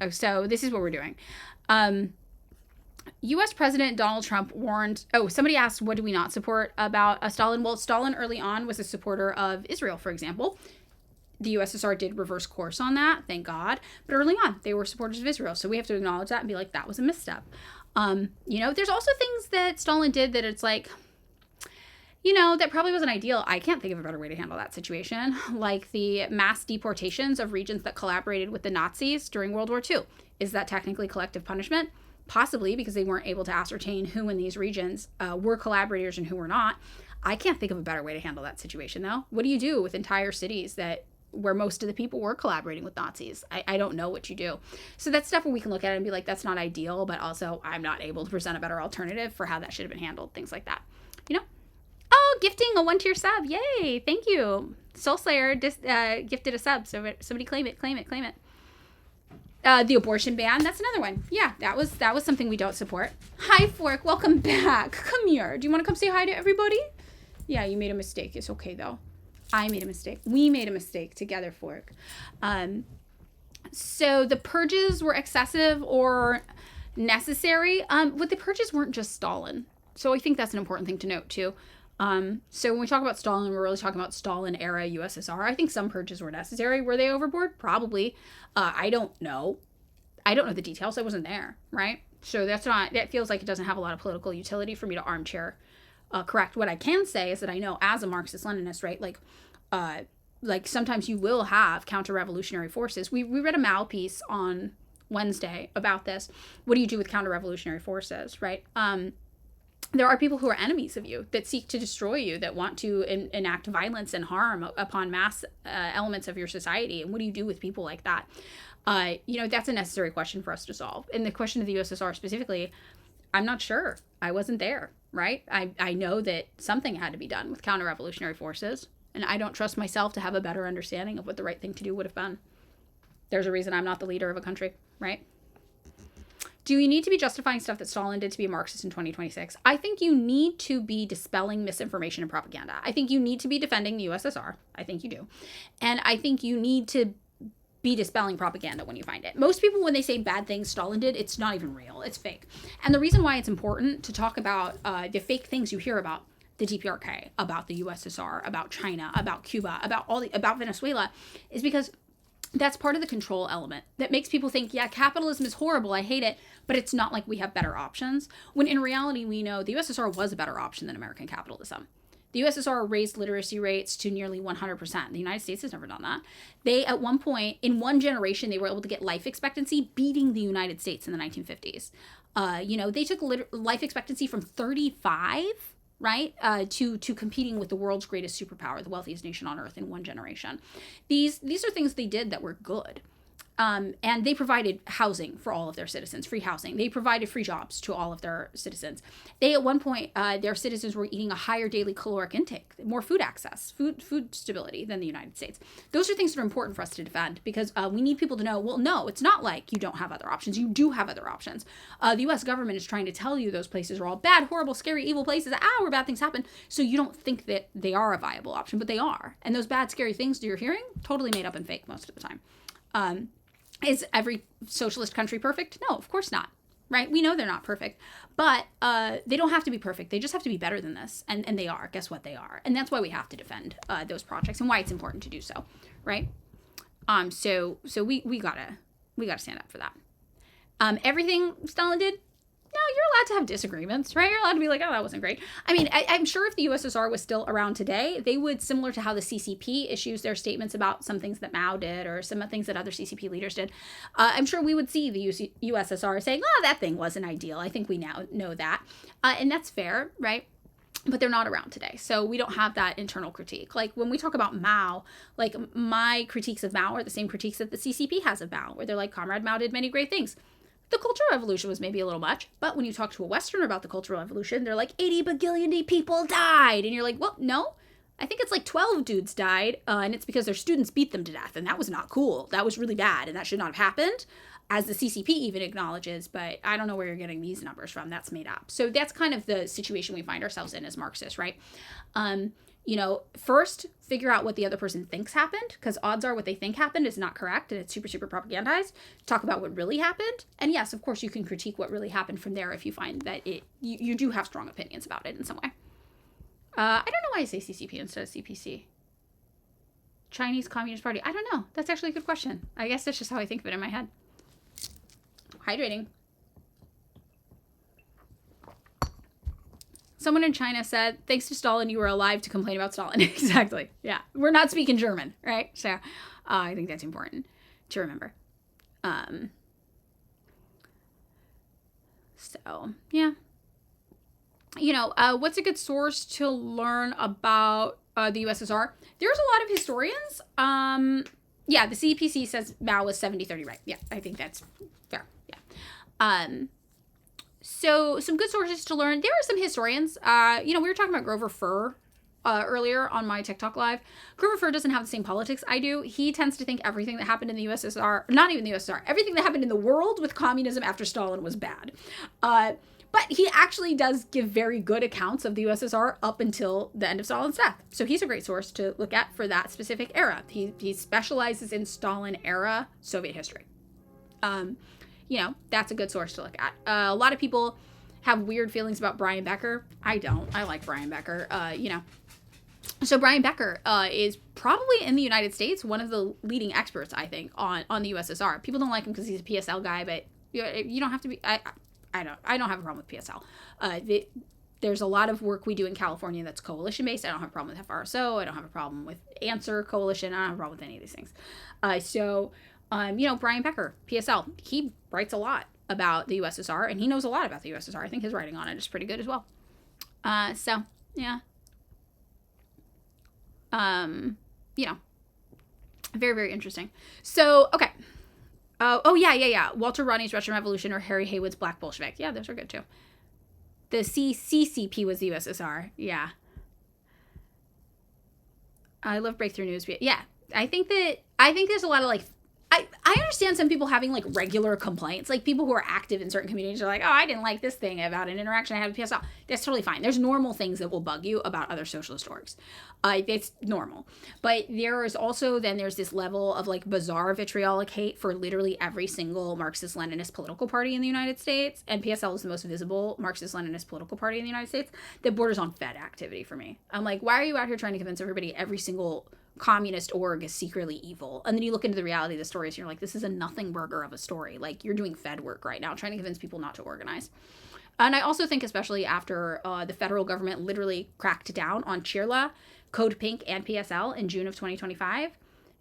Speaker 1: So this is what we're doing. U.S. President Donald Trump warned... Oh, somebody asked, what do we not support about Stalin? Well, Stalin early on was a supporter of Israel, for example. The USSR did reverse course on that, thank God. But early on, they were supporters of Israel. So we have to acknowledge that and be like, that was a misstep. There's also things that Stalin did that it's like, that probably wasn't ideal. I can't think of a better way to handle that situation. Like the mass deportations of regions that collaborated with the Nazis during World War II. Is that technically collective punishment? Possibly, because they weren't able to ascertain who in these regions were collaborators and who were not. I can't think of a better way to handle that situation, though. What do you do with entire cities where most of the people were collaborating with Nazis? I don't know what you do. So that's stuff where we can look at it and be like, that's not ideal, but also I'm not able to present a better alternative for how that should have been handled, things like that. Oh, gifting a 1-tier sub. Yay. Thank you. Soul Slayer gifted a sub. So somebody claim it. The abortion ban, that's another one. Yeah, that was something we don't support. Hi, Fork. Welcome back. Come here. Do you want to come say hi to everybody? Yeah, you made a mistake. It's okay, though. I made a mistake. We made a mistake together, Fork. So the purges were excessive or necessary. But the purges weren't just Stalin. So I think that's an important thing to note, too. So when we talk about Stalin, we're really talking about Stalin-era USSR. I think some purges were necessary. Were they overboard? Probably. I don't know. I don't know the details. I wasn't there, right? So that feels like it doesn't have a lot of political utility for me to armchair correct. What I can say is that I know as a Marxist-Leninist, right, like sometimes you will have counter-revolutionary forces. We read a Mao piece on Wednesday about this. What do you do with counter-revolutionary forces, right? there are people who are enemies of you, that seek to destroy you, that want to enact violence and harm upon mass elements of your society. And what do you do with people like that? That's a necessary question for us to solve. And the question of the USSR specifically, I'm not sure. I wasn't there, right? I know that something had to be done with counter-revolutionary forces, and I don't trust myself to have a better understanding of what the right thing to do would have been. There's a reason I'm not the leader of a country, right? Do you need to be justifying stuff that Stalin did to be a Marxist in 2026? I think you need to be dispelling misinformation and propaganda. I think you need to be defending the USSR. I think you do. And I think you need to be dispelling propaganda when you find it. Most people, when they say bad things Stalin did, it's not even real. It's fake. And the reason why it's important to talk about the fake things you hear about the DPRK, about the USSR, about China, about Cuba, about Venezuela, is because that's part of the control element that makes people think, yeah, capitalism is horrible, I hate it, but it's not like we have better options. When in reality, we know the USSR was a better option than American capitalism. The USSR raised literacy rates to nearly 100%. The United States has never done that. They, at one point, in one generation, they were able to get life expectancy beating the United States in the 1950s. They took life expectancy from 35, right, to competing with the world's greatest superpower, the wealthiest nation on earth, in one generation. These are things they did that were good. And they provided housing for all of their citizens, free housing. They provided free jobs to all of their citizens. They, at one point, their citizens were eating a higher daily caloric intake, more food access, food stability than the United States. Those are things that are important for us to defend, because we need people to know, well, no, it's not like you don't have other options. You do have other options. The U.S. government is trying to tell you those places are all bad, horrible, scary, evil places, where bad things happen, so you don't think that they are a viable option, but they are. And those bad, scary things you're hearing, totally made up and fake most of the time. Is every socialist country perfect? No, of course not, right? We know they're not perfect, but they don't have to be perfect. They just have to be better than this, and they are. Guess what? They are, and that's why we have to defend those projects and why it's important to do so, right? So we gotta stand up for that. Everything Stalin did, no, you're allowed to have disagreements, right? You're allowed to be like, oh, that wasn't great. I mean, I'm sure if the USSR was still around today, they would, similar to how the CCP issues their statements about some things that Mao did or some things that other CCP leaders did, I'm sure we would see the USSR saying, oh, that thing wasn't ideal. I think we now know that. And that's fair, right? But they're not around today. So we don't have that internal critique. Like when we talk about Mao, like my critiques of Mao are the same critiques that the CCP has of Mao, where they're like, Comrade Mao did many great things. The Cultural Revolution was maybe a little much, but when you talk to a Westerner about the Cultural Revolution, they're like, 80 bagillion people died. And you're like, well, no, I think it's like 12 dudes died, and it's because their students beat them to death, and that was not cool. That was really bad, and that should not have happened, as the CCP even acknowledges, but I don't know where you're getting these numbers from. That's made up. So that's kind of the situation we find ourselves in as Marxists, right? First, figure out what the other person thinks happened, because odds are what they think happened is not correct, and it's super, super propagandized. Talk about what really happened. And yes, of course, you can critique what really happened from there if you find that you do have strong opinions about it in some way. I don't know why I say CCP instead of CPC. Chinese Communist Party. I don't know. That's actually a good question. I guess that's just how I think of it in my head. Hydrating. Someone in China said, thanks to Stalin, you were alive to complain about Stalin. Exactly. Yeah. We're not speaking German, right? So I think that's important to remember. Yeah. What's a good source to learn about the USSR? There's a lot of historians. The CPC says Mao was 70-30 right. Yeah, I think that's fair. Yeah. So some good sources to learn. There are some historians. We were talking about Grover Furr earlier on my TikTok live. Grover Furr doesn't have the same politics I do. He tends to think everything that happened in the USSR, not even the USSR, everything that happened in the world with communism after Stalin was bad. But he actually does give very good accounts of the USSR up until the end of Stalin's death. So he's a great source to look at for that specific era. He specializes in Stalin era Soviet history. That's a good source to look at. A lot of people have weird feelings about Brian Becker. I don't. I like Brian Becker. So Brian Becker is probably in the United States one of the leading experts, I think, on the USSR. People don't like him because he's a PSL guy, but you don't have to be. I don't have a problem with PSL. There's a lot of work we do in California that's coalition based. I don't have a problem with FRSO. I don't have a problem with Answer Coalition. I don't have a problem with any of these things. Brian Becker, PSL, he writes a lot about the USSR, and he knows a lot about the USSR. I think his writing on it is pretty good as well. So, yeah. You know, very, very interesting. So, okay. Oh, yeah. Walter Rodney's Russian Revolution or Harry Haywood's Black Bolshevik. Yeah, those are good too. The CCCP was the USSR. Yeah. I love breakthrough news. Yeah. I think there's a lot of like, I understand some people having like regular complaints, like people who are active in certain communities are like, oh, I didn't like this thing about an interaction I had with PSL. That's totally fine. There's normal things that will bug you about other socialist orgs. It's normal. But there's this level of like bizarre vitriolic hate for literally every single Marxist-Leninist political party in the United States. And PSL is the most visible Marxist-Leninist political party in the United States that borders on Fed activity for me. I'm like, why are you out here trying to convince everybody every single communist org is secretly evil? And then you look into the reality of the stories and you're like, this is a nothing burger of a story. Like, you're doing Fed work right now, trying to convince people not to organize. And I also think, especially after the federal government literally cracked down on Chirla, Code Pink, and PSL in June of 2025,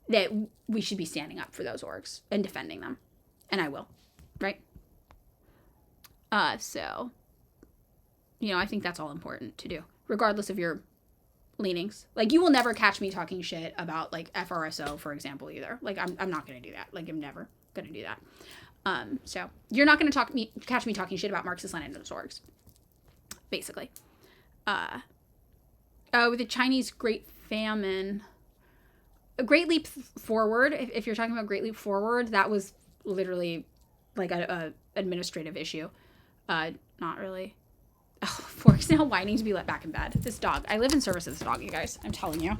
Speaker 1: that we should be standing up for those orgs and defending them. And I will, right? So, I think that's all important to do, regardless of your leanings. Like, you will never catch me talking shit about like FRSO, for example, either. Like, I'm not going to do that. Like, I'm never going to do that. So you're not going to catch me talking shit about Marxist-Leninist orgs, basically. With the Chinese Great Famine, a Great Leap Forward. If you're talking about Great Leap Forward, that was literally like a administrative issue. Not really. Oh, Fork's now whining to be let back in bed. This dog. I live in service of this dog, you guys. I'm telling you.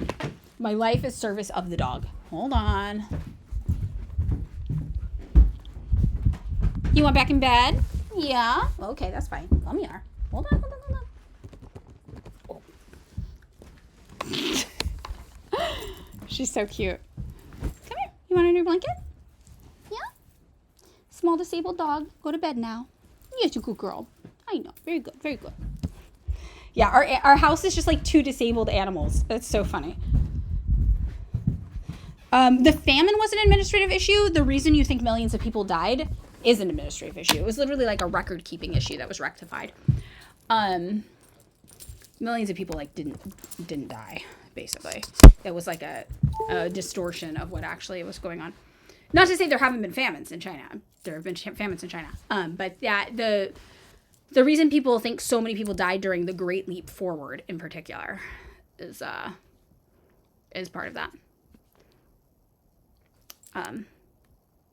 Speaker 1: My life is service of the dog. Hold on. You want back in bed? Yeah? Okay, that's fine. Come here. Hold on. Oh. She's so cute. Come here. You want a new blanket? Yeah? Small disabled dog. Go to bed now. Yes, you good girl. I know. Very good. Very good. Yeah, our house is just like two disabled animals. That's so funny. The famine was an administrative issue. The reason you think millions of people died is an administrative issue. It was literally like a record-keeping issue that was rectified. Millions of people like didn't die, basically. It was like a distortion of what actually was going on. Not to say there haven't been famines in China. There have been famines in China. But the reason people think so many people died during the Great Leap Forward, in particular, is part of that.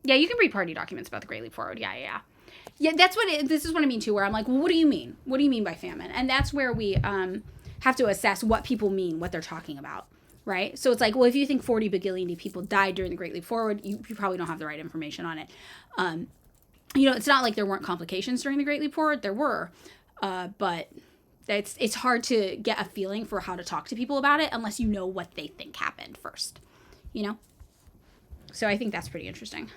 Speaker 1: Yeah, you can read party documents about the Great Leap Forward. Yeah. This is what I mean too. Where I'm like, well, what do you mean? What do you mean by famine? And that's where we have to assess what people mean, what they're talking about, right? So it's like, well, if you think 40 bagillion people died during the Great Leap Forward, you probably don't have the right information on it. It's not like there weren't complications during the Great Leap Forward. There were, but it's hard to get a feeling for how to talk to people about it unless you know what they think happened first, So I think that's pretty interesting.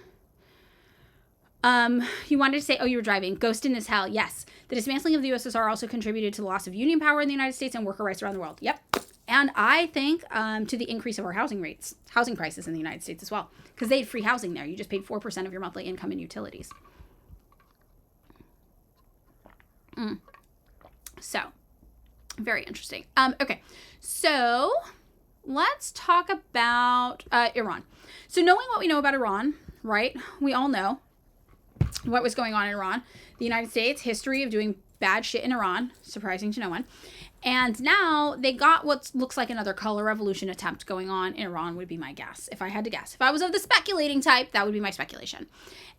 Speaker 1: You wanted to say, you were driving. Ghostin' is hell. Yes. The dismantling of the USSR also contributed to the loss of union power in the United States and worker rights around the world. Yep. And I think to the increase of our housing prices in the United States as well. Because they had free housing there. You just paid 4% of your monthly income in utilities. So, very interesting. Okay. So, let's talk about Iran. So, knowing what we know about Iran, right? We all know what was going on in Iran. The United States, history of doing bad shit in Iran, surprising to no one. And now they got what looks like another color revolution attempt going on in Iran, would be my guess. If I had to guess. If I was of the speculating type, that would be my speculation.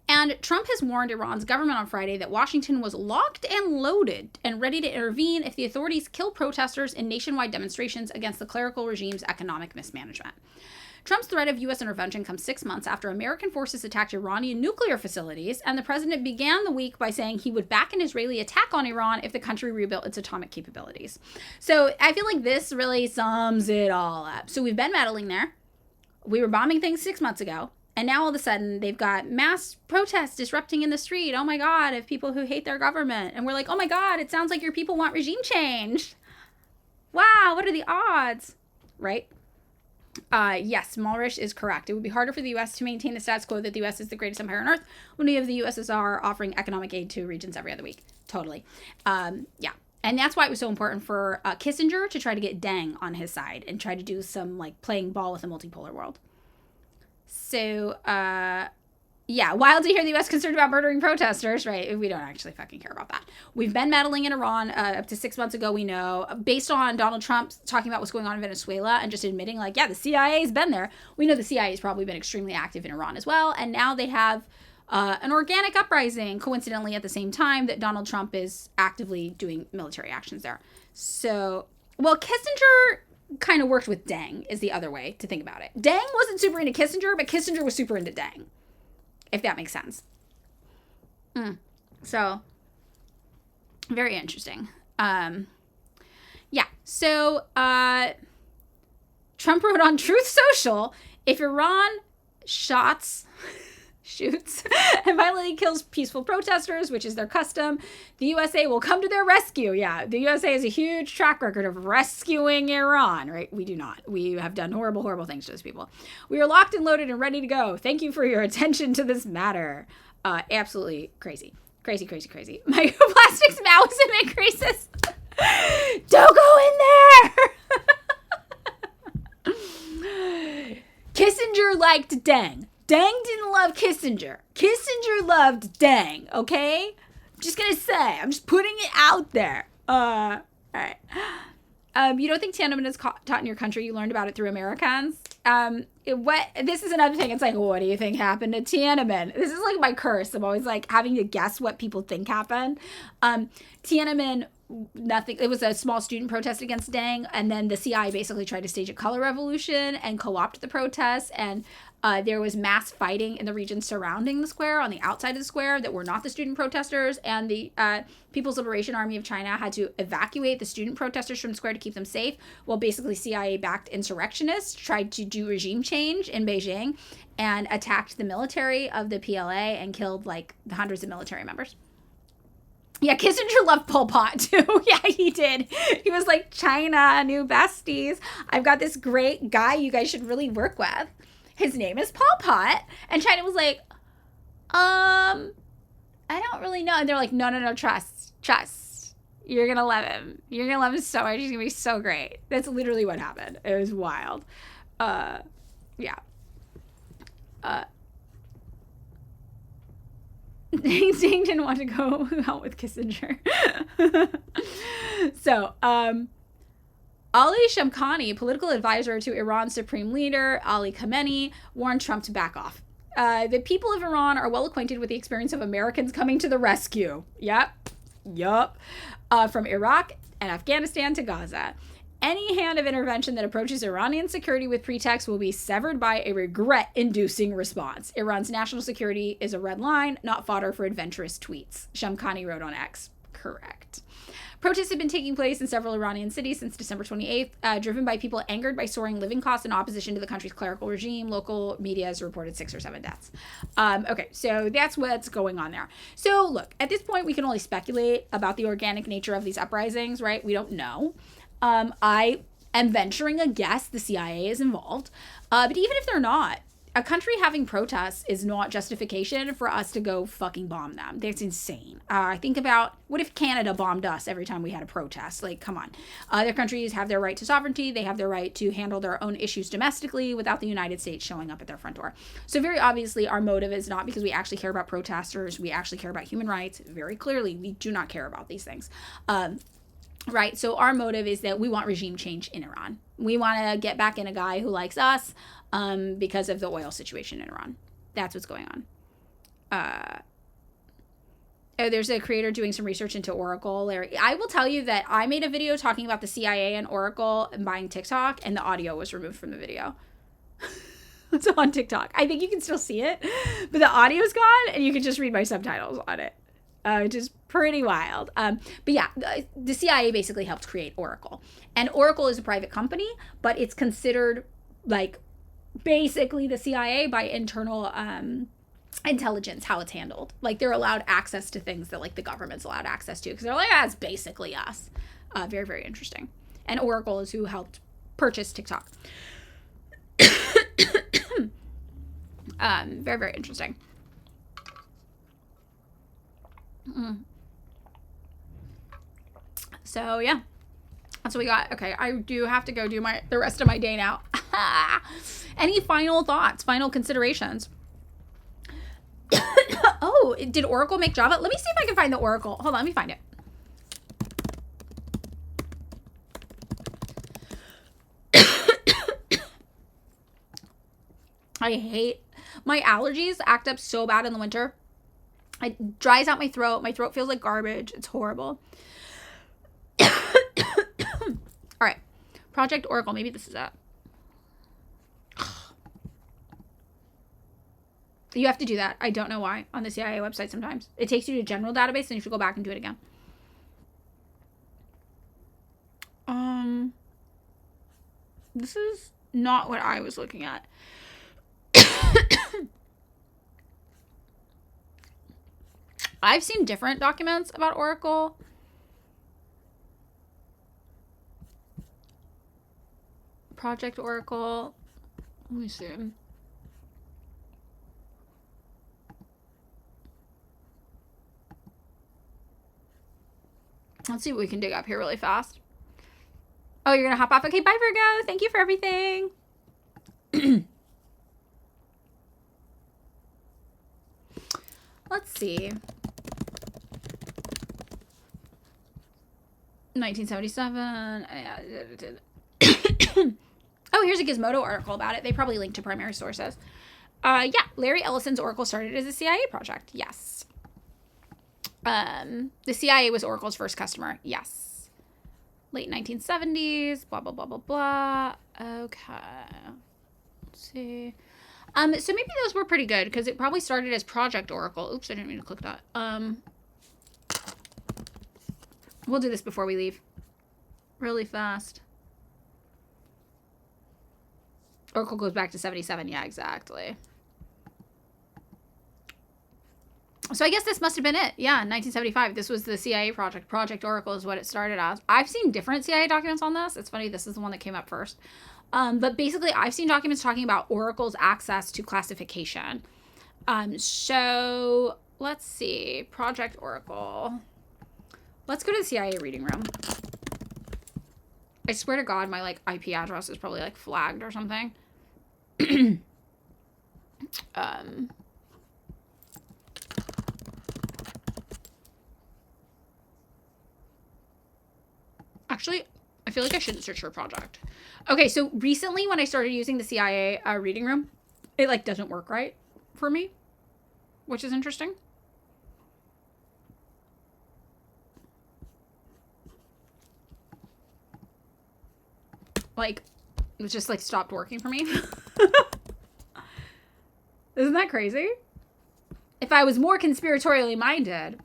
Speaker 1: And Trump has warned Iran's government on Friday that Washington was locked and loaded and ready to intervene if the authorities kill protesters in nationwide demonstrations against the clerical regime's economic mismanagement. Trump's threat of U.S. intervention comes 6 months after American forces attacked Iranian nuclear facilities, and the president began the week by saying he would back an Israeli attack on Iran if the country rebuilt its atomic capabilities. So I feel like this really sums it all up. So we've been meddling there. We were bombing things 6 months ago, and now all of a sudden they've got mass protests disrupting in the street. Oh my God, of people who hate their government. And we're like, oh my God, it sounds like your people want regime change. Wow, what are the odds? Right? Yes, Malrish is correct. It would be harder for the U.S. to maintain the status quo that the U.S. is the greatest empire on earth when we have the USSR offering economic aid to regions every other week. Totally. Yeah. And that's why it was so important for Kissinger to try to get Deng on his side and try to do some like playing ball with a multipolar world. So, yeah, wild to hear the U.S. concerned about murdering protesters, right? We don't actually fucking care about that. We've been meddling in Iran up to 6 months ago, we know. Based on Donald Trump talking about what's going on in Venezuela and just admitting, like, yeah, the CIA's been there. We know the CIA has probably been extremely active in Iran as well. And now they have an organic uprising, coincidentally, at the same time that Donald Trump is actively doing military actions there. So, well, Kissinger kind of worked with Deng is the other way to think about it. Deng wasn't super into Kissinger, but Kissinger was super into Deng. If that makes sense. So, very interesting. Yeah. So, Trump wrote on Truth Social, if Iran shoots, and violently kills peaceful protesters, which is their custom, the USA will come to their rescue. Yeah, the USA has a huge track record of rescuing Iran, right? We do not. We have done horrible, horrible things to those people. We are locked and loaded and ready to go. Thank you for your attention to this matter. Absolutely crazy. Crazy, crazy, crazy. Microplastics mouse and increases. Don't go in there! Kissinger liked Deng. Deng didn't love Kissinger. Kissinger loved Deng, okay? I'm just gonna say. I'm just putting it out there. All right. You don't think Tiananmen is taught in your country? You learned about it through Americans? This is another thing. It's like, what do you think happened to Tiananmen? This is like my curse. I'm always like having to guess what people think happened. Tiananmen, nothing. It was a small student protest against Deng, and then the CIA basically tried to stage a color revolution and co-opt the protests, and there was mass fighting in the region surrounding the square, on the outside of the square, that were not the student protesters, and the People's Liberation Army of China had to evacuate the student protesters from the square to keep them safe, while basically CIA-backed insurrectionists tried to do regime change in Beijing and attacked the military of the PLA and killed like hundreds of military members. Yeah, Kissinger loved Pol Pot too. Yeah, he did. He was like, China, new besties. I've got this great guy you guys should really work with. His name is Pol Pot. And China was like, I don't really know. And they're like, no, trust. You're going to love him. You're going to love him so much. He's going to be so great. That's literally what happened. It was wild. Yeah. Deng didn't want to go out with Kissinger. So, Ali Shamkhani, political advisor to Iran's supreme leader, Ali Khamenei, warned Trump to back off. The people of Iran are well acquainted with the experience of Americans coming to the rescue. Yup. From Iraq and Afghanistan to Gaza. Any hand of intervention that approaches Iranian security with pretext will be severed by a regret-inducing response. Iran's national security is a red line, not fodder for adventurous tweets. Shamkhani wrote on X. Correct. Protests have been taking place in several Iranian cities since December 28th, driven by people angered by soaring living costs in opposition to the country's clerical regime. Local media has reported 6 or 7 deaths. Okay, so that's what's going on there. So look, at this point, we can only speculate about the organic nature of these uprisings, right? We don't know. I am venturing a guess the CIA is involved. But even if they're not, a country having protests is not justification for us to go fucking bomb them. That's insane. Think about, what if Canada bombed us every time we had a protest? Like, come on. Other countries have their right to sovereignty. They have their right to handle their own issues domestically without the United States showing up at their front door. So very obviously, our motive is not because we actually care about protesters. We actually care about human rights. Very clearly, we do not care about these things. Right, so our motive is that we want regime change in Iran. We want to get back in a guy who likes us because of the oil situation in Iran. That's what's going on. There's a creator doing some research into Oracle. I will tell you that I made a video talking about the CIA and Oracle and buying TikTok, and the audio was removed from the video. It's on TikTok. I think you can still see it, but the audio's gone, and you can just read my subtitles on it. Which is pretty wild. But yeah, the CIA basically helped create Oracle. And Oracle is a private company, but it's considered like basically the CIA by internal intelligence, how it's handled. Like they're allowed access to things that like the government's allowed access to because they're like, it's basically us. Very, very interesting. And Oracle is who helped purchase TikTok. Very, very interesting. So yeah, that's what we got. Okay, I do have to go do the rest of my day now. Any final thoughts, final considerations? Oh, did Oracle make Java? Let me see if I can find the Oracle. Hold on, let me find it. I hate, my allergies act up so bad in the winter. It dries out my throat. My throat feels like garbage. It's horrible. All right. Project Oracle. Maybe this is it. You have to do that. I don't know why on the CIA website sometimes. It takes you to general database and you should go back and do it again. This is not what I was looking at. I've seen different documents about Oracle. Project Oracle. Let me see. Let's see what we can dig up here really fast. Oh, you're going to hop off? Okay, bye, Virgo. Thank you for everything. Let's see. 1977. Oh, here's a Gizmodo article about it. They probably linked to primary sources. Yeah, Larry Ellison's Oracle started as a CIA project. Yes. The CIA was Oracle's first customer. Yes. Late 1970s. Blah, blah, blah, blah, blah. Okay. Let's see. So maybe those were pretty good because it probably started as Project Oracle. Oops, I didn't mean to click that. We'll do this before we leave. Really fast. Oracle goes back to 77. Yeah, exactly. So I guess this must have been it. Yeah, 1975. This was the CIA project. Project Oracle is what it started as. I've seen different CIA documents on this. It's funny, this is the one that came up first. But basically, I've seen documents talking about Oracle's access to classification. So let's see. Project Oracle. Let's go to the CIA reading room. I swear to God, my IP address is probably flagged or something. Actually, I feel like I shouldn't search for a project. Okay, so recently when I started using the CIA reading room, it doesn't work right for me, which is interesting. It just stopped working for me. Isn't that crazy? If I was more conspiratorially minded.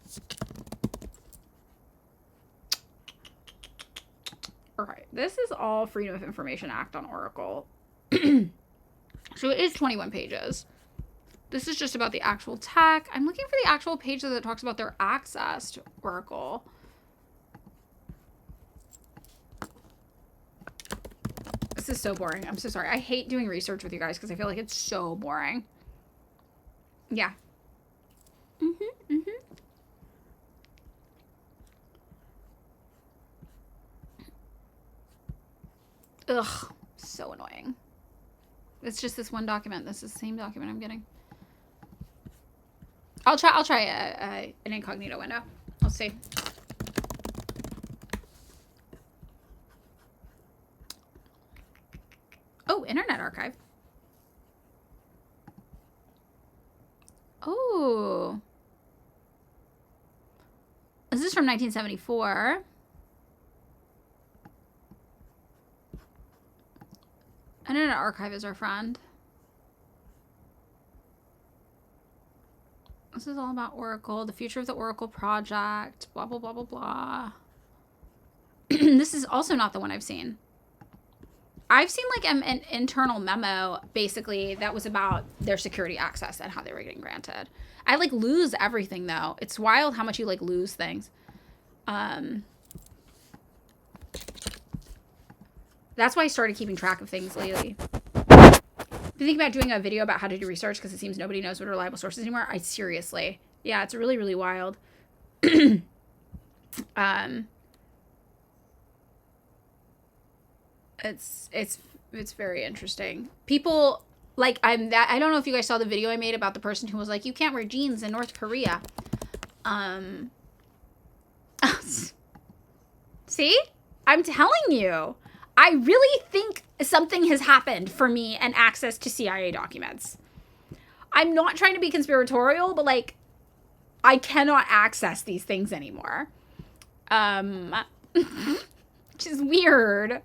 Speaker 1: Okay, this is all Freedom of Information Act on Oracle. So it is 21 pages. This is just about the actual tech. I'm looking for the actual page that talks about their access to Oracle. This is so boring. I'm so sorry. I hate doing research with you guys because I feel like it's so boring. Yeah. Ugh, so annoying. It's just this one document. This is the same document I'm getting. I'll try an incognito window. Let's see. Oh, Internet Archive. Oh. This is from 1974. Internet Archive is our friend. This is all about Oracle, the future of the Oracle project, blah, blah, blah, blah, blah. This is also not the one I've seen. I've seen an internal memo, basically, that was about their security access and how they were getting granted. I lose everything though. It's wild how much you lose things. That's why I started keeping track of things lately. I've been thinking about doing a video about how to do research because it seems nobody knows what reliable sources anymore. Seriously. Yeah, it's really, really wild. It's very interesting. People like I don't know if you guys saw the video I made about the person who was like, you can't wear jeans in North Korea. See? I'm telling you. I really think something has happened for me and access to CIA documents. I'm not trying to be conspiratorial, but like I cannot access these things anymore. Which is weird.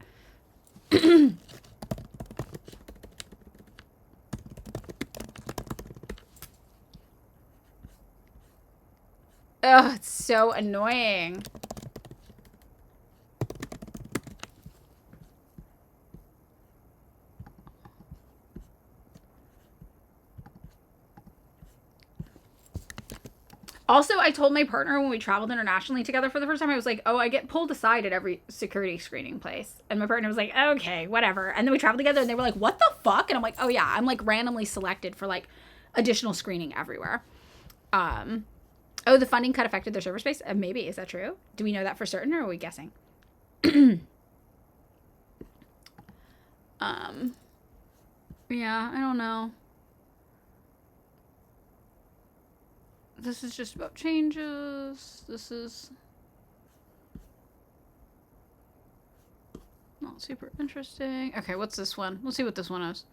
Speaker 1: Ugh, it's so annoying. Also, I told my partner when we traveled internationally together for the first time, I was like, oh, I get pulled aside at every security screening place. And my partner was like, okay, whatever. And then we traveled together and they were like, what the fuck? And I'm like, oh yeah, I'm like randomly selected for like additional screening everywhere. Oh, the funding cut affected their server space? Maybe. Is that true? Do we know that for certain or are we guessing? Yeah, I don't know. This is just about changes. This is not super interesting. Okay, what's this one? Let's see what this one is.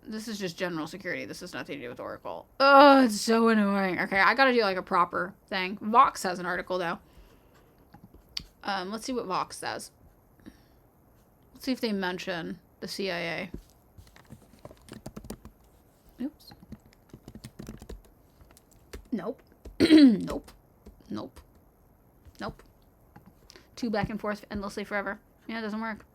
Speaker 1: This is just general security. This has nothing to do with Oracle. Oh, it's so annoying. Okay, I gotta do like a proper thing. Vox has an article though. Let's see what Vox says. Let's see if they mention the CIA. Oops. Nope. Nope. Nope. Nope. Two back and forth endlessly forever. Yeah, it doesn't work.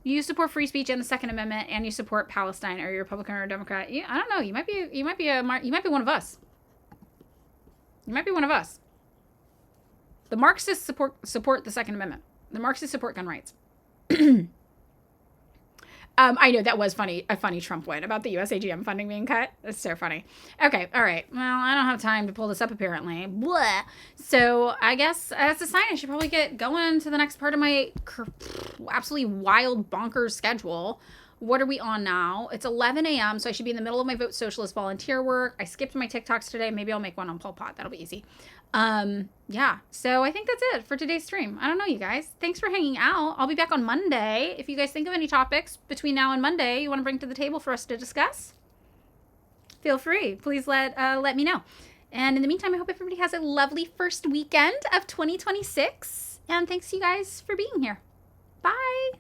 Speaker 1: You support free speech and the Second Amendment, and you support Palestine. Are you a Republican or a Democrat? Yeah, I don't know. You might be one of us. You might be one of us. The Marxists support the Second Amendment. The Marxists support gun rights. I know that was funny. A funny Trump win about the USAGM funding being cut. That's so funny. Okay, all right. Well, I don't have time to pull this up apparently. Blah. So I guess that's a sign. I should probably get going to the next part of my absolutely wild bonkers schedule. What are we on now? It's 11 a.m. So I should be in the middle of my Vote Socialist volunteer work. I skipped my TikToks today. Maybe I'll make one on Pol Pot. That'll be easy. Yeah. So I think that's it for today's stream. I don't know, you guys. Thanks for hanging out. I'll be back on Monday. If you guys think of any topics between now and Monday you want to bring to the table for us to discuss, feel free. Please let me know. And in the meantime, I hope everybody has a lovely first weekend of 2026. And thanks you guys for being here. Bye.